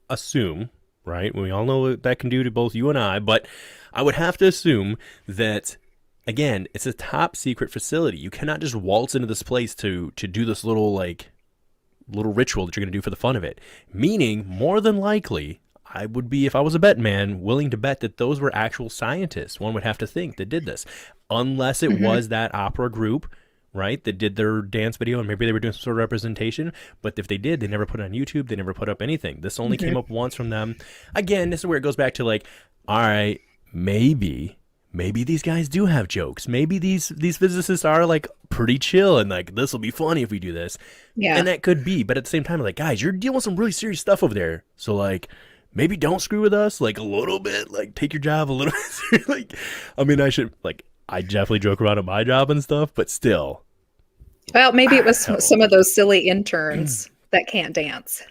Speaker 1: assume, right? We all know what that can do to both you and I, but I would have to assume that again, it's a top secret facility. You cannot just waltz into this place to do this little ritual that you're going to do for the fun of it. Meaning, more than likely, I would be, if I was a bet man, willing to bet that those were actual scientists. One would have to think that did this, unless it was that opera group, right, that did their dance video, and maybe they were doing some sort of representation. But if they did, they never put it on YouTube. They never put up anything. This only came up once from them. Again, this is where it goes back to like, all right, maybe these guys do have jokes. Maybe these physicists are like pretty chill and like this will be funny if we do this.
Speaker 2: Yeah.
Speaker 1: And that could be, but at the same time, like, guys, you're dealing with some really serious stuff over there. So like, maybe don't screw with us like a little bit. Like, take your job a little bit. Like, I mean, I definitely joke around at my job and stuff, but still.
Speaker 2: Well, maybe it was some of those silly interns that can't dance.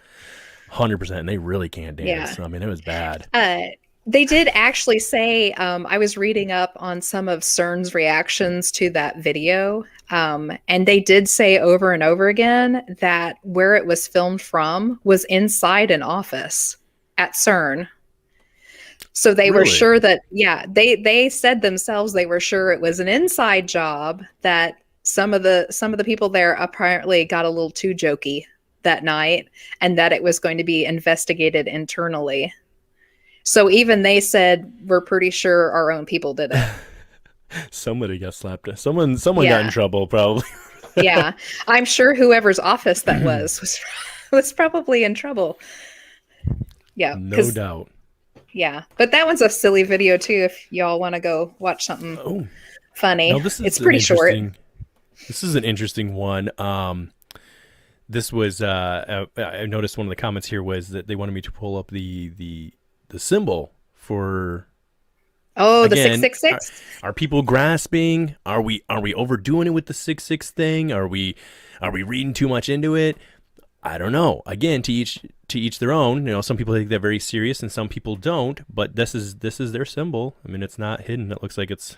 Speaker 1: 100%. And they really can't dance.
Speaker 2: Yeah.
Speaker 1: I mean, it was bad.
Speaker 2: They did actually say, I was reading up on some of CERN's reactions to that video, and they did say over and over again that where it was filmed from was inside an office at CERN. So they were
Speaker 1: Really?
Speaker 2: sure that, yeah, they said themselves they were sure it was an inside job, that some of the people there apparently got a little too jokey that night, and that it was going to be investigated internally. So even they said, we're pretty sure our own people did it.
Speaker 1: Somebody got slapped. Someone got in trouble, probably.
Speaker 2: Yeah. I'm sure whoever's office that was probably in trouble. Yeah.
Speaker 1: No doubt.
Speaker 2: Yeah. But that one's a silly video too, if y'all want to go watch something funny.
Speaker 1: No,
Speaker 2: it's pretty short.
Speaker 1: This is an interesting one. This was I noticed one of the comments here was that they wanted me to pull up the symbol for.
Speaker 2: Oh,
Speaker 1: again,
Speaker 2: the 666.
Speaker 1: Are people grasping? Are we overdoing it with the 666 thing? Are we reading too much into it? I don't know. Again, to each their own. You know, some people take that very serious, and some people don't. But this is their symbol. I mean, it's not hidden. It looks like it's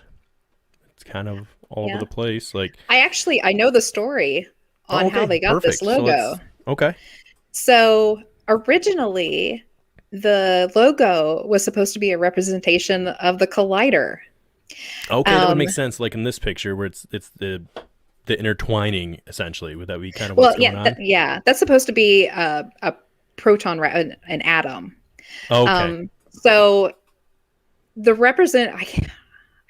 Speaker 1: kind of all over the place. Like,
Speaker 2: I know the story on how they got this logo. So originally, the logo was supposed to be a representation of the collider.
Speaker 1: Okay, that would make sense. Like in this picture, where it's the intertwining, essentially. Would that be kind of what's going on?
Speaker 2: That's supposed to be a proton, an atom.
Speaker 1: Okay.
Speaker 2: So I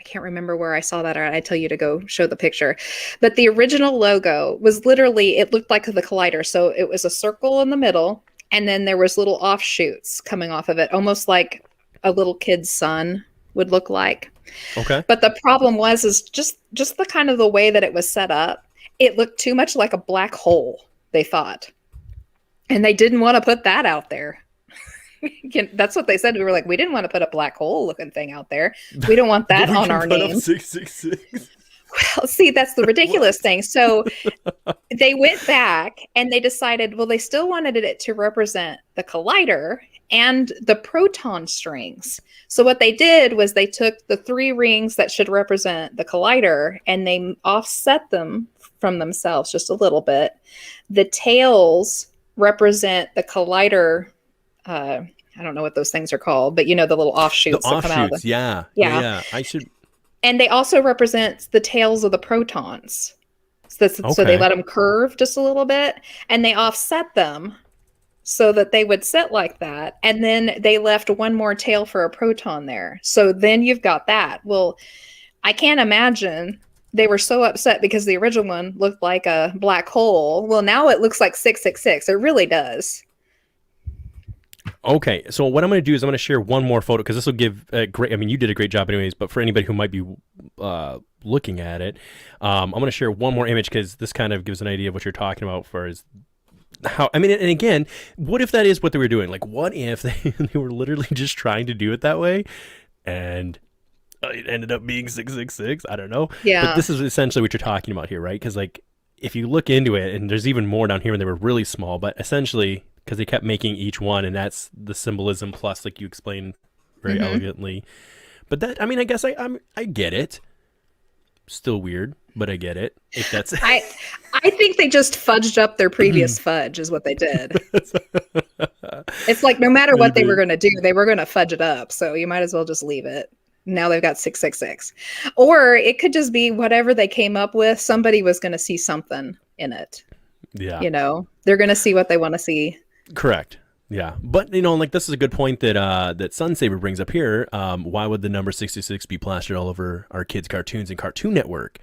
Speaker 2: can't remember where I saw that, or I tell you to go show the picture. But the original logo was literally, it looked like the collider. So it was a circle in the middle, and then there was little offshoots coming off of it, almost like a little kid's sun would look like.
Speaker 1: Okay.
Speaker 2: But the problem is just the kind of the way that it was set up, it looked too much like a black hole, they thought. And they didn't want to put that out there. That's what they said. We were like, we didn't want to put a black hole looking thing out there. We don't want that on our name.
Speaker 1: 666.
Speaker 2: Well, see, that's the ridiculous thing. So they went back and they decided, well, they still wanted it to represent the collider and the proton strings. So what they did was they took the 3 rings that should represent the collider and they offset them from themselves just a little bit. The tails represent the collider. I don't know what those things are called, but you know, the little offshoots.
Speaker 1: The offshoots, yeah. I should.
Speaker 2: And they also represent the tails of the protons. So they let them curve just a little bit, and they offset them so that they would sit like that. And then they left one more tail for a proton there. So then you've got that. Well, I can't imagine they were so upset because the original one looked like a black hole. Well, now it looks like 666. It really does.
Speaker 1: Okay, so what I'm going to do is I'm going to share one more photo because this will give a great. I mean, you did a great job, anyways. But for anybody who might be looking at it, I'm going to share one more image because this kind of gives an idea of what you're talking about. For as how I mean, and again, what if that is what they were doing? Like, what if they were literally just trying to do it that way, and it ended up being 666? I don't know.
Speaker 2: Yeah.
Speaker 1: But this is essentially what you're talking about here, right? Because like, if you look into it, and there's even more down here, and they were really small, but essentially because they kept making each one, and that's the symbolism plus, like you explained very
Speaker 2: Hmm.
Speaker 1: elegantly. But that, I mean, I guess I get it. Still weird, but I get it. If that's
Speaker 2: I think they just fudged up their previous fudge is what they did. It's like no matter what they were
Speaker 1: maybe
Speaker 2: going to do, they were going to fudge it up. So you might as well just leave it. Now they've got 666. Or it could just be whatever they came up with. Somebody was going to see something in it.
Speaker 1: yeah.
Speaker 2: They're going to see what they want to see.
Speaker 1: Correct. Yeah, but like this is a good point that that Sunsaber brings up here. Why would the number 66 be plastered all over our kids' cartoons and Cartoon Network?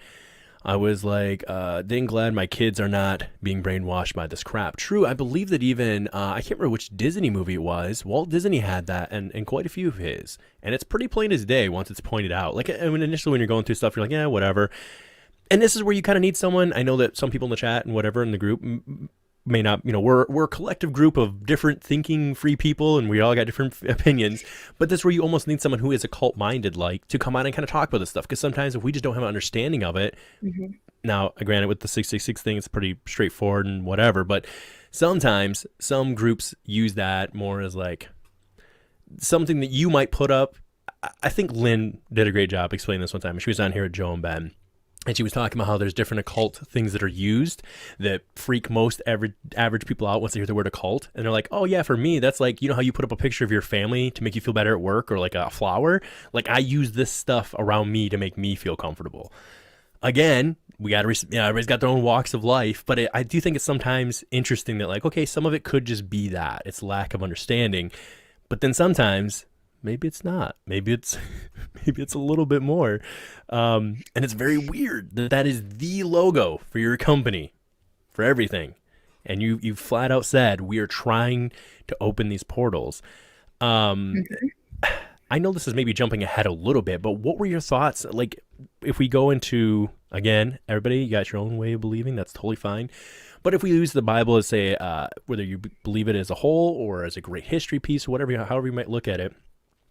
Speaker 1: I was like, dang glad my kids are not being brainwashed by this crap. True, I believe that even I can't remember which Disney movie it was. Walt Disney had that, and quite a few of his, and it's pretty plain as day once it's pointed out. Like, I mean, initially when you're going through stuff, you're like, yeah, whatever. And this is where you kind of need someone. I know that some people in the chat and whatever in the group may not, we're a collective group of different thinking free people, and we all got different opinions, but that's where you almost need someone who is occult minded, like, to come on and kind of talk about this stuff, because sometimes if we just don't have an understanding of it, now granted with the 666 thing it's pretty straightforward and whatever, but sometimes some groups use that more as like something that you might put up. I think Lynn did a great job explaining this one time. She was on here at Joe and Ben, and she was talking about how there's different occult things that are used that freak most average people out once they hear the word occult. And they're like, oh, yeah, for me, that's like, how you put up a picture of your family to make you feel better at work, or like a flower. Like, I use this stuff around me to make me feel comfortable. Again, we got to, everybody's got their own walks of life. But I do think it's sometimes interesting that, like, okay, some of it could just be that. It's lack of understanding. But then sometimes maybe it's not. Maybe it's a little bit more. And it's very weird that is the logo for your company, for everything. And you flat out said, we are trying to open these portals. I know this is maybe jumping ahead a little bit, but what were your thoughts? Like, if we go into, again, everybody, you got your own way of believing, that's totally fine. But if we use the Bible as, say, whether you believe it as a whole or as a great history piece or whatever, however you might look at it,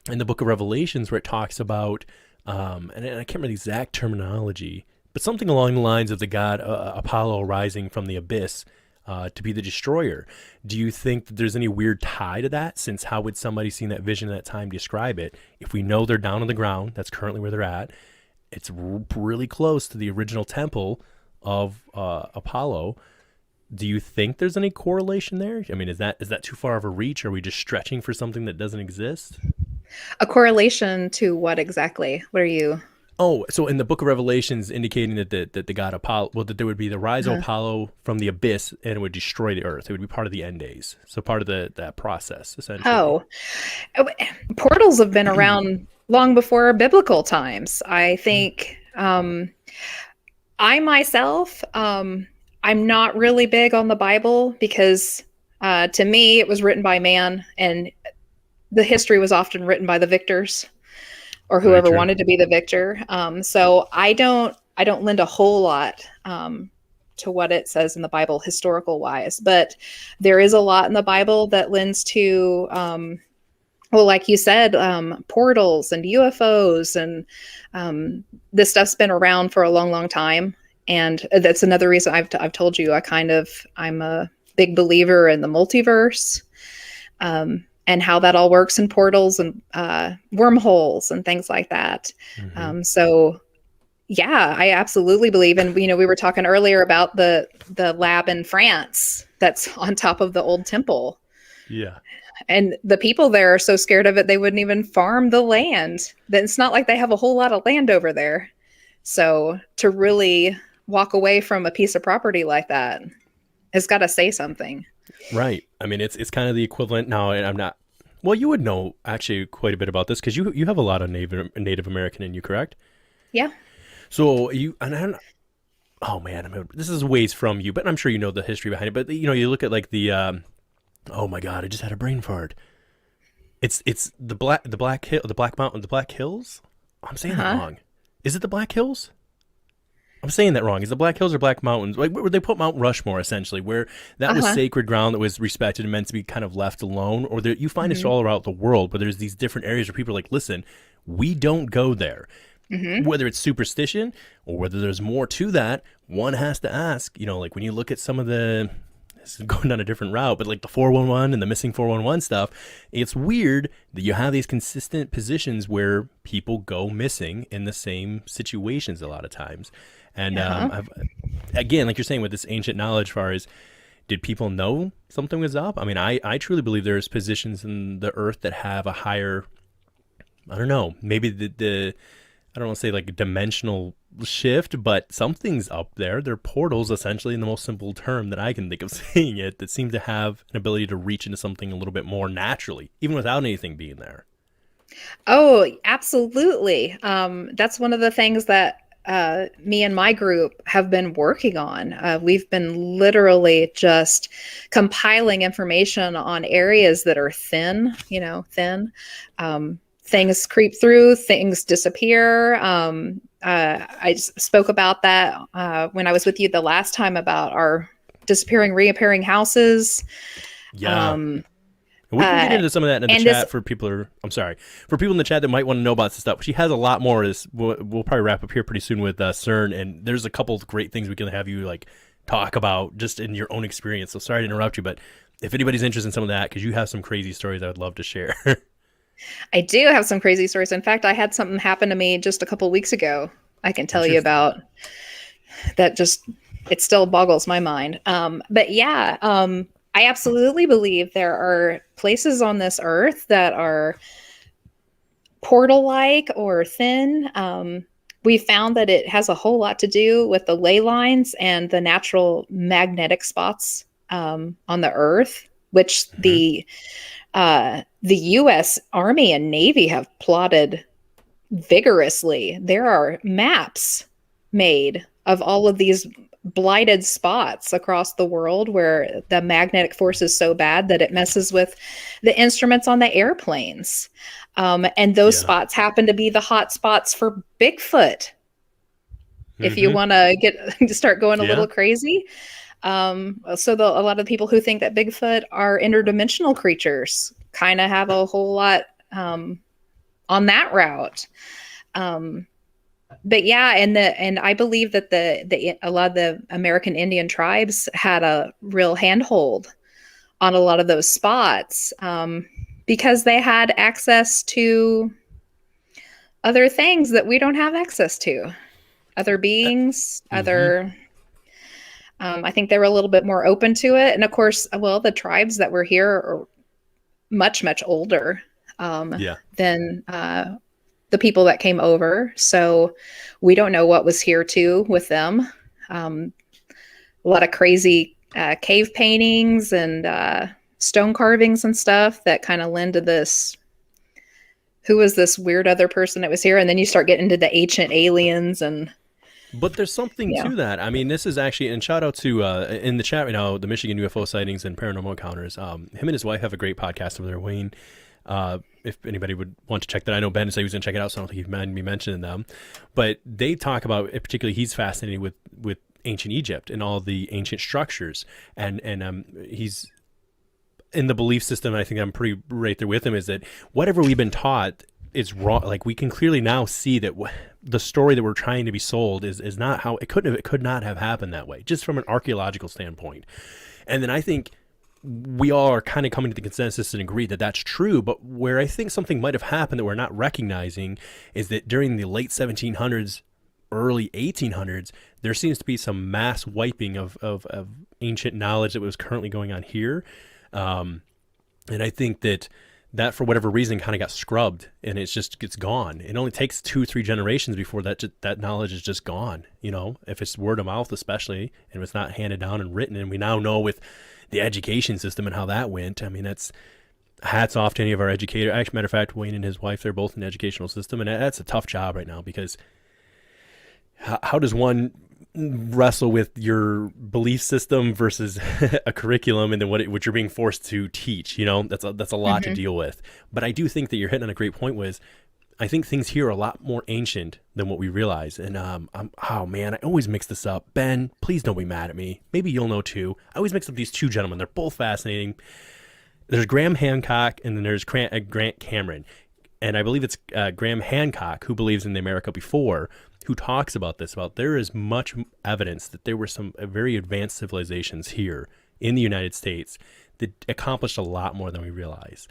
Speaker 1: in the book of Revelations where it talks about, and I can't remember the exact terminology, but something along the lines of the god Apollo rising from the abyss to be the destroyer. Do you think that there's any weird tie to that? Since how would somebody seeing that vision at that time describe it? If we know they're down on the ground, that's currently where they're at. It's really close to the original temple of Apollo. Do you think there's any correlation there? I mean, is that too far of a reach? Are we just stretching for something that doesn't exist?
Speaker 2: A correlation to what exactly? What are you?
Speaker 1: Oh, so in the book of Revelations indicating that the god Apollo, well, that there would be the rise of Apollo from the abyss and it would destroy the earth. It would be part of the end days. So part of that process, essentially.
Speaker 2: Oh, portals have been around long before biblical times. I think I myself, I'm not really big on the Bible because to me it was written by man, and the history was often written by the victors or whoever wanted to be the victor. So I don't lend a whole lot to what it says in the Bible historical wise, but there is a lot in the Bible that lends to, well, like you said, portals and UFOs, and this stuff's been around for a long, long time. And that's another reason I've told you I'm a big believer in the multiverse. And how that all works in portals and wormholes and things like that. So, yeah, I absolutely believe. And we were talking earlier about the lab in France that's on top of the old temple.
Speaker 1: Yeah.
Speaker 2: And the people there are so scared of it, they wouldn't even farm the land. Then it's not like they have a whole lot of land over there. So to really walk away from a piece of property like that has got to say something.
Speaker 1: Right. I mean, it's kind of the equivalent now, and I'm not. Well, you would know actually quite a bit about this because you have a lot of Native American in you, correct?
Speaker 2: Yeah.
Speaker 1: So oh man, this is ways from you, but I'm sure you know the history behind it. But you look at like the oh my God, I just had a brain fart. It's the Black Mountain, the Black Hills. I'm saying that wrong. Is it the Black Hills? I'm saying that wrong. Is it Black Hills or Black Mountains? Like where they put Mount Rushmore, essentially, where that was sacred ground that was respected and meant to be kind of left alone. Or you find this all around the world, but there's these different areas where people are like, listen, we don't go there. Whether it's superstition or whether there's more to that, one has to ask, like when you look at some of the this is going down a different route, but like the 411 and the missing 411 stuff, it's weird that you have these consistent positions where people go missing in the same situations a lot of times. And again, like you're saying, with this ancient knowledge, as far as did people know something was up? I mean, I truly believe there's positions in the earth that have a higher, I don't know, maybe the I don't want to say like a dimensional shift, but something's up there. They're portals, essentially, in the most simple term that I can think of saying it, that seem to have an ability to reach into something a little bit more naturally, even without anything being there.
Speaker 2: Oh, absolutely. That's one of the things that me and my group have been working on. We've been literally just compiling information on areas that are thin, thin. Things creep through, things disappear. I spoke about that when I was with you the last time about our disappearing, reappearing houses.
Speaker 1: Yeah. We can get into some of that in the chat for people I'm sorry, for people in the chat that might want to know about this stuff. She has a lot more of this. We'll probably wrap up here pretty soon with CERN, and there's a couple of great things we can have you like talk about just in your own experience. So sorry to interrupt you, but if anybody's interested in some of that, because you have some crazy stories I would love to share.
Speaker 2: I do have some crazy stories. In fact, I had something happen to me just a couple weeks ago I can tell you about that. It still boggles my mind. But yeah, I absolutely believe there are places on this earth that are portal-like or thin. We found that it has a whole lot to do with the ley lines and the natural magnetic spots on the earth, which the U.S. Army and Navy have plotted vigorously. There are maps made of all of these blighted spots across the world where the magnetic force is so bad that it messes with the instruments on the airplanes. And those spots happen to be the hot spots for Bigfoot. If you want to start going a little crazy. So a lot of people who think that Bigfoot are interdimensional creatures kind of have a whole lot on that route. But yeah, and I believe that a lot of the American Indian tribes had a real handhold on a lot of those spots because they had access to other things that we don't have access to, other beings, other. I think they were a little bit more open to it, and of course, well, the tribes that were here are much, much older than the people that came over. So we don't know what was here too with them. A lot of crazy cave paintings and stone carvings and stuff that kind of lend to this. Who was this weird other person that was here? And then you start getting into the ancient aliens and.
Speaker 1: But there's something to that. I mean, this is actually, and shout out to, in the chat right now, the Michigan UFO sightings and paranormal encounters. Him and his wife have a great podcast over there, Wayne. If anybody would want to check that. I know Ben said he was going to check it out, so I don't think he'd mind me mentioning them. But they talk about, particularly he's fascinated with ancient Egypt and all the ancient structures. And he's in the belief system, and I think I'm pretty right there with him, is that whatever we've been taught is wrong. Like, we can clearly now see that the story that we're trying to be sold is not how it could not have happened that way, just from an archaeological standpoint. And then I think we all are kind of coming to the consensus and agree that that's true. But where I think something might have happened that we're not recognizing is that during the late 1700s, early 1800s, there seems to be some mass wiping of ancient knowledge that was currently going on here. And I think that for whatever reason kind of got scrubbed, and it's gone. It only takes 2-3 generations before that knowledge is just gone. If it's word of mouth, especially, and it's not handed down and written. And we now know with the education system and how that went. I mean, that's hats off to any of our educators. Actually, matter of fact, Wayne and his wife, they're both in the educational system, and that's a tough job right now, because how does one wrestle with your belief system versus a curriculum, and then what you're being forced to teach? That's a lot to deal with. But I do think that you're hitting on a great point. I think things here are a lot more ancient than what we realize. And oh man, I always mix this up. Ben, please don't be mad at me. Maybe you'll know too. I always mix up these two gentlemen. They're both fascinating. There's Graham Hancock, and then there's Grant Cameron. And I believe it's Graham Hancock, who believes in the America Before, who talks about this, about there is much evidence that there were some very advanced civilizations here in the United States that accomplished a lot more than we realize.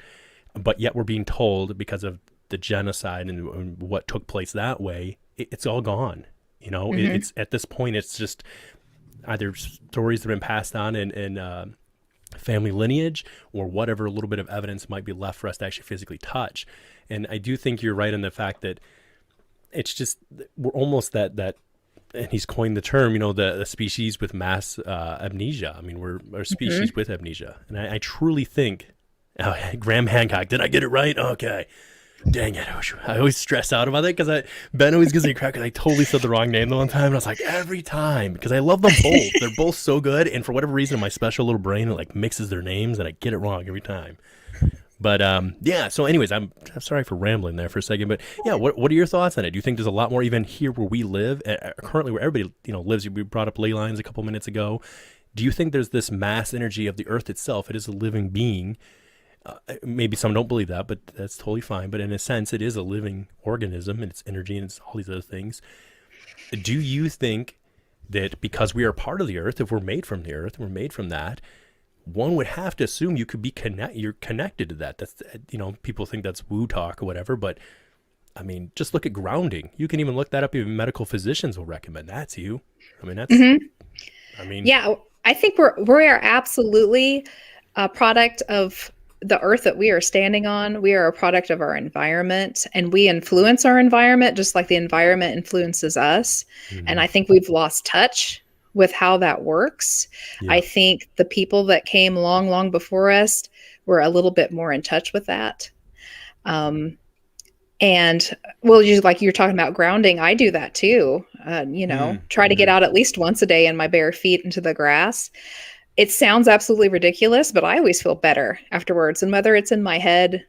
Speaker 1: But yet we're being told, because of the genocide and what took place that way, it's all gone. You know,
Speaker 2: Mm-hmm.
Speaker 1: it's at this point, it's just either stories that have been passed on in family lineage, or whatever little bit of evidence might be left for us to actually physically touch. And I do think you're right in the fact that it's just, we're almost that and he's coined the term, you know, the species with mass amnesia. I mean, we're a
Speaker 2: Mm-hmm.
Speaker 1: species with amnesia. And I truly think, Graham Hancock, did I get it right? Okay. Dang it. I always stress out about it because Ben always gives me a crack because I totally said the wrong name the one time. And I was like, every time, because I love them both. They're both so good. And for whatever reason, my special little brain, it like mixes their names and I get it wrong every time. But yeah, so anyways, I'm sorry for rambling there for a second, but yeah, what are your thoughts on it? Do you think there's a lot more even here where we live, currently where everybody, you know, lives? We brought up ley lines a couple minutes ago. Do you think there's this mass energy of the earth itself? It is a living being. Maybe some don't believe that, but that's totally fine. But in a sense, it is a living organism, and it's energy and it's all these other things. Do you think that because we are part of the earth, if we're made from the earth, we're made from that, one would have to assume you could be you're connected to that. That's, you know, people think that's woo talk or whatever, but I mean, just look at grounding. You can even look that up. Even medical physicians will recommend that to you. I mean, that's,
Speaker 2: Mm-hmm.
Speaker 1: I mean,
Speaker 2: Yeah, I think we are absolutely a product of the earth that we are standing on. We are a product of our environment, and we influence our environment just like the environment influences us. And
Speaker 1: mhm,
Speaker 2: I think we've lost touch with how that works. I
Speaker 1: yeah,
Speaker 2: think the people that came long, long before us were a little bit more in touch with that. Um, and well, just like you're talking about grounding, I do that too. Try to get
Speaker 1: mm-hmm.
Speaker 2: out at least once a day in my bare feet into the grass. It sounds absolutely ridiculous, but I always feel better afterwards. And whether it's in my head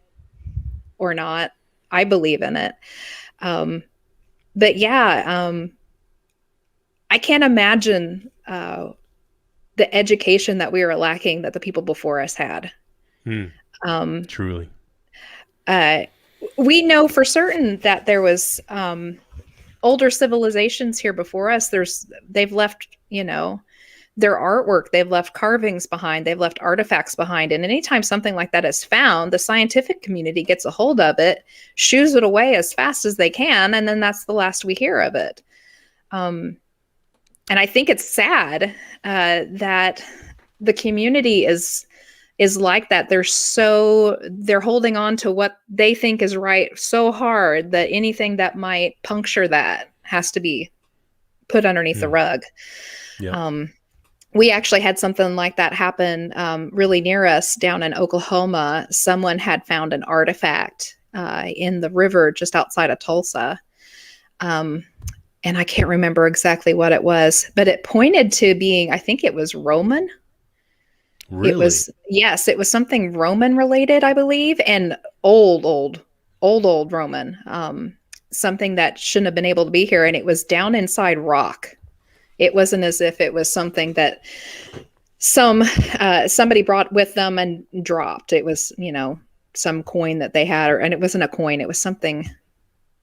Speaker 2: or not, I believe in it. Um, but yeah, I can't imagine the education that we were lacking that the people before us had.
Speaker 1: Mm,
Speaker 2: Um,
Speaker 1: truly.
Speaker 2: uh, we know for certain that there was older civilizations here before us. They've left, their artwork, they've left carvings behind, they've left artifacts behind. And anytime something like that is found, the scientific community gets a hold of it, shoos it away as fast as they can, and then that's the last we hear of it. Um, and I think it's sad that the community is like that. They're holding on to what they think is right so hard that anything that might puncture that has to be put underneath the
Speaker 1: Mm,
Speaker 2: rug.
Speaker 1: yep.
Speaker 2: Um, we actually had something like that happen really near us down in Oklahoma. Someone had found an artifact in the river just outside of Tulsa. Um, and I can't remember exactly what it was, but it pointed to being, I think it was Roman. It
Speaker 1: Really?
Speaker 2: was, yes, it was something Roman related, I believe, and old Roman. Something that shouldn't have been able to be here. And it was down inside rock. It wasn't as if it was something that somebody brought with them and dropped. It was, some coin that they had, and it wasn't a coin. It was something.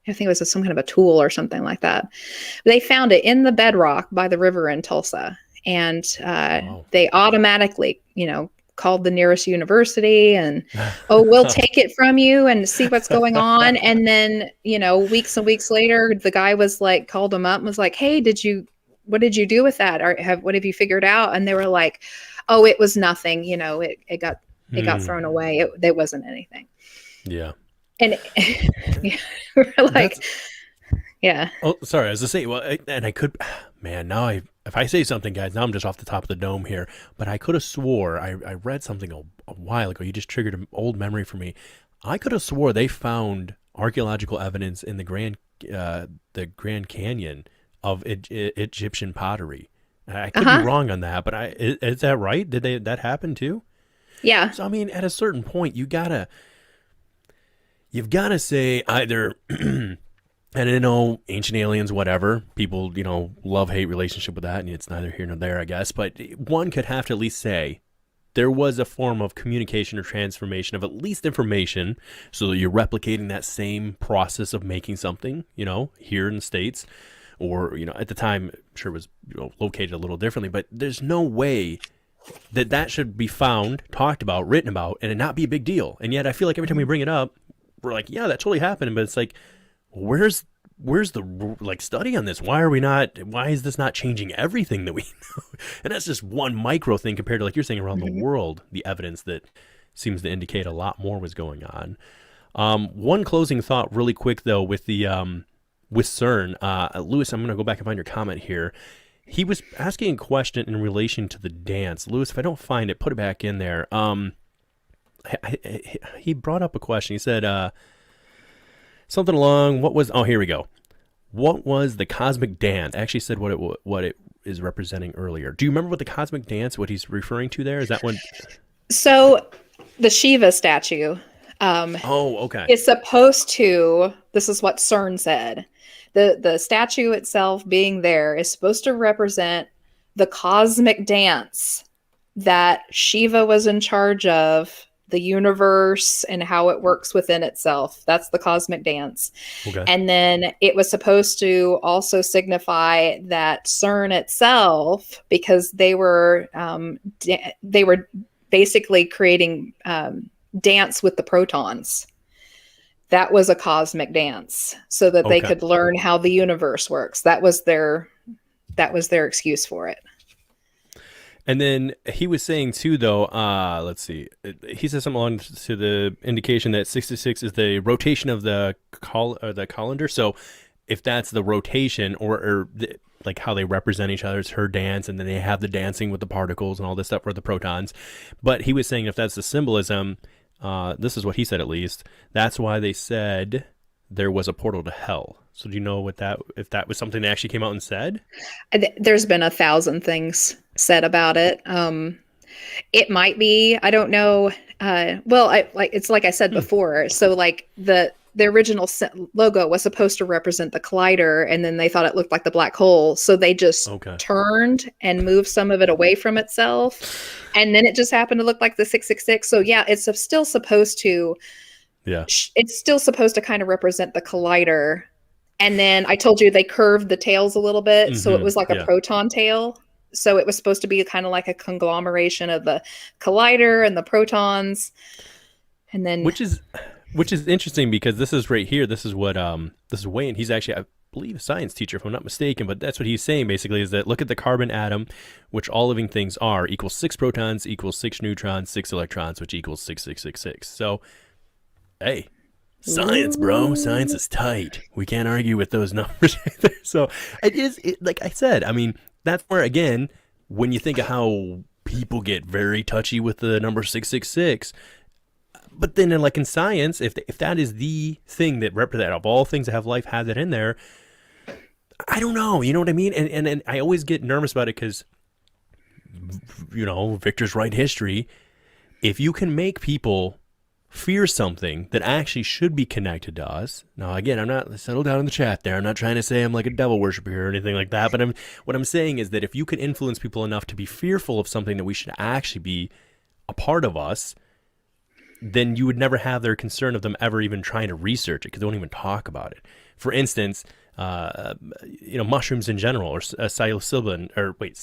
Speaker 2: I think it was some kind of a tool or something like that. They found it in the bedrock by the river in Tulsa, and
Speaker 1: Wow.
Speaker 2: they automatically, called the nearest university and, oh, we'll take it from you and see what's going on. And then, weeks and weeks later, the guy was like, called him up and was like, hey, what did you do with that? Or what have you figured out? And they were like, oh, it was nothing. It got
Speaker 1: Hmm.
Speaker 2: thrown away. It wasn't anything.
Speaker 1: Yeah.
Speaker 2: And yeah, we're like,
Speaker 1: That's,
Speaker 2: yeah.
Speaker 1: oh, sorry. I was to say, well, and I could, man, now if I say something, guys, now I'm just off the top of the dome here, but I could have swore, I read something a while ago. You just triggered an old memory for me. I could have swore they found archaeological evidence in the Grand Canyon of Egyptian pottery. I could be
Speaker 2: Uh-huh.
Speaker 1: wrong on that, but is that right? Did that happen too?
Speaker 2: Yeah.
Speaker 1: So I mean, at a certain point, you've gotta say either, and I know ancient aliens, whatever people, love hate relationship with that, and it's neither here nor there, I guess. But one could have to at least say there was a form of communication or transformation of at least information, so that you're replicating that same process of making something, here in the States, or at the time, I'm sure it was located a little differently. But there's no way that should be found, talked about, written about, and it not be a big deal. And yet I feel like every time we bring it up, we're like, yeah, that totally happened. But it's like, where's the like study on this? Why is this not changing everything that we know? And that's just one micro thing compared to, like you're saying, around the
Speaker 2: Mhm.
Speaker 1: world, the evidence that seems to indicate a lot more was going on. One closing thought really quick though with the with CERN, Lewis, I'm going to go back and find your comment here. He was asking a question in relation to the dance. Lewis, if I don't find it, put it back in there. He brought up a question. He said something along, oh, here we go. What was the cosmic dance? I actually said what it is representing earlier. Do you remember what the cosmic dance, what he's referring to there? Is that one?
Speaker 2: So the Shiva statue um,
Speaker 1: Oh, okay.
Speaker 2: is supposed to, this is what CERN said. The statue itself being there is supposed to represent the cosmic dance that Shiva was in charge of, the universe and how it works within itself. That's the cosmic dance.
Speaker 1: Okay.
Speaker 2: And then it was supposed to also signify that CERN itself, because they were basically creating dance with the protons. That was a cosmic dance, so that they
Speaker 1: Okay.
Speaker 2: could learn how the universe works. That was their excuse for it.
Speaker 1: And then he was saying too, though. Let's see. He says something along to the indication that 66 is the rotation of the colander. So, if that's the rotation, like how they represent each other's her dance, and then they have the dancing with the particles and all this stuff for the protons. But he was saying if that's the symbolism, this is what he said at least. That's why they said there was a portal to hell. So, do you know if that was something they actually came out and said?
Speaker 2: There's been 1,000 things said about it. It might be, I don't know. Well, it's like I said
Speaker 1: Hmm.
Speaker 2: before. So like the original logo was supposed to represent the collider, and then they thought it looked like the black hole, so they just
Speaker 1: Okay.
Speaker 2: turned and moved some of it away from itself, and then it just happened to look like the 666. So yeah,
Speaker 1: Yeah.
Speaker 2: it's still supposed to kind of represent the collider. And then I told you they curved the tails a little bit, so it
Speaker 1: Mm-hmm.
Speaker 2: was like a
Speaker 1: Yeah.
Speaker 2: proton tail. So it was supposed to be kind of like a conglomeration of the collider and the protons. And then,
Speaker 1: which is which is interesting because this is right here. This is Wayne. He's actually, I believe, a science teacher if I'm not mistaken. But that's what he's saying basically is that look at the carbon atom, which all living things are, equals 6 protons equals 6 neutrons, 6 electrons, which equals 6 6 6 6. So hey, science, bro. Science
Speaker 2: ooh,
Speaker 1: is tight. We can't argue with those numbers right there. So like I said, I mean, that's where, again, when you think of how people get very touchy with the number 666, but then like in science, if that is the thing that represent of all things that have life has it in there, I don't know. You know what I mean? And I always get nervous about it because, Victor's right history. If you can make people fear something that actually should be connected to us. Now, again, I'm not, settle down in the chat there. I'm not trying to say I'm like a devil worshiper or anything like that. But what I'm saying is that if you can influence people enough to be fearful of something that we should actually be a part of us, then you would never have their concern of them ever even trying to research it because they won't even talk about it. For instance, mushrooms in general, or psilocybin, or wait,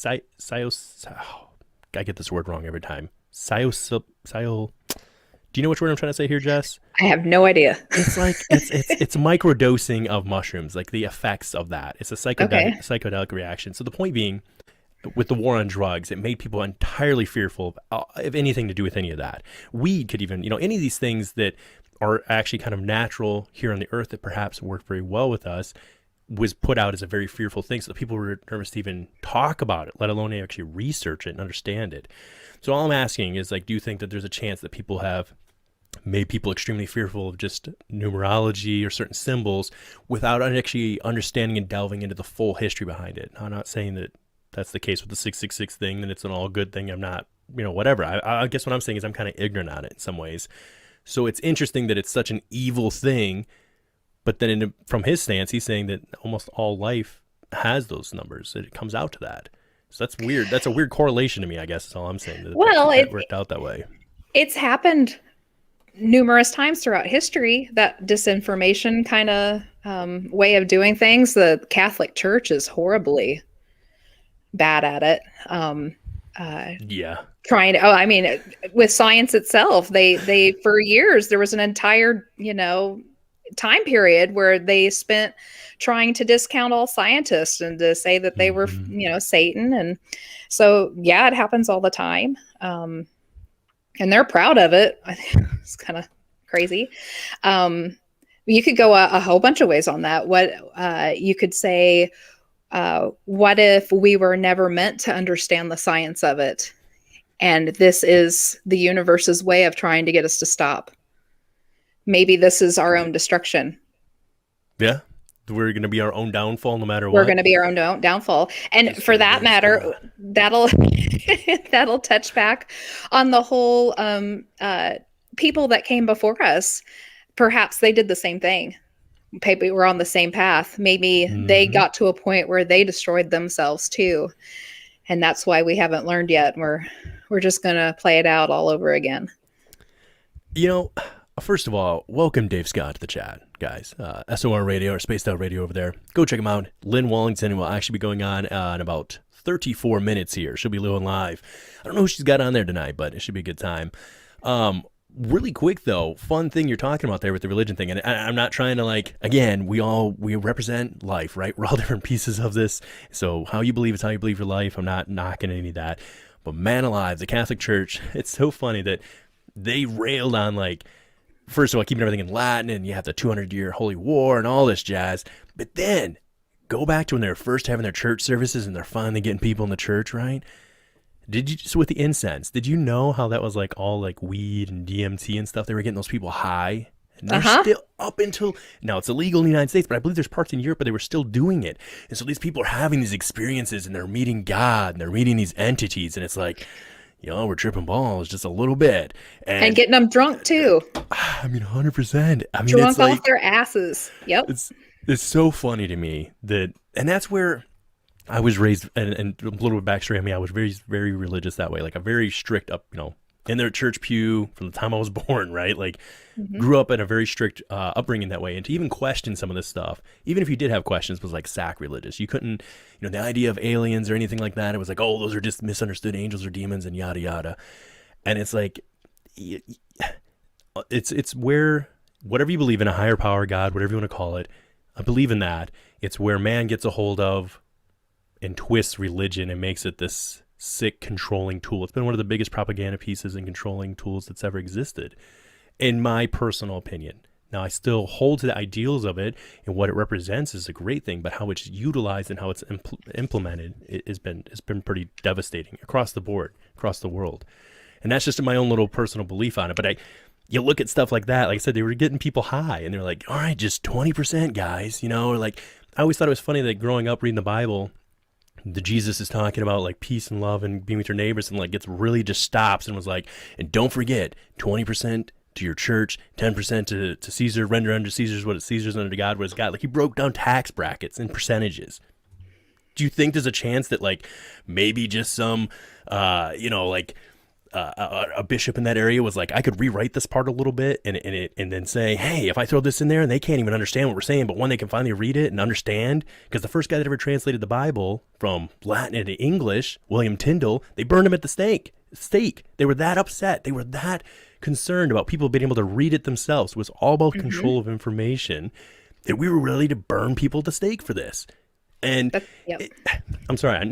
Speaker 1: I get this word wrong every time. Do you know which word I'm trying to say here, Jess?
Speaker 2: I have no idea.
Speaker 1: It's like it's microdosing of mushrooms, like the effects of that. It's a
Speaker 2: Okay.
Speaker 1: psychedelic reaction. So the point being, with the war on drugs, it made people entirely fearful of anything to do with any of that. Weed could even, any of these things that are actually kind of natural here on the earth that perhaps work very well with us, was put out as a very fearful thing. So people were nervous to even talk about it, let alone actually research it and understand it. So all I'm asking is, like, do you think that there's a chance that people have made people extremely fearful of just numerology or certain symbols without actually understanding and delving into the full history behind it? I'm not saying that that's the case with the 666 thing, that it's an all good thing. I'm not, whatever. I guess what I'm saying is I'm kind of ignorant on it in some ways. So it's interesting that it's such an evil thing, but then from his stance, he's saying that almost all life has those numbers. That it comes out to that. So that's weird. That's a weird correlation to me, I guess is all I'm saying.
Speaker 2: Well,
Speaker 1: That worked out that way.
Speaker 2: it's happened numerous times throughout history, that disinformation kind of way of doing things. The Catholic Church is horribly bad at it.
Speaker 1: Yeah.
Speaker 2: trying to, oh, I mean, with science itself, they for years there was an entire, time period where they spent trying to discount all scientists and to say that they were,
Speaker 1: Hmm.
Speaker 2: Satan. And so yeah, it happens all the time. And they're proud of it. It's kind of crazy. um you could go a whole bunch of ways on that. What you could say, what if we were never meant to understand the science of it, and this is the universe's way of trying to get us to stop? Maybe this is our own destruction.
Speaker 1: Yeah. We're going to be our own downfall no matter
Speaker 2: We're
Speaker 1: what.
Speaker 2: going to be our own downfall. And
Speaker 1: Just
Speaker 2: for
Speaker 1: the
Speaker 2: that
Speaker 1: will of
Speaker 2: matter,
Speaker 1: God.
Speaker 2: that'll that'll touch back on the whole people that came before us. Perhaps they did the same thing. Maybe we're on the same path. Maybe they
Speaker 1: Hmm.
Speaker 2: got to a point where they destroyed themselves too. And that's why we haven't learned yet. We're just gonna play it out all over again.
Speaker 1: You know, first of all, welcome Dave Scott to the chat, guys. SOR Radio or Spaced Out Radio over there. Go check him out. Lynn Wallington will actually be going on in about 34 minutes here. She'll be going live. I don't know who she's got on there tonight, but it should be a good time. Really quick though, fun thing you're talking about there with the religion thing, and I'm not trying to again, we represent life, right? We're all different pieces of this, so how you believe is how you believe your life. I'm not knocking any of that, but man alive, the Catholic Church, it's so funny that they railed on first of all keeping everything in Latin, and you have the 200-year Holy War and all this jazz, but then go back to when they were first having their church services and they're finally getting people in the church, right? Did you just with the incense? Did you know how that was all weed and DMT and stuff? They were getting those people high, and they're
Speaker 2: Uh-huh.
Speaker 1: still up until now. It's illegal in the United States, but I believe there's parts in Europe, but they were still doing it. And so these people are having these experiences, and they're meeting God, and they're meeting these entities, and it's we're tripping balls just a little bit,
Speaker 2: And
Speaker 1: and
Speaker 2: getting them drunk too.
Speaker 1: I mean, 100%. I mean, it's
Speaker 2: Drunk off their asses. Yep.
Speaker 1: it's it's so funny to me that, and that's where I was raised, and a little bit backstory on me. I was very, very religious that way, like a very strict up, in their church pew from the time I was born, right?
Speaker 2: Hmm.
Speaker 1: Grew up in a very strict upbringing that way. And to even question some of this stuff, even if you did have questions, was sacrilegious. You couldn't, the idea of aliens or anything like that, it was oh, those are just misunderstood angels or demons and yada, yada. And it's it's where, whatever you believe in, a higher power, God, whatever you want to call it, I believe in that. It's where man gets a hold of and twists religion and makes it this sick controlling tool. It's been one of the biggest propaganda pieces and controlling tools that's ever existed, in my personal opinion. Now, I still hold to the ideals of it, and what it represents is a great thing, but how it's utilized and how it's implemented has been pretty devastating across the board, across the world. And that's just my own little personal belief on it. But you look at stuff like that, like I said, they were getting people high, and they're all right, just 20%, guys, or I always thought it was funny that growing up reading the Bible, the Jesus is talking about peace and love and being with your neighbors, and gets really just stops and was and don't forget 20% to your church, 10% to Caesar, render unto Caesar's what is Caesar's, unto God what is God. He broke down tax brackets and percentages. Do you think there's a chance that maybe just some a bishop in that area was I could rewrite this part a little bit and then say, hey, if I throw this in there and they can't even understand what we're saying, but when they can finally read it and understand, because the first guy that ever translated the Bible from Latin into English, William Tyndale, they burned him at the stake. They were that upset. They were that concerned about people being able to read it themselves. It was all about
Speaker 2: Hmm.
Speaker 1: control of information, that we were ready to burn people at the stake for this. And
Speaker 2: Yep.
Speaker 1: it, I'm sorry. I'm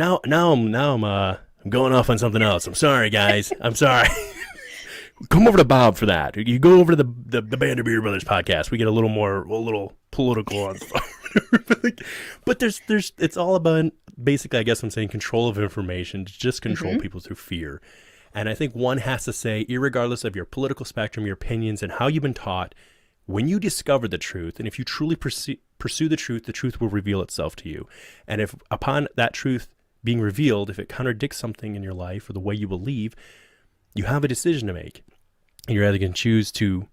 Speaker 1: going off on something else. I'm sorry, guys. I'm sorry. Come over to Bob for that. You go over to the Band of Beer Brothers podcast. We get a little political on stuff. But there's it's all about, basically, I guess I'm saying, control of information, to just control
Speaker 2: Hmm.
Speaker 1: people through fear. And I think one has to say, irregardless of your political spectrum, your opinions, and how you've been taught, when you discover the truth, and if you truly pursue the truth will reveal itself to you. And if upon that truth being revealed, if it contradicts something in your life or the way you believe, you have a decision to make. And you're either going to choose to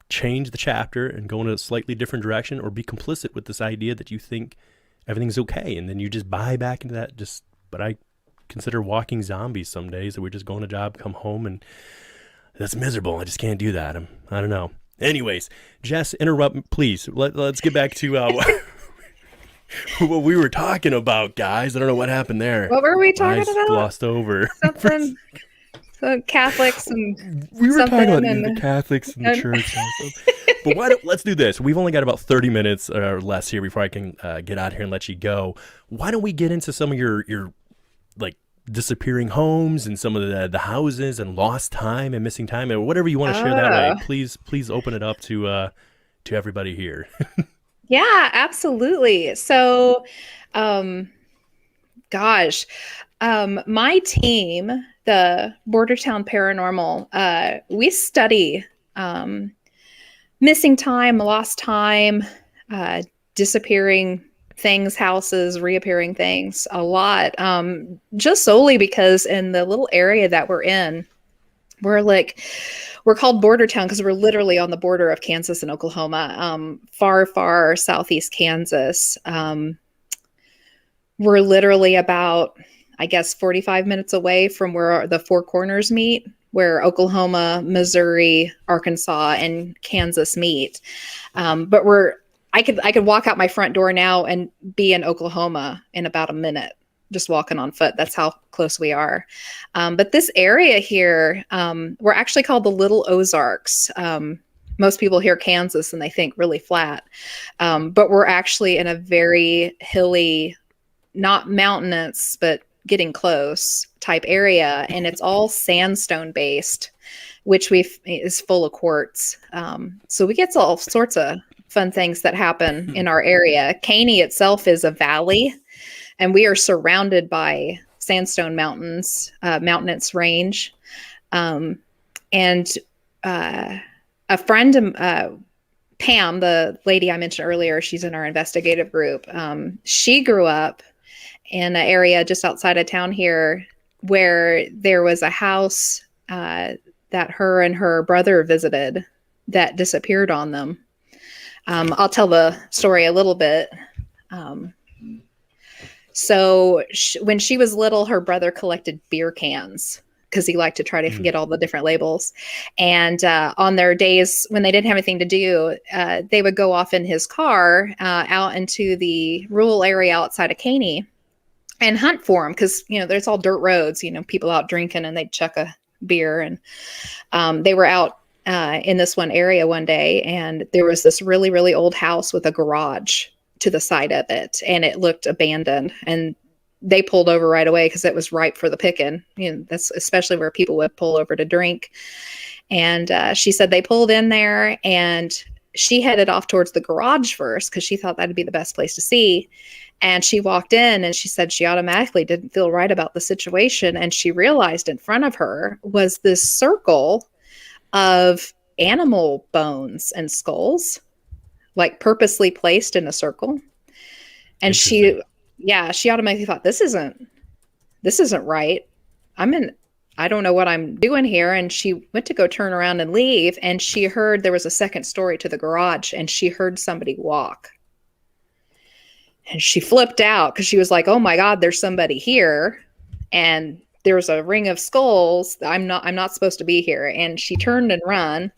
Speaker 1: change the chapter and go in a slightly different direction, or be complicit with this idea that you think everything's okay. And then you just buy back into that, but I consider walking zombies some days, that we're just going to job, come home, and that's miserable. I just can't do that. I don't know. Anyways, Jess, interrupt, please. Let's get back to what we were talking about, guys. I don't know what happened there.
Speaker 2: What were we
Speaker 1: I
Speaker 2: talking about?
Speaker 1: glossed over.
Speaker 2: Something, so Catholics and
Speaker 1: We were talking
Speaker 2: something
Speaker 1: about the Catholics and the
Speaker 2: and
Speaker 1: church and stuff. But why don't let's do this? We've only got about 30 minutes or less here before I can get out here and let you go. Why don't we get into some of your like disappearing homes and some of the houses and lost time and missing time and whatever you want to share that way?
Speaker 2: oh,
Speaker 1: Please open it up to everybody here.
Speaker 2: yeah, absolutely. So, um, gosh, my team, the Bordertown Paranormal, we study um, missing time, lost time, uh, disappearing things, houses, reappearing things a lot. Just solely because in the little area that we're in, we're like, we're called Border Town because we're literally on the border of Kansas and Oklahoma, far, far southeast Kansas. We're literally about, I guess, 45 minutes away from where the Four Corners meet, where Oklahoma, Missouri, Arkansas, and Kansas meet. But I could walk out my front door now and be in Oklahoma in about a minute, just walking on foot. That's how close we are. But this area here, we're actually called the Little Ozarks. Most people hear Kansas and they think really flat, but we're actually in a very hilly, not mountainous, but getting close type area, and it's all sandstone based, which is full of quartz. So we get all sorts of fun things that happen in our area. Caney itself is a valley, and we are surrounded by sandstone mountains, mountainous range. And a friend, Pam, the lady I mentioned earlier, she's in our investigative group. She grew up in an area just outside of town here where there was a house that her and her brother visited that disappeared on them. I'll tell the story a little bit. So when she was little, her brother collected beer cans because he liked to try to get all the different labels. And on their days when they didn't have anything to do, they would go off in his car out into the rural area outside of Caney and hunt for them because, there's all dirt roads, people out drinking and they'd chuck a beer. And they were out in this one area one day, and there was this really, really old house with a garage to the side of it, and it looked abandoned. And they pulled over right away because it was ripe for the picking. That's especially where people would pull over to drink. And she said they pulled in there, and she headed off towards the garage first because she thought that'd be the best place to see. And she walked in, and she said she automatically didn't feel right about the situation. And she realized in front of her was this circle of animal bones and skulls, like purposely placed in a circle. And she automatically thought, this isn't right. I don't know what I'm doing here. And she went to go turn around and leave. And she heard there was a second story to the garage, and she heard somebody walk. And she flipped out because she was like, oh my God, there's somebody here. And there's a ring of skulls. I'm not supposed to be here. And she turned and run.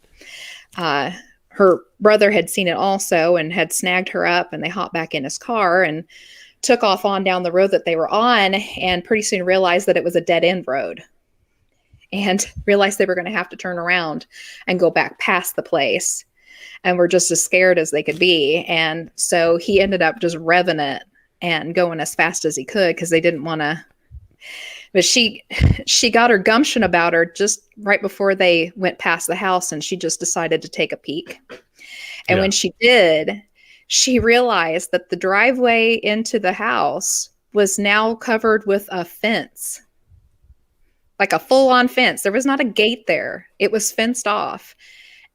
Speaker 2: Her brother had seen it also and had snagged her up, and they hopped back in his car and took off on down the road that they were on, and pretty soon realized that it was a dead end road and realized they were going to have to turn around and go back past the place, and were just as scared as they could be. And so he ended up just revving it and going as fast as he could because they didn't want to. But she got her gumption about her just right before they went past the house, and she just decided to take a peek. And when she did, she realized that the driveway into the house was now covered with a fence, like a full-on fence. There was not a gate there. It was fenced off,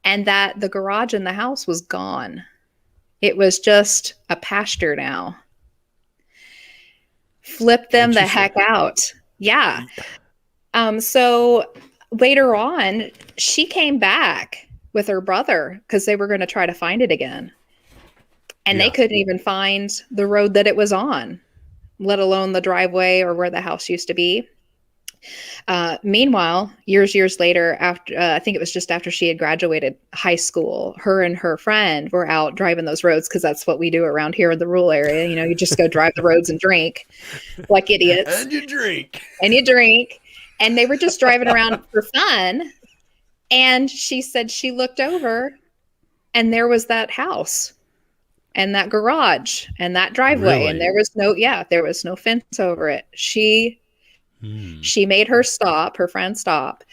Speaker 2: and that the garage in the house was gone. It was just a pasture now. Flip them the heck out. Yeah. So later on, she came back with her brother because they were going to try to find it again. And they couldn't even find the road that it was on, let alone the driveway or where the house used to be. Meanwhile, years later, after I think it was just after she had graduated high school, her and her friend were out driving those roads because that's what we do around here in the rural area. You know, you just go drive the roads and drink like idiots,
Speaker 1: And you drink.
Speaker 2: and you drink. And they were just driving around for fun. And she said she looked over, and there was that house and that garage and that driveway, and
Speaker 1: Really?
Speaker 2: there was no fence over it. She made her friend stop,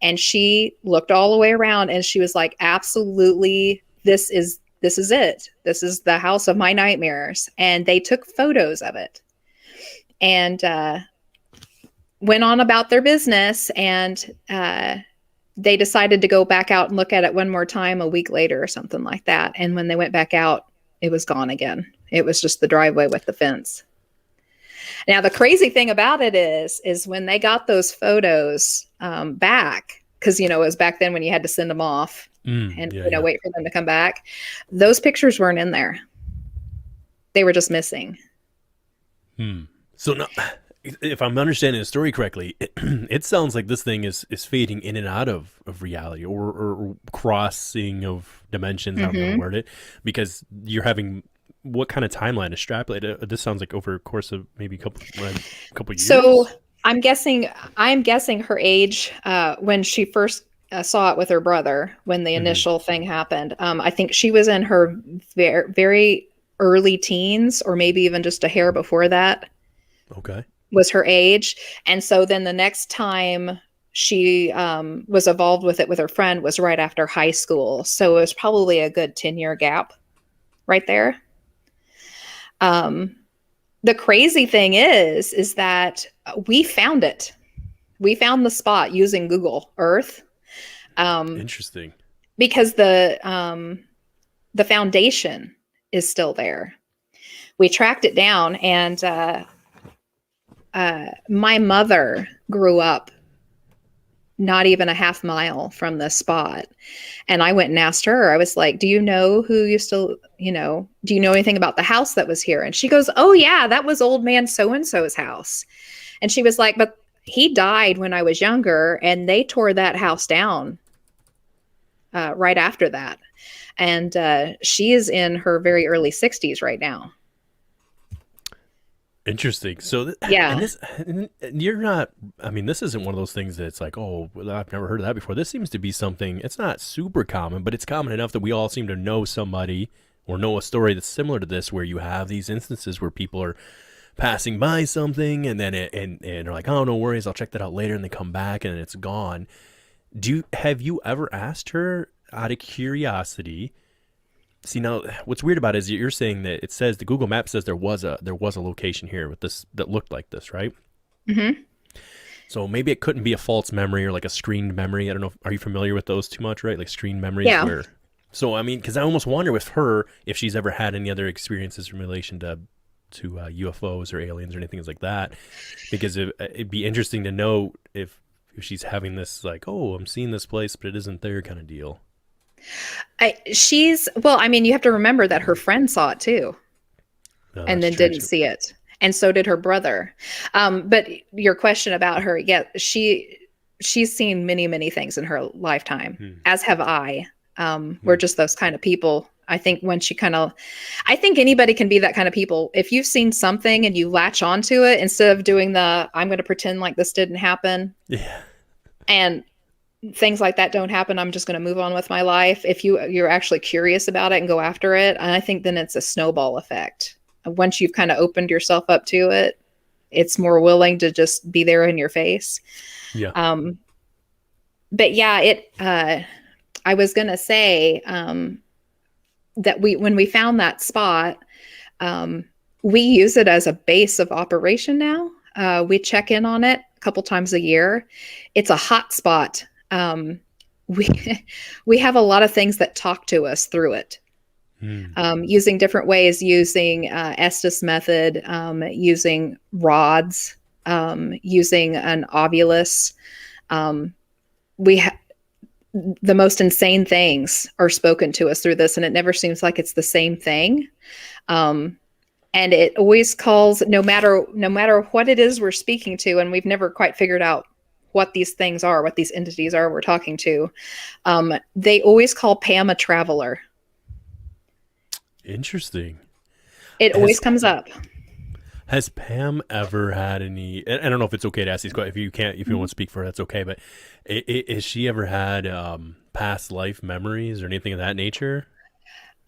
Speaker 2: and she looked all the way around, and she was like, absolutely, this is it. This is the house of my nightmares. And they took photos of it and went on about their business. And they decided to go back out and look at it one more time a week later or something like that. And when they went back out, it was gone again. It was just the driveway with the fence. Now, the crazy thing about it is when they got those photos back, because, you know, it was back then when you had to send them off and wait for them to come back. Those pictures weren't in there. They were just missing.
Speaker 1: So now, if I'm understanding the story correctly, it sounds like this thing is fading in and out of reality or crossing of dimensions, I'm going to word it, because you're having what kind of timeline extrapolated? This sounds like over a course of maybe a couple years.
Speaker 2: So I'm guessing her age when she first saw it with her brother when the initial thing happened. I think she was in her very, very early teens, or maybe even just a hair before that.
Speaker 1: Okay.
Speaker 2: Was her age. And so then the next time she was involved with it with her friend was right after high school. So it was probably a good 10-year gap right there. The crazy thing is that we found it. We found the spot using Google Earth.
Speaker 1: Interesting.
Speaker 2: Because the foundation is still there. We tracked it down, and my mother grew up not even a half mile from this spot. And I went and asked her, I was like, do you know who used to, do you know anything about the house that was here? And she goes, oh yeah, that was old man so-and-so's house. And she was like, but he died when I was younger, and they tore that house down right after that. And she is in her very early 60s right now.
Speaker 1: Interesting. So
Speaker 2: yeah,
Speaker 1: and you're not, I mean, this isn't one of those things that's like, oh, well, I've never heard of that before. This seems to be something, it's not super common, but it's common enough that we all seem to know somebody or know a story that's similar to this, where you have these instances where people are passing by something and then and they're like, oh, no worries, I'll check that out later, and they come back and it's gone. Have you ever asked her out of curiosity? See, now what's weird about it is you're saying that it says the Google map says there was a location here with this that looked like this, right?
Speaker 2: Mm-hmm.
Speaker 1: So maybe it couldn't be a false memory or like a screened memory. I don't know. Are you familiar with those too much, right? Like screened memories.
Speaker 2: Yeah.
Speaker 1: So I mean, because I almost wonder with her if she's ever had any other experiences in relation to UFOs or aliens or anything like that, because it'd be interesting to know if she's having this like, oh, I'm seeing this place, but it isn't there kind of deal.
Speaker 2: I mean, you have to remember that her friend saw it too, and then didn't see it. And so did her brother. But your question about her, yeah, she's seen many, many things in her lifetime, as have I. We're just those kind of people. I think I think anybody can be that kind of people. If you've seen something and you latch onto it, instead of doing I'm going to pretend like this didn't happen.
Speaker 1: Yeah.
Speaker 2: And things like that don't happen, I'm just going to move on with my life. If you're actually curious about it and go after it, and I think then it's a snowball effect. Once you've kind of opened yourself up to it, it's more willing to just be there in your face.
Speaker 1: Yeah.
Speaker 2: But yeah, I was going to say that when we found that spot, we use it as a base of operation now. We check in on it a couple times a year. It's a hot spot. We have a lot of things that talk to us through it, using different ways, using Estes method, using rods, using an ovulus. The most insane things are spoken to us through this, and it never seems like it's the same thing. And it always calls, no matter what it is we're speaking to, and we've never quite figured out what these things are, what these entities are we're talking to, they always call Pam a traveler.
Speaker 1: Interesting.
Speaker 2: It
Speaker 1: Has
Speaker 2: always comes up.
Speaker 1: has Pam ever had any? I don't know if it's okay to ask these questions. If you can't, if you don't want to speak for her, that's okay. But has she ever had past life memories or anything of that nature?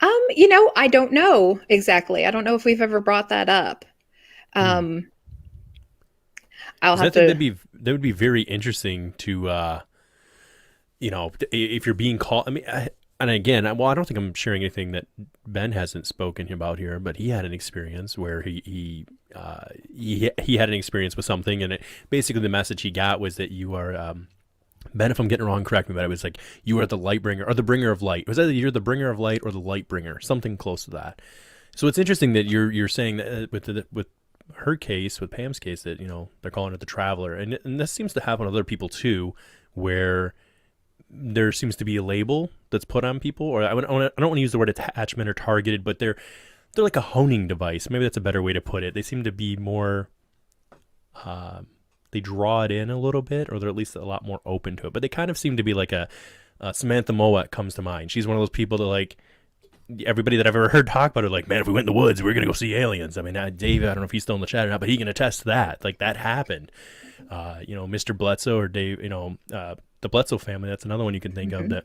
Speaker 2: I don't know exactly. I don't know if we've ever brought that up.
Speaker 1: Hmm.
Speaker 2: Um, I'll
Speaker 1: 'Cause I
Speaker 2: have
Speaker 1: think
Speaker 2: to.
Speaker 1: that would be very interesting to if you're being called. I mean, and again, well, I don't think I'm sharing anything that Ben hasn't spoken about here, but he had an experience where he had an experience with something, and basically the message he got was that you are. Ben, if I'm getting it wrong, correct me, but it was like you are the light bringer or the bringer of light. It was either you're the bringer of light or the light bringer, something close to that. So it's interesting that you're saying that with her case, with Pam's case, that they're calling it the traveler, and this seems to happen with other people too, where there seems to be a label that's put on people, or I don't want to use the word attachment or targeted, but they're like a honing device. Maybe that's a better way to put it. They seem to be more. They draw it in a little bit, or they're at least a lot more open to it. But they kind of seem to be like a Samantha Mowat comes to mind. She's one of those people that like everybody that I've ever heard talk about it, like, man, if we went in the woods, we're gonna go see aliens. I mean, Dave, I don't know if he's still in the chat or not, but he can attest to that. Like that happened. Mr. Bledsoe or Dave, the Bledsoe family. That's another one you can think of that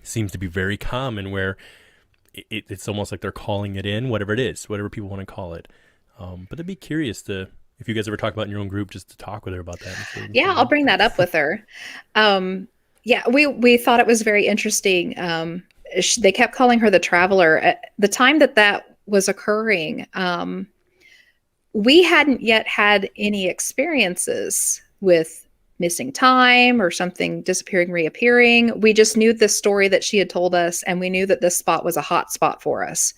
Speaker 1: seems to be very common, where it's almost like they're calling it in, whatever it is, whatever people want to call it. But I'd be curious to if you guys ever talk about in your own group, just to talk with her about that.
Speaker 2: Yeah, I'll bring that up with her. Yeah, we thought it was very interesting. They kept calling her the traveler. At the time that was occurring, we hadn't yet had any experiences with missing time or something disappearing, reappearing. We just knew the story that she had told us, and we knew that this spot was a hot spot for us.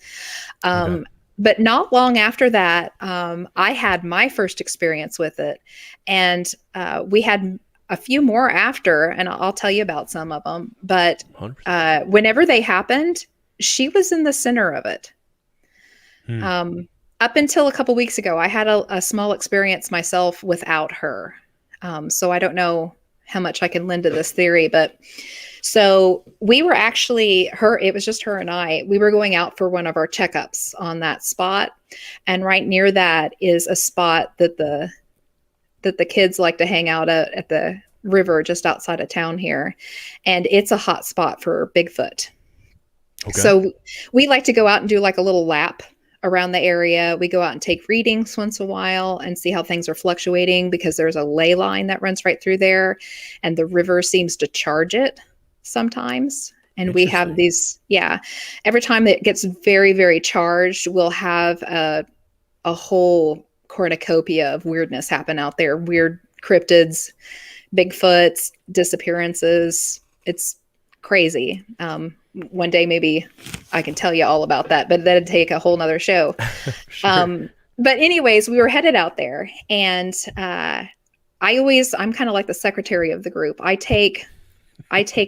Speaker 1: Okay.
Speaker 2: But not long after that, I had my first experience with it, and we had a few more after, and I'll tell you about some of them. But
Speaker 1: 100%.
Speaker 2: whenever they happened, she was in the center of it. Up until a couple weeks ago, I had a small experience myself without her. So I don't know how much I can lend to this theory, but so we were actually it was just her and I. We were going out for one of our checkups on that spot. And right near that is a spot that the kids like to hang out at the river just outside of town here. And it's a hot spot for Bigfoot.
Speaker 1: Okay.
Speaker 2: So we like to go out and do like a little lap around the area. We go out and take readings once in a while and see how things are fluctuating, because there's a ley line that runs right through there, and the river seems to charge it sometimes. And we have these, every time it gets very, very charged, we'll have a whole cornucopia of weirdness happen out there. Weird cryptids, Bigfoots, disappearances. It's crazy. One day maybe I can tell you all about that, but that'd take a whole nother show. Sure. But anyways, we were headed out there, and I'm kind of like the secretary of the group. I take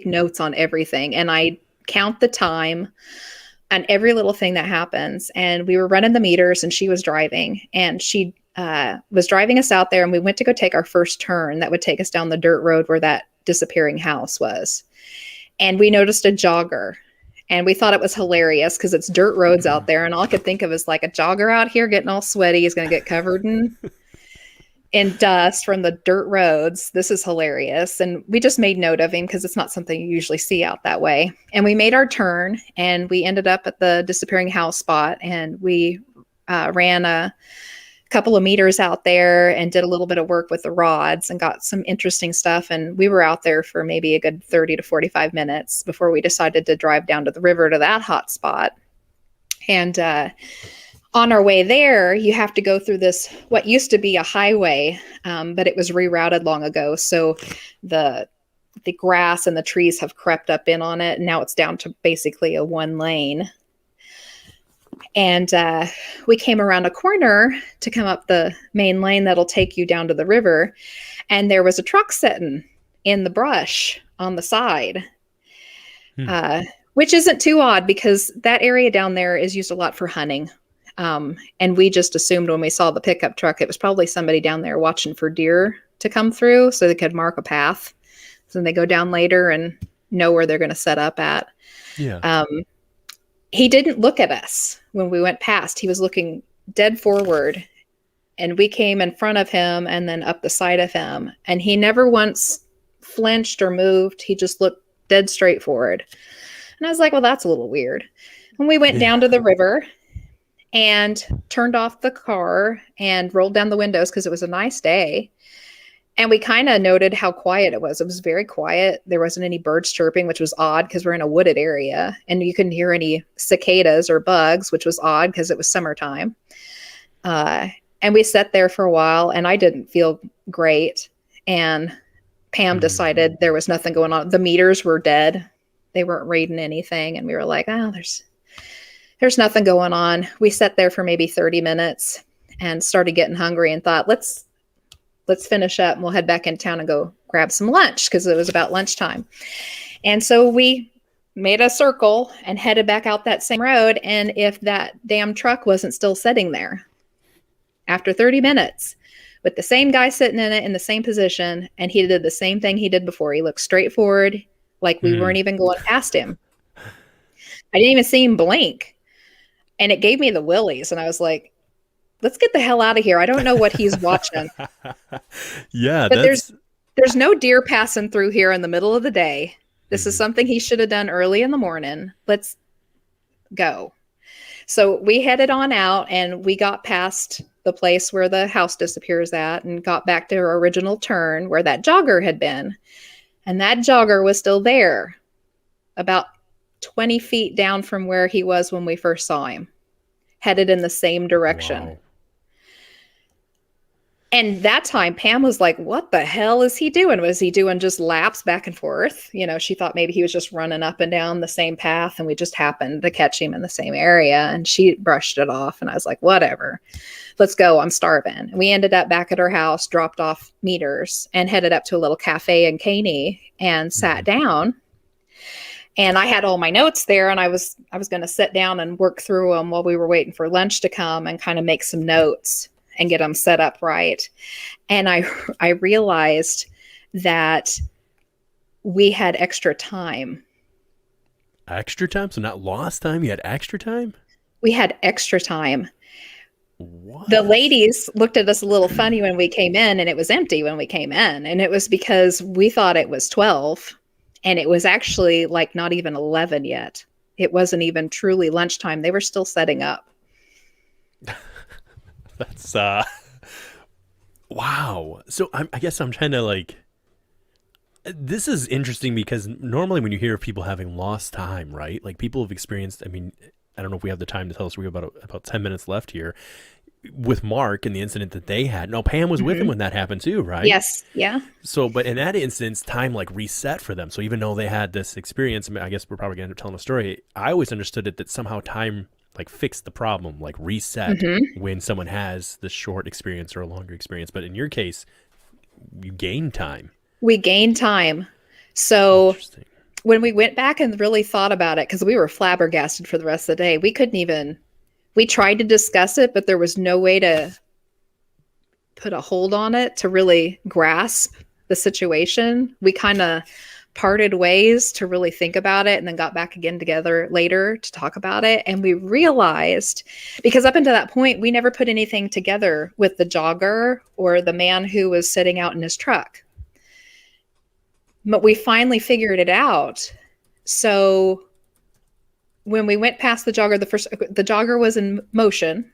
Speaker 2: notes on everything, and I count the time on every little thing that happens. And we were running the meters, and she was driving, and she was driving us out there, and we went to go take our first turn that would take us down the dirt road where that disappearing house was. And we noticed a jogger, and we thought it was hilarious because it's dirt roads out there. And all I could think of is like a jogger out here getting all sweaty. He's going to get covered in dust from the dirt roads. This is hilarious. And we just made note of him because it's not something you usually see out that way. And we made our turn, and we ended up at the disappearing house spot, and we ran a couple of meters out there and did a little bit of work with the rods and got some interesting stuff. And we were out there for maybe a good 30 to 45 minutes before we decided to drive down to the river to that hot spot. And on our way there, you have to go through this, what used to be a highway, but it was rerouted long ago. So the grass and the trees have crept up in on it, and now it's down to basically a one lane. And we came around a corner to come up the main lane that'll take you down to the river. And there was a truck sitting in the brush on the side, which isn't too odd because that area down there is used a lot for hunting. And we just assumed when we saw the pickup truck, it was probably somebody down there watching for deer to come through so they could mark a path. So then they go down later and know where they're going to set up at.
Speaker 1: Yeah.
Speaker 2: Um, he didn't look at us when we went past. He was looking dead forward, and we came in front of him and then up the side of him. And he never once flinched or moved. He just looked dead straight forward. And I was like, well, that's a little weird. And we went down to the river and turned off the car and rolled down the windows because it was a nice day. And we kind of noted how quiet it was. It was very quiet. There wasn't any birds chirping, which was odd because we're in a wooded area. And you couldn't hear any cicadas or bugs, which was odd because it was summertime. And we sat there for a while, and I didn't feel great. And Pam decided there was nothing going on. The meters were dead. They weren't reading anything. And we were like, oh, there's nothing going on. We sat there for maybe 30 minutes and started getting hungry and thought, let's finish up and we'll head back in town and go grab some lunch because it was about lunchtime. And so we made a circle and headed back out that same road. And if that damn truck wasn't still sitting there after 30 minutes with the same guy sitting in it in the same position, and he did the same thing he did before. He looked straight forward like we weren't even going past him. I didn't even see him blink. And it gave me the willies. And I was like, let's get the hell out of here. I don't know what he's watching.
Speaker 1: Yeah.
Speaker 2: But there's no deer passing through here in the middle of the day. This is something he should have done early in the morning. Let's go. So we headed on out and we got past the place where the house disappears at and got back to our original turn where that jogger had been. And that jogger was still there about 20 feet down from where he was when we first saw him, headed in the same direction.
Speaker 1: Wow.
Speaker 2: And that time, Pam was like, what the hell is he doing? Was he doing just laps back and forth? You know, she thought maybe he was just running up and down the same path and we just happened to catch him in the same area. And she brushed it off. And I was like, whatever, let's go. I'm starving. And we ended up back at her house, dropped off meters and headed up to a little cafe in Caney and sat down. And I had all my notes there and I was going to sit down and work through them while we were waiting for lunch to come and kind of make some notes and get them set up right. And I realized that we had extra time.
Speaker 1: Extra time? So not lost time? You had extra time?
Speaker 2: We had extra time.
Speaker 1: What?
Speaker 2: The ladies looked at us a little funny when we came in, and it was empty when we came in. And it was because we thought it was 12, and it was actually like not even 11 yet. It wasn't even truly lunchtime. They were still setting up.
Speaker 1: That's wow. So I guess I'm trying to like, this is interesting because normally when you hear of people having lost time, right? Like people have experienced, I mean, I don't know if we have the time to tell us, we have about 10 minutes left here with Mark and the incident that they had. No, Pam was with him when that happened too, right?
Speaker 2: Yes. Yeah.
Speaker 1: So, but in that instance, time like reset for them. So even though they had this experience, I mean, I guess we're probably going to end up telling a story. I always understood it that somehow time like fix the problem, like reset when someone has this short experience or a longer experience. But in your case, you gain time.
Speaker 2: We gained time. So when we went back and really thought about it, because we were flabbergasted for the rest of the day, we tried to discuss it, but there was no way to put a hold on it to really grasp the situation. We kind of parted ways to really think about it and then got back again together later to talk about it. And we realized, because up until that point, we never put anything together with the jogger or the man who was sitting out in his truck. But we finally figured it out. So when we went past the jogger, the jogger was in motion,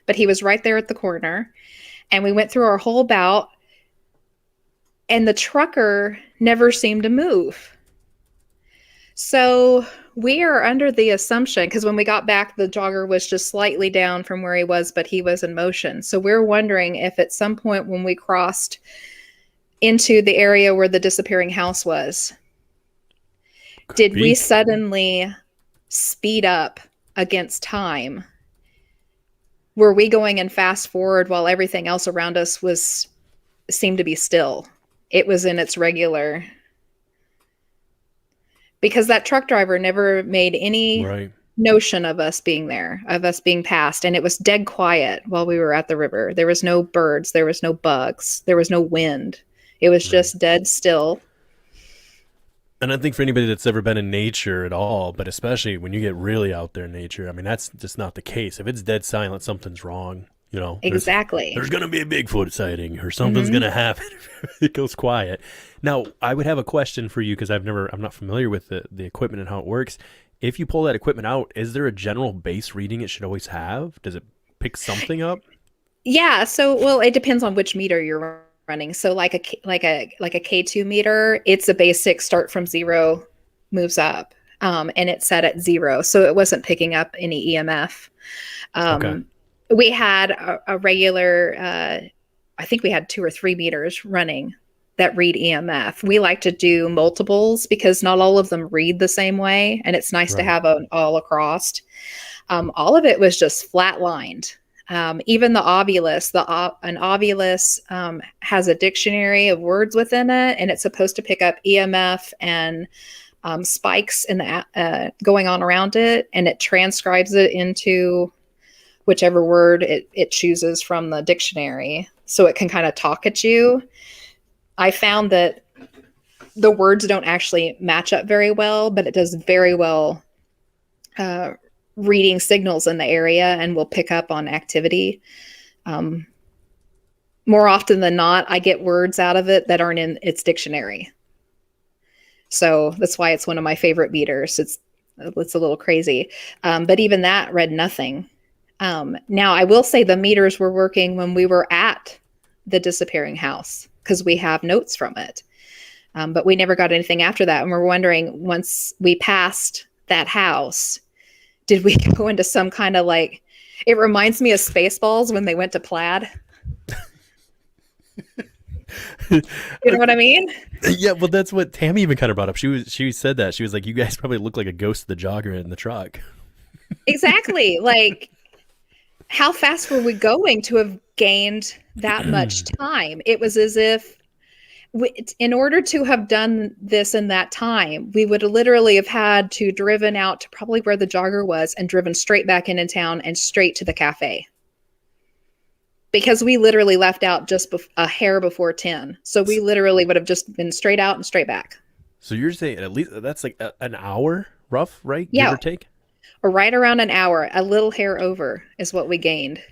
Speaker 2: but he was right there at the corner. And we went through our whole bout. And the trucker never seemed to move. So we are under the assumption, because when we got back, the jogger was just slightly down from where he was, but he was in motion. So we're wondering if at some point when we crossed into the area where the disappearing house was, did we suddenly speed up against time? Were we going in fast forward while everything else around us seemed to be still? It was in its regular, because that truck driver never made any notion of us being there, of us being passed. And it was dead quiet while we were at the river. There was no birds, there was no bugs, there was no wind. It was
Speaker 1: Right.
Speaker 2: just dead still.
Speaker 1: And I think for anybody that's ever been in nature at all, but especially when you get really out there in nature, I mean, that's just not the case. If it's dead silent, something's wrong. You know,
Speaker 2: Exactly.
Speaker 1: there's gonna be a Bigfoot sighting or something's
Speaker 2: Hmm.
Speaker 1: gonna happen if it goes quiet. Now, I would have a question for you because I'm not familiar with the equipment and how it works. If you pull that equipment out, is there a general base reading it should always have? Does it pick something up?
Speaker 2: Yeah. So, well, it depends on which meter you're running. So, like a K2 meter, it's a basic start from zero, moves up, and it's set at zero, so it wasn't picking up any EMF.
Speaker 1: Okay.
Speaker 2: Um, we had a regular, I think we had 2 or 3 meters running that read EMF. We like to do multiples because not all of them read the same way, and it's nice to
Speaker 1: Right.
Speaker 2: have an all across. All of it was just flatlined. Even the ovulus, an ovulus has a dictionary of words within it, and it's supposed to pick up EMF and spikes in the going on around it, and it transcribes it into whichever word it chooses from the dictionary, so it can kind of talk at you. I found that the words don't actually match up very well, but it does very well uh, reading signals in the area and will pick up on activity. Um, More often than not, I get words out of it that aren't in its dictionary. So that's why it's one of my favorite meters. It's a little crazy, but even that read nothing. Now I will say the meters were working when we were at the disappearing house because we have notes from it. But we never got anything after that, and we're wondering once we passed that house, did we go into some kind of like? It reminds me of Spaceballs when they went to Plaid. You know what I mean?
Speaker 1: Yeah, well, that's what Tammy even kind of brought up. She said that she was like, "You guys probably look like a ghost of the jogger in the truck."
Speaker 2: Exactly. Like, how fast were we going to have gained that much time? It was as if, in order to have done this in that time, we would literally have had to driven out to probably where the jogger was and driven straight back into town and straight to the cafe. Because we literally left out just a hair before 10. So we literally would have just been straight out and straight back.
Speaker 1: So you're saying at least that's like an hour, rough, right? Give
Speaker 2: Yeah,
Speaker 1: or take.
Speaker 2: or right around an hour, a little hair over is what we gained.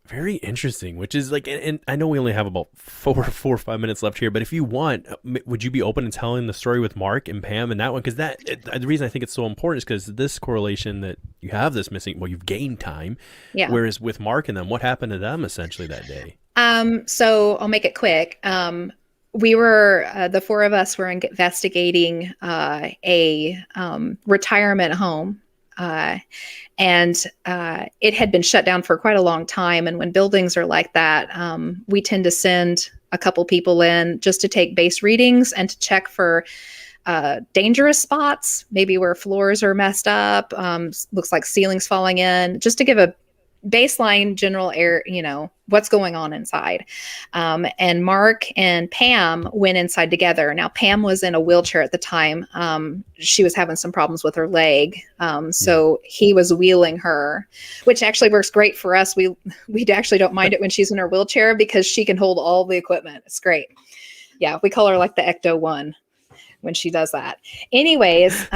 Speaker 1: Very interesting. Which is like, and I know we only have about 4 or 5 minutes left here, but if you want, would you be open to telling the story with Mark and Pam and that one? Because the reason I think it's so important is because this correlation that you have this missing, well, you've gained time,
Speaker 2: Yeah.
Speaker 1: whereas with Mark and them, what happened to them essentially that day?
Speaker 2: So I'll make it quick. We were the four of us were investigating a retirement home, uh, and it had been shut down for quite a long time. And when buildings are like that, we tend to send a couple people in just to take base readings and to check for dangerous spots, maybe where floors are messed up, looks like ceilings falling in, just to give a baseline general air, what's going on inside. And Mark and Pam went inside together. Now, Pam was in a wheelchair at the time. She was having some problems with her leg.
Speaker 1: Yeah.
Speaker 2: So he was wheeling her, which actually works great for us. We actually don't mind it when she's in her wheelchair because she can hold all the equipment. It's great. Yeah, we call her like the Ecto One when she does that. Anyways,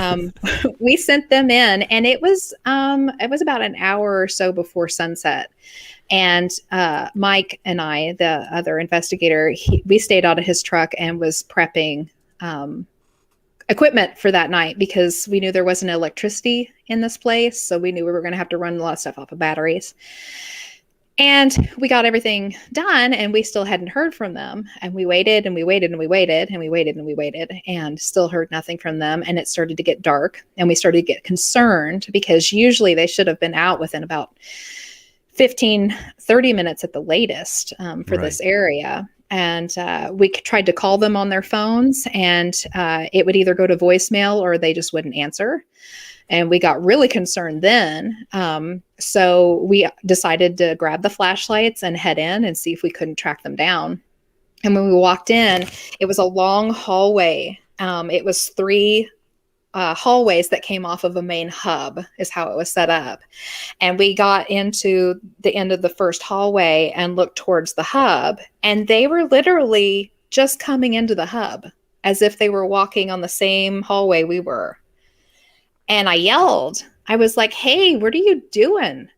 Speaker 2: we sent them in, and it was about an hour or so before sunset. And Mike and I, the other investigator, we stayed out of his truck and was prepping equipment for that night because we knew there wasn't electricity in this place. So we knew we were going to have to run a lot of stuff off of batteries. And we got everything done, and we still hadn't heard from them. And we waited and we waited and we waited and we waited and we waited and still heard nothing from them. And it started to get dark, and we started to get concerned because usually they should have been out within about 15-30 minutes at the latest for
Speaker 1: Right.
Speaker 2: this area. And we tried to call them on their phones, and it would either go to voicemail or they just wouldn't answer. And we got really concerned then. So we decided to grab the flashlights and head in and see if we couldn't track them down. And when we walked in, it was a long hallway. It was 3 hallways that came off of a main hub, is how it was set up. And we got into the end of the first hallway and looked towards the hub, and they were literally just coming into the hub as if they were walking on the same hallway we were. And I yelled. I was like, "Hey, what are you doing?"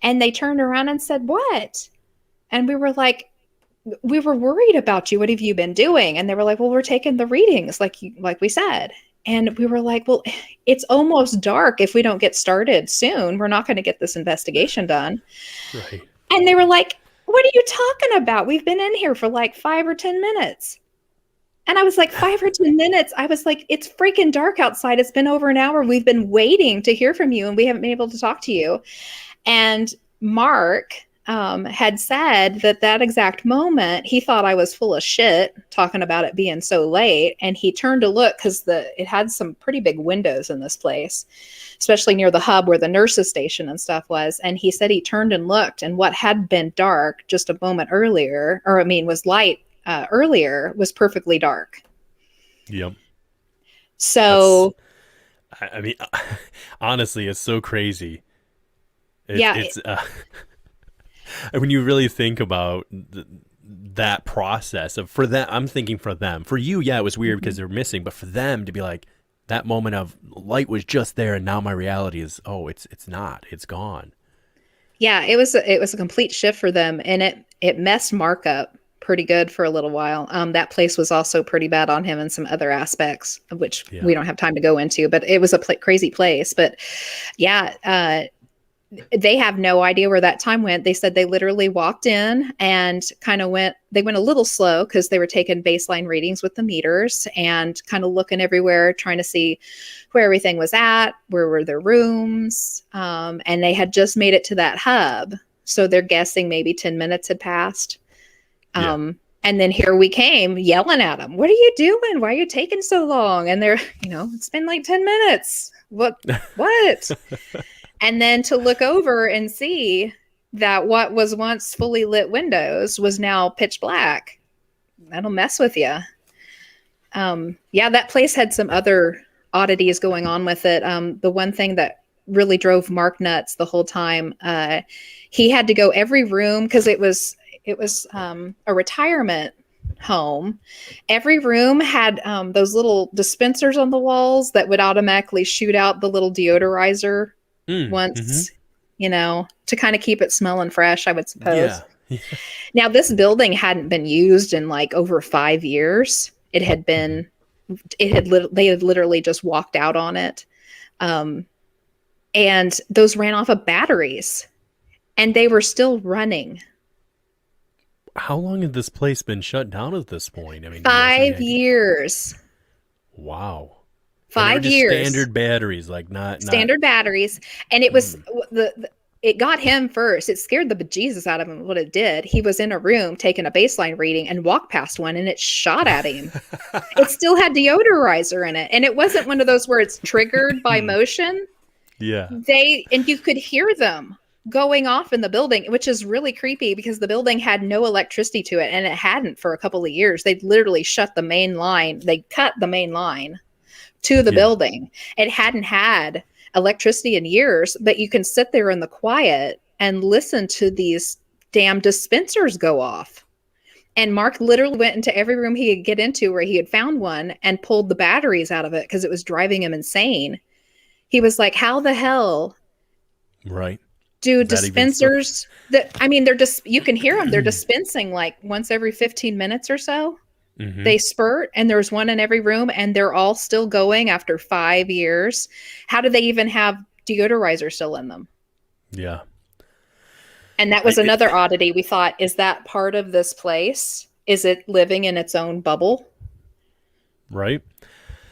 Speaker 2: And they turned around and said, "What?" And we were like, "We were worried about you. What have you been doing?" And they were like, "Well, we're taking the readings like we said." And we were like, "Well, it's almost dark. If we don't get started soon, we're not going to get this investigation done."
Speaker 1: Right.
Speaker 2: And they were like, "What are you talking about? We've been in here for like 5 or 10 minutes." And I was like, 5 or 10 minutes? I was like, "It's freaking dark outside. It's been over an hour. We've been waiting to hear from you, and we haven't been able to talk to you." And Mark had said that exact moment, he thought I was full of shit talking about it being so late. And he turned to look because it had some pretty big windows in this place, especially near the hub where the nurses station and stuff was. And he said he turned and looked, and what had been dark just a moment earlier, was light earlier, was perfectly dark.
Speaker 1: Yep.
Speaker 2: So,
Speaker 1: I mean, honestly, it's so crazy. It's when you really think about that process of, for them, I'm thinking for them, for you, yeah, it was weird because they're missing, but for them to be like, that moment of light was just there, and now my reality is, oh, it's not, it's gone.
Speaker 2: Yeah, it was a complete shift for them, and it messed Mark up pretty good for a little while. That place was also pretty bad on him in some other aspects, of which we don't have time to go into, but it was a crazy place. But yeah, they have no idea where that time went. They said they literally walked in and they went a little slow because they were taking baseline readings with the meters and kind of looking everywhere, trying to see where everything was at, where were their rooms. And they had just made it to that hub. So they're guessing maybe 10 minutes had passed. And then here we came yelling at them. "What are you doing? Why are you taking so long?" And they're, "It's been like 10 minutes. What? And then to look over and see that what was once fully lit windows was now pitch black. That'll mess with you. Yeah, that place had some other oddities going on with it. The one thing that really drove Mark nuts the whole time, he had to go every room because it was a retirement home. Every room had those little dispensers on the walls that would automatically shoot out the little deodorizer once, to kind of keep it smelling fresh, I would suppose.
Speaker 1: Yeah.
Speaker 2: Now, this building hadn't been used in like over 5 years. They had literally just walked out on it. And those ran off of batteries, and they were still running.
Speaker 1: How long had this place been shut down at this point? I mean,
Speaker 2: 5 years.
Speaker 1: Wow.
Speaker 2: 5 years.
Speaker 1: Standard batteries, like not
Speaker 2: standard batteries. And it was it got him first. It scared the bejesus out of him. What it did, he was in a room taking a baseline reading and walked past one, and it shot at him. It still had deodorizer in it, and it wasn't one of those where it's triggered by motion.
Speaker 1: Yeah.
Speaker 2: And you could hear them going off in the building, which is really creepy because the building had no electricity to it, and it hadn't for a couple of years. They'd literally shut the main line. They cut the main line to the building. It hadn't had electricity in years, but you can sit there in the quiet and listen to these damn dispensers go off. And Mark literally went into every room he could get into where he had found one and pulled the batteries out of it because it was driving him insane. He was like, "How the hell do dispensers you can hear them. They're dispensing like once every 15 minutes or so. They spurt, and there's one in every room, and they're all still going after 5 years. How do they even have deodorizer still in them?"
Speaker 1: Yeah.
Speaker 2: And that was another oddity. We thought, is that part of this place? Is it living in its own bubble?
Speaker 1: Right.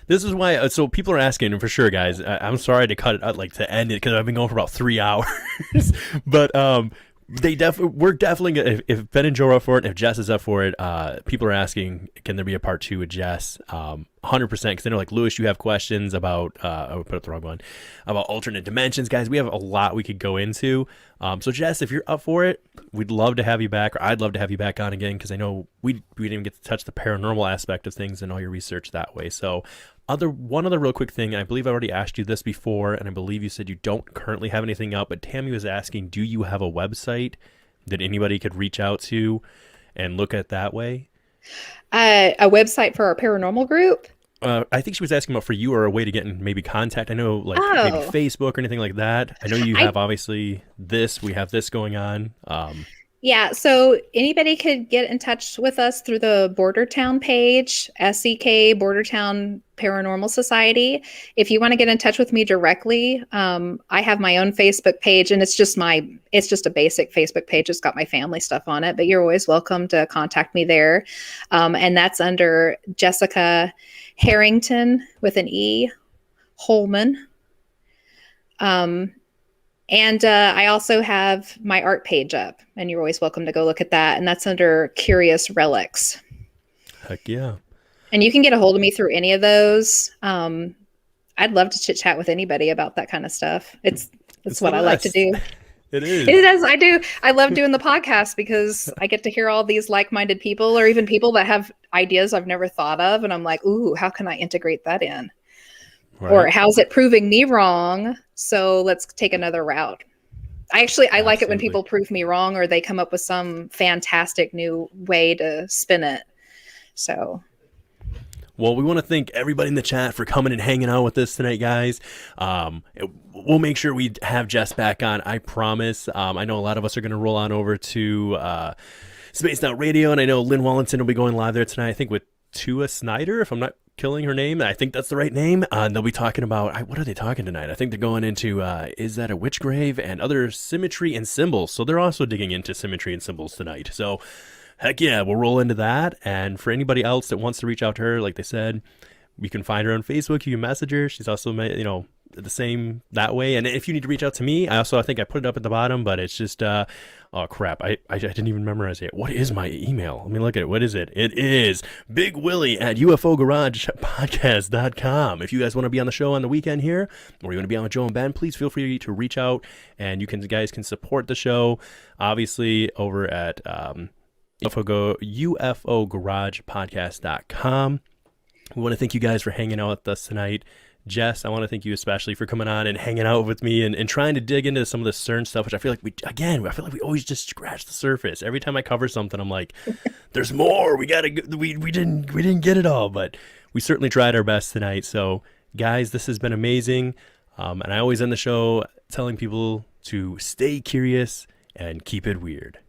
Speaker 1: This is why, so people are asking, and for sure, guys, I'm sorry to cut it out, like to end it, because I've been going for about 3 hours. But we're definitely gonna, if Ben and Joe are up for it, and if Jess is up for it, people are asking, can there be a part 2 with Jess? 100%, because they're like, "Lewis, you have questions about I put up the wrong one, about alternate dimensions." Guys, we have a lot we could go into. So Jess, if you're up for it, we'd love to have you back, or I'd love to have you back on again, because I know we didn't even get to touch the paranormal aspect of things and all your research that way. So One other real quick thing, I believe I already asked you this before, and I believe you said you don't currently have anything up, but Tammy was asking, do you have a website that anybody could reach out to and look at that way?
Speaker 2: A website for our paranormal group.
Speaker 1: I think she was asking about for you or a way to get in maybe contact. I know like maybe
Speaker 2: Oh,
Speaker 1: Facebook or anything like that. I know you
Speaker 2: I
Speaker 1: have obviously this. We have this going on.
Speaker 2: Yeah, so anybody could get in touch with us through the Bordertown page, SEK Bordertown Paranormal Society. If you want to get in touch with me directly, I have my own Facebook page, and it's just a basic Facebook page. It's got my family stuff on it, but you're always welcome to contact me there. And that's under Jessica Harrington with an E, Holman. Um, and I also have my art page up, and you're always welcome to go look at that. And that's under Curious Relics.
Speaker 1: Heck yeah.
Speaker 2: And you can get a hold of me through any of those. I'd love to chit chat with anybody about that kind of stuff. It's
Speaker 1: the
Speaker 2: what I like to
Speaker 1: best.
Speaker 2: do.
Speaker 1: It is.
Speaker 2: It is. I do. I love doing the podcast because I get to hear all these like-minded people, or even people that have ideas I've never thought of, and I'm like, ooh, how can I integrate that in?
Speaker 1: Right.
Speaker 2: Or how's it proving me wrong? So let's take another route. I like it when people prove me wrong, or they come up with some fantastic new way to spin it. So,
Speaker 1: well, we want to thank everybody in the chat for coming and hanging out with us tonight, guys. We'll make sure we have Jess back on. I promise. I know a lot of us are going to roll on over to Spaced Out Radio, and I know Lynn Wallenson will be going live there tonight. I think with Tua Snyder, if I'm not killing her name. I think that's the right name. They'll be talking about, what are they talking tonight? I think they're going into, is that a witch grave and other symmetry and symbols. So they're also digging into symmetry and symbols tonight. So heck yeah, we'll roll into that. And for anybody else that wants to reach out to her, like they said, you can find her on Facebook. You can message her. She's also, the same that way. And if you need to reach out to me, I think I put it up at the bottom, but it's just, oh crap. I didn't even memorize it. What is my email? Let me look at it. What is it? It is BigWilly at UFOGaragePodcast.com. If you guys want to be on the show on the weekend here, or you want to be on with Joe and Ben, please feel free to reach out, and you guys can support the show, obviously, over at UFOGaragePodcast.com. We want to thank you guys for hanging out with us tonight. Jess, I want to thank you especially for coming on and hanging out with me and trying to dig into some of the CERN stuff, which I feel like we always just scratch the surface. Every time I cover something, I'm like, there's more. We didn't get it all, but we certainly tried our best tonight. So guys, this has been amazing. And I always end the show telling people to stay curious and keep it weird.